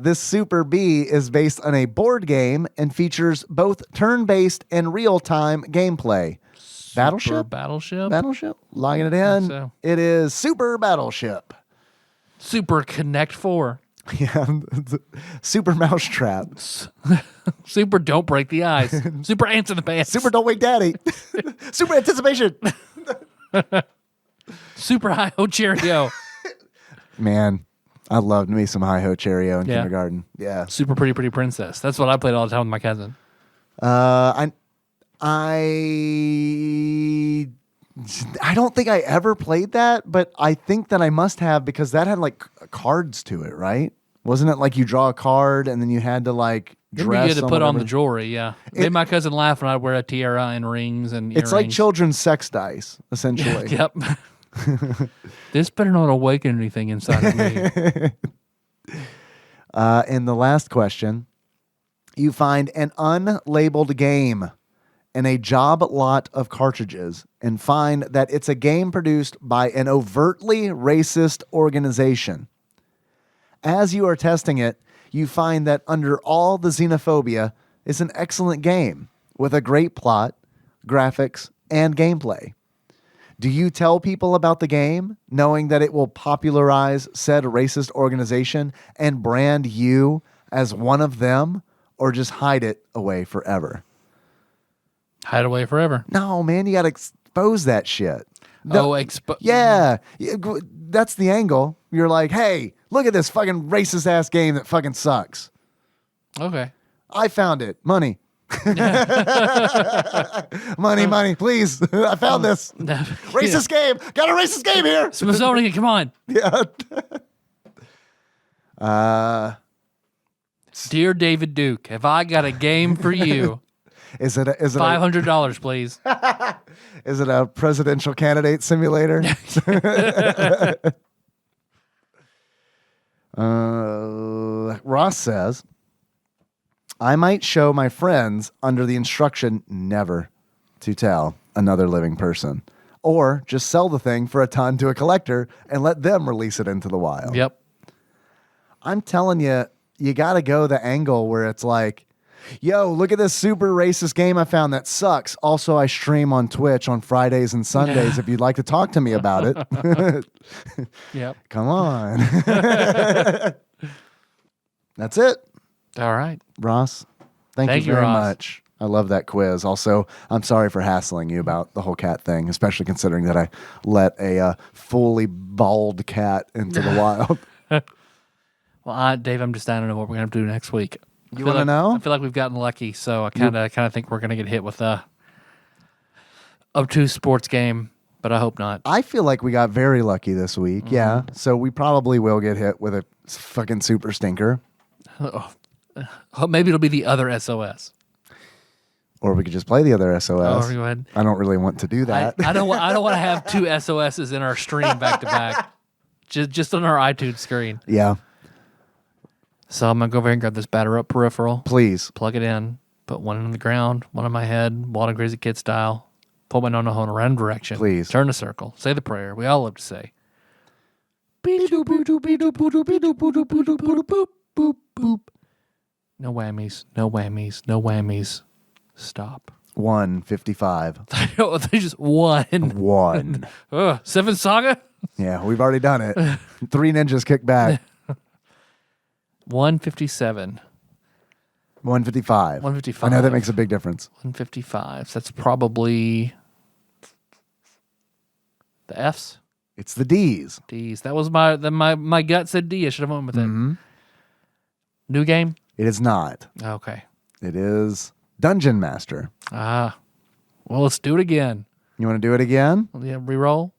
This Super B is based on a board game and features both turn-based and real-time gameplay. Battleship? Battleship? Logging it in. So. It is Super Battleship. Super Connect 4. Yeah. Super Mousetrap. Super Don't Break the Ice. Super Ants in the Pants. Super Don't Wake Daddy. Super Anticipation. Super Hi-Ho Cheerio. Man, I loved me some Hi-Ho Cheerio in kindergarten. Yeah. Super Pretty Princess. That's what I played all the time with my cousin. I don't think I ever played that, but I think that I must have because that had like cards to it, right? Wasn't it like you draw a card and then you had to like It'd be dress good to put on the whatever- jewelry, yeah. Made my cousin laugh when I'd wear a tiara and rings and earrings. It's like children's sex dice, essentially. Yep. This better not awaken anything inside of me. And the last question, you find an unlabeled game in a job lot of cartridges and find that it's a game produced by an overtly racist organization. As you are testing it, you find that under all the xenophobia is an excellent game with a great plot, graphics, and gameplay. Do you tell people about the game, knowing that it will popularize said racist organization and brand you as one of them, or just hide it away forever? Hide away forever. No, man, you got to expose that shit. No, Oh, yeah, that's the angle. You're like, hey, look at this fucking racist ass game that fucking sucks. Okay. I found it. Money. money, please. I found this. Racist game. Got a racist game here. Smithsonian, come on. Yeah. Dear David Duke, have I got a game for you? Is it $500, please. Is it a presidential candidate simulator? Ross says, I might show my friends under the instruction never to tell another living person, or just sell the thing for a ton to a collector and let them release it into the wild. Yep. I'm telling you, you got to go the angle where it's like, yo, look at this super racist game I found that sucks. Also, I stream on Twitch on Fridays and Sundays if you'd like to talk to me about it. Yep. Come on. That's it. All right. Ross, thank you very Ross. much. I love that quiz. Also, I'm sorry for hassling you about the whole cat thing, especially considering that I let a fully bald cat into the wild. Well, Dave, I'm just dying to know what we're going to do next week. You want to know? I feel like we've gotten lucky, so I kind of think we're going to get hit with a obtuse sports game, but I hope not. I feel like we got very lucky this week. Mm-hmm. Yeah. So we probably will get hit with a fucking super stinker. Oh, maybe it'll be the other SOS. Or we could just play the other SOS. Oh, go ahead. I don't really want to do that. I don't want to have two SOSs in our stream back to back, just on our iTunes screen. Yeah. So I'm gonna go over here and grab this batter up peripheral, Please. plug it in, put one on the ground, one on my head, Wild and Crazy Kid style. Pull my no-no in a random direction. Please. Turn a circle. Say the prayer we all love to say. No whammies, no whammies, no whammies. Stop. 155. They just one. 1. Seven Saga? Yeah, we've already done it. 3 ninjas kick back. 157. 155. 155. I know that makes a big difference. 155. So that's probably the F's. It's the D's. D's. That was my gut said D. I should have went with it. Mm-hmm. New game? It is not. Okay. It is Dungeon Master. Well, let's do it again. You want to do it again? Yeah, reroll.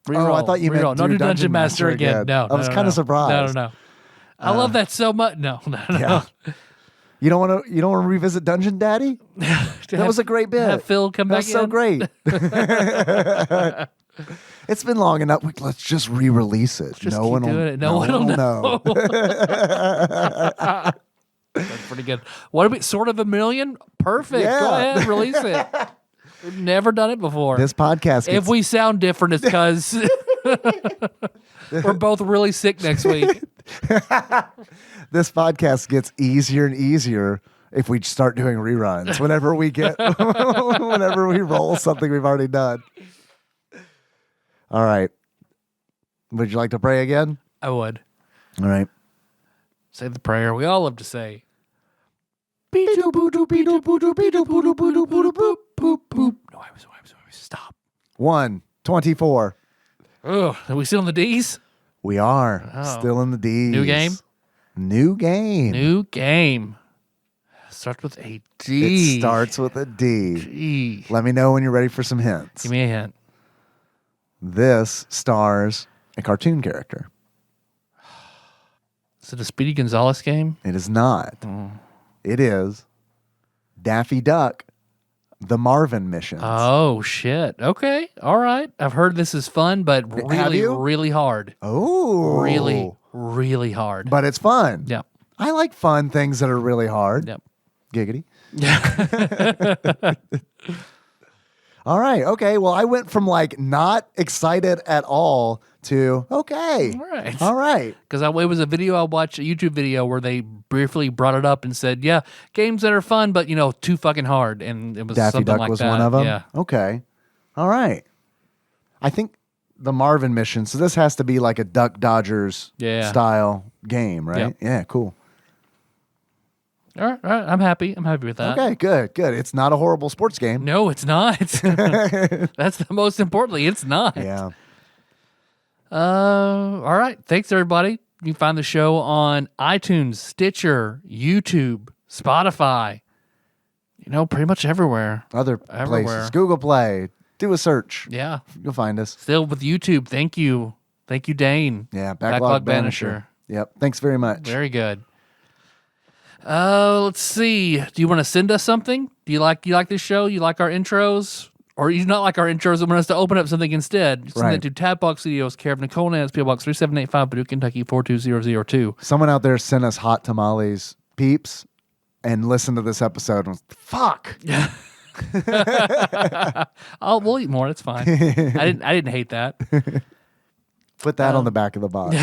Oh, I thought you meant No, do do Dungeon Master again. No, I was kind of no. surprised. No. I love that so much. No. Yeah. You don't want to revisit Dungeon Daddy? That was a great bit. Have Phil come That back was so in? great. It's been long enough. Let's just re-release it. Just no keep one will doing it. No one will know. That's pretty good. What about sort of a million? Perfect. Yeah. Go ahead, release it. We've never done it before. This podcast. If we sound different, it's because we're both really sick next week. This podcast gets easier and easier if we start doing reruns. Whenever we roll something we've already done. All right. Would you like to pray again? I would. All right. Say the prayer we all love to say. No, stop. 124. Oh, are we still on the D's? We are Oh. still in the D's. New game? New game. New game. Starts with a D. It starts with a D. G. Let me know when you're ready for some hints. Give me a hint. This stars a cartoon character. Is it a Speedy Gonzalez game? It is not. It is Daffy Duck, The Marvin Missions. Oh, shit. Okay. All right. I've heard this is fun, but Have really, you? really hard. Oh. Really, really hard. But it's fun. Yep. I like fun things that are really hard. Yep. Giggity. All right. Okay. Well, I went from like not excited at all to okay. All right. All right. Because it was a video I watched, a YouTube video where they briefly brought it up and said, yeah, games that are fun, but, too fucking hard. And it was Daffy something Duck like was that. one of them. Yeah. Okay. All right. I think the Marvin mission. So this has to be like a Duck Dodgers style game, right? Yep. Yeah. Cool. All right. I'm happy. I'm happy with that. Okay. Good. Good. It's not a horrible sports game. No, it's not. That's the most importantly. It's not. Yeah. All right. Thanks, everybody. You can find the show on iTunes, Stitcher, YouTube, Spotify. Pretty much everywhere. Other Everywhere. places. Google Play. Do a search. Yeah. You'll find us. Still with YouTube. Thank you. Thank you, Dane. Yeah. Backlog Banisher. Yep. Thanks very much. Very good. Let's see. Do you want to send us something? Do you like this show? You like our intros? Or you not like our intros and want us to open up something instead? Send it to TADPOG Studios, care of Nicole Nance, PO Box 3785, Paducah, Kentucky 42002. Someone out there sent us hot tamales, peeps, and listen to this episode and was, fuck. We'll eat more. It's fine. I didn't hate that. Put that on the back of the box.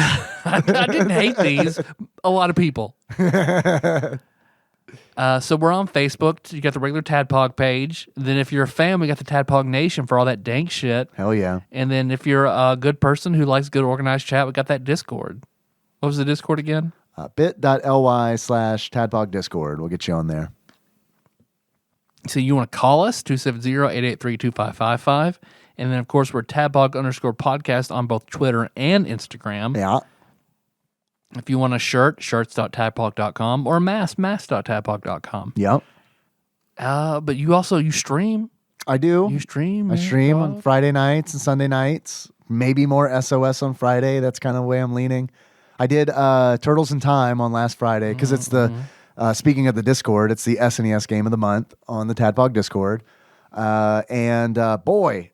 I didn't hate these. A lot of people. So we're on Facebook. You got the regular TADPOG page. Then if you're a fan, we got the TADPOG Nation for all that dank shit. Hell yeah. And then if you're a good person who likes good organized chat, we got that Discord. What was the Discord again? bit.ly/TADPOG Discord. We'll get you on there. So you want to call us, 270-883-2555. And then, of course, we're TADPOG_podcast on both Twitter and Instagram. Yeah. If you want a shirt, shirts.tadpog.com, or a mask, mask.tadpog.com. Yep. But you stream. I do. You stream. I stream on Friday nights and Sunday nights. Maybe more SOS on Friday. That's kind of the way I'm leaning. I did Turtles in Time on last Friday because it's the, speaking of the Discord, it's the SNES game of the month on the TADPOG Discord. Boy,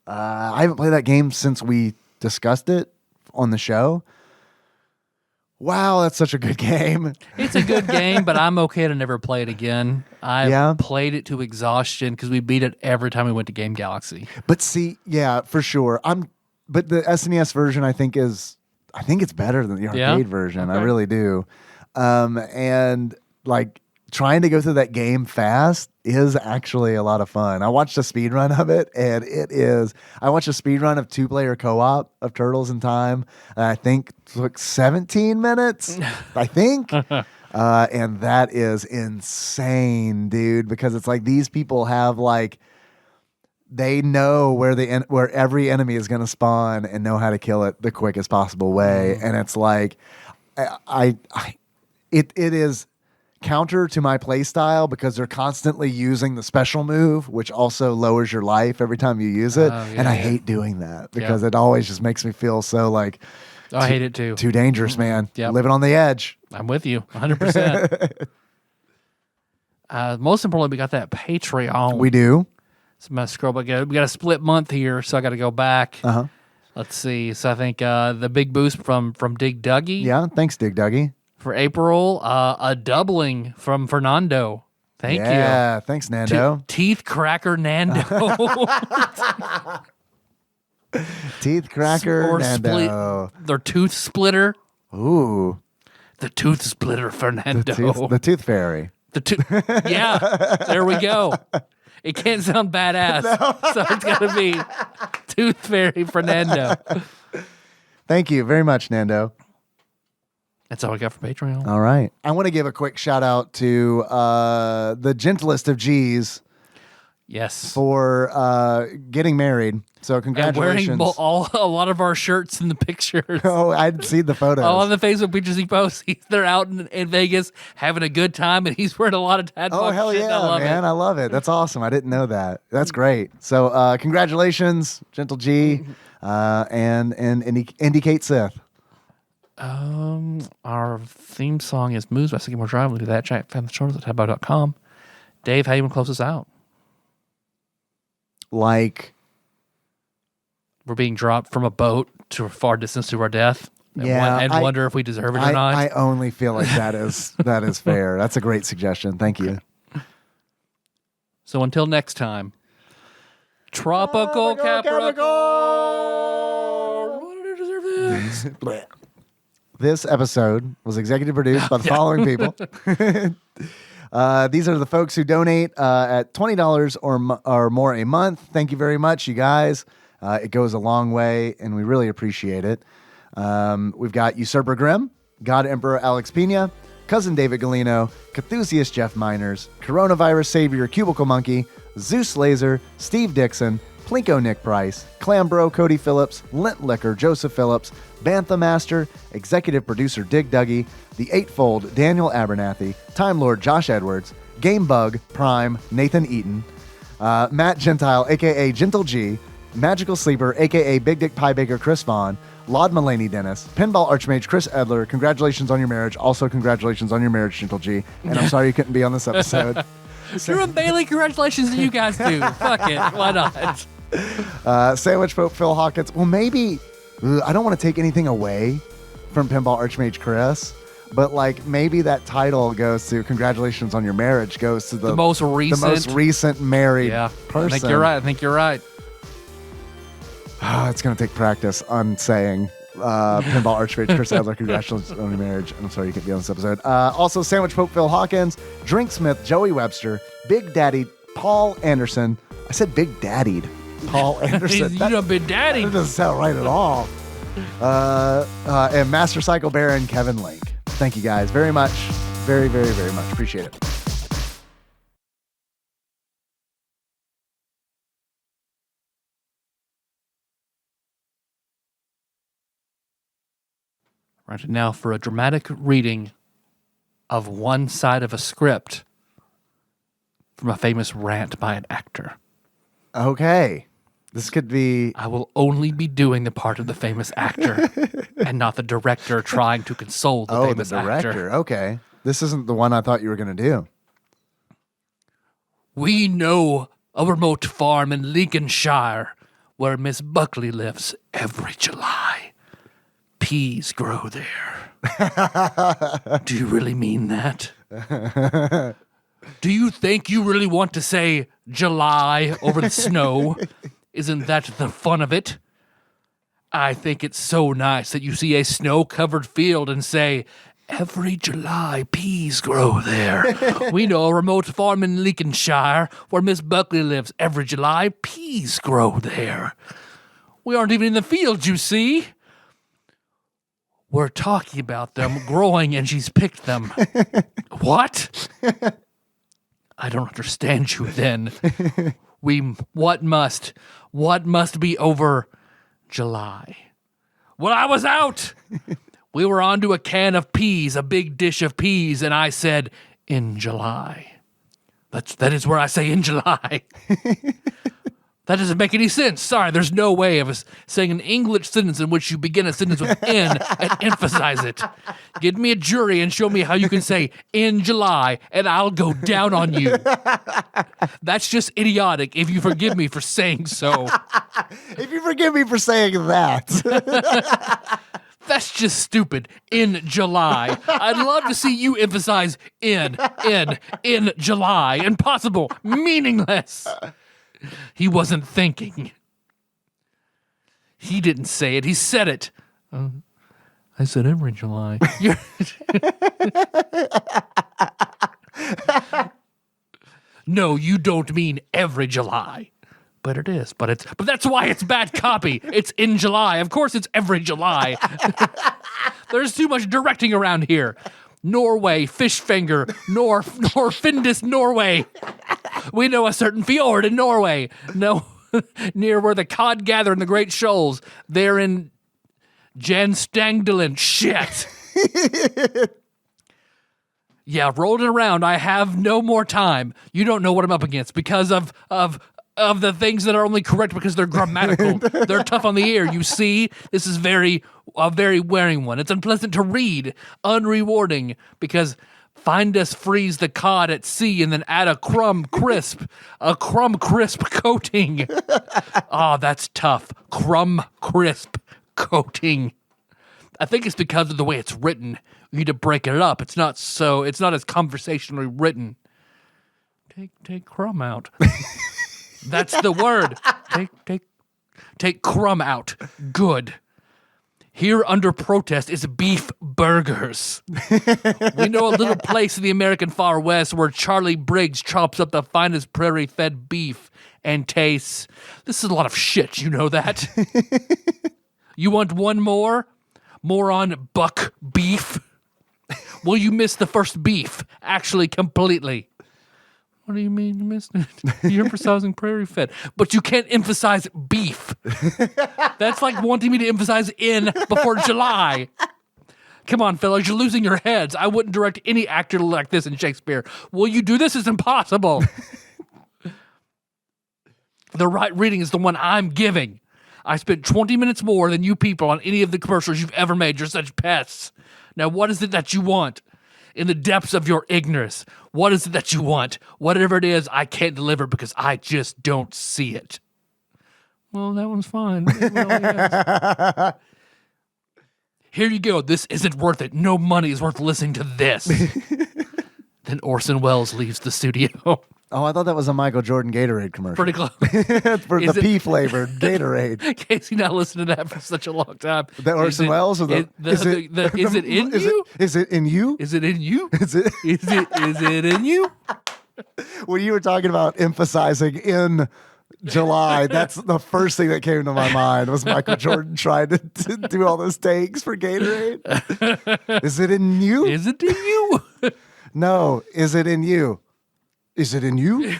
I haven't played that game since we discussed it on the show. Wow, that's such a good game. It's a good game, but I'm okay to never play it again. I've played it to exhaustion because we beat it every time we went to Game Galaxy. But see, yeah, for sure. But the SNES version, I think it's better than the arcade version. Okay. I really do. And like trying to go through that game fast is actually a lot of fun. I watched a speed run of it, and I watched a speed run of 2-player co-op of Turtles in Time. And I think it took 17 minutes, I think. And that is insane, dude, because it's like these people have like, they know where every enemy is going to spawn and know how to kill it the quickest possible way. And it's like, it is counter to my play style because they're constantly using the special move, which also lowers your life every time you use it. And I hate doing that because it always just makes me feel so like, I hate it too. Too dangerous, man. Yep. Living on the edge. I'm with you 100%. Most importantly, we got that Patreon. We do. So I'm gonna scroll back. We got a split month here, so I got to go back. Uh-huh. Let's see. So I think the big boost from Dig Dougie. Yeah. Thanks, Dig Dougie. For April, a doubling from Fernando. Thank you. Yeah. Thanks, Nando. Teeth Cracker Nando. Teeth Cracker Or Nando. Their Tooth Splitter. Ooh. The Tooth Splitter Fernando. The Tooth Fairy. Yeah. There we go. It can't sound badass, so it's got to be Tooth Fairy Fernando. Thank you very much, Nando. That's all I got for Patreon. All right. I want to give a quick shout out to the gentlest of G's. Yes. for getting married. So And congratulations. wearing a lot of our shirts in the pictures. Oh, I'd seen the photos. All of the Facebook pictures he posts, they're out in Vegas having a good time, and he's wearing a lot of TADPOG Oh, hell shit. yeah, I love man. it. I love it. That's awesome. I didn't know that. That's great. So congratulations, Gentle G, and Indicate Sith. Our theme song is Moves by Sycamore Drive. We'll do that. Check the show notes at TADPOG.com. Dave, how you want to close us out? Like, We're being dropped from a boat to a far distance to our death. Yeah, And wonder if we deserve it or not. I only feel like that is fair. That's a great suggestion. Thank you. So until next time, Tropical Capricorn. Why did I deserve this? This episode was executive produced by the following people. These are the folks who donate at $20 or more a month. Thank you very much, you guys. It goes a long way, and we really appreciate it. We've got Usurper Grimm, God Emperor Alex Pena, Cousin David Galino, Cthusiast Jeff Miners, Coronavirus Savior Cubicle Monkey, Zeus Laser, Steve Dixon, Plinko Nick Price, Clambro Cody Phillips, Lint Liquor Joseph Phillips, Bantha Master, Executive Producer Dig Duggy, The Eightfold Daniel Abernathy, Time Lord Josh Edwards, Game Bug Prime Nathan Eaton, Matt Gentile aka Gentle G, Magical Sleeper aka Big Dick Pie Baker Chris Vaughn, Laud Mulaney Dennis, Pinball Archmage Chris Edler, congratulations on your marriage. Also, congratulations on your marriage, Gentle G. And I'm sorry you couldn't be on this episode. Drew and Bailey, congratulations to you guys too. Fuck it, why not? Sandwich Pope Phil Hawkins. Well, maybe I don't want to take anything away from Pinball Archmage Chris, but like maybe that title goes to congratulations on your marriage goes to the most recent married person. I think you're right. It's going to take practice on saying Pinball Archmage Chris Adler, congratulations on your marriage. I'm sorry you can't be on this episode. Also, Sandwich Pope Phil Hawkins, Drinksmith Joey Webster, Big Daddy Paul Anderson. I said Big Daddied Paul Anderson. You know, Big Daddy. That doesn't sound right at all. And Master Cycle Baron Kevin Link. Thank you guys very much. Very, very, very much. Appreciate it. Right now for a dramatic reading of one side of a script from a famous rant by an actor. Okay. This could be... I will only be doing the part of the famous actor and not the director trying to console the famous the director. actor. Okay. This isn't the one I thought you were going to do. We know a remote farm in Lincolnshire where Miss Buckley lives every July. Peas grow there. Do you really mean that? Do you think you really want to say July over the snow? Isn't that the fun of it? I think it's so nice that you see a snow-covered field and say, every July peas grow there. We know a remote farm in Lincolnshire where Miss Buckley lives every July. Peas grow there. We aren't even in the field, you see. We're talking about them growing and she's picked them. What? I don't understand you then. What must be over July? Well, I was out. We were onto a can of peas, a big dish of peas, and I said, in July. That is where I say in July. That doesn't make any sense. Sorry, there's no way of saying an English sentence in which you begin a sentence with in and emphasize it. Give me a jury and show me how you can say in July, and I'll go down on you. That's just idiotic, if you forgive me for saying so. If you forgive me for saying that. That's just stupid. In July. I'd love to see you emphasize in July. Impossible. Meaningless. He wasn't thinking. He didn't say it. He said it. I said every July. No, you don't mean every July. But it is. But that's why it's bad copy. It's in July. Of course it's every July. There's too much directing around here. Norway, fish finger, nor Findus, Norway. We know a certain fjord in Norway. No, near where the cod gather in the Great Shoals. They're in Janstangdalen. Shit. Yeah, rolled it around. I have no more time. You don't know what I'm up against because of the things that are only correct because they're grammatical. They're tough on the ear. You see, this is a very wearing one. It's unpleasant to read, unrewarding, because find us freeze the cod at sea and then add a crumb crisp coating. Oh, that's tough. Crumb crisp coating. I think it's because of the way it's written. You need to break it up. It's not as conversationally written. Take crumb out. That's the word. Take crumb out. Good. Here under protest is beef burgers. We know a little place in the American Far West where Charlie Briggs chops up the finest prairie-fed beef and tastes. This is a lot of shit, you know that? You want one more? More on buck beef? Well, you missed the first beef, actually, completely. What do you mean you missed it? You're emphasizing prairie fed, but you can't emphasize beef. That's like wanting me to emphasize in before July. Come on, fellas, you're losing your heads. I wouldn't direct any actor like this in Shakespeare. Will you do this? It's impossible. The right reading is the one I'm giving. I spent 20 minutes more than you people on any of the commercials you've ever made. You're such pests. Now, what is it that you want? In the depths of your ignorance, what is it that you want? Whatever it is, I can't deliver because I just don't see it. Well, that one's fine. It really is. Here you go. This isn't worth it. No money is worth listening to this. Then Orson Welles leaves the studio. Oh, I thought that was a Michael Jordan Gatorade commercial. Pretty close. For the pea-flavored Gatorade. Casey not listened to that for such a long time. The Orson Welles? Or is it in you? Is it in you? Is it in you? Is it in you? When you were talking about emphasizing in July, that's the first thing that came to my mind was Michael Jordan trying to do all those takes for Gatorade. Is it in you? Is it in you? No. Is it in you? Is it in you?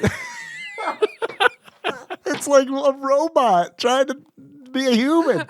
It's like a robot trying to be a human.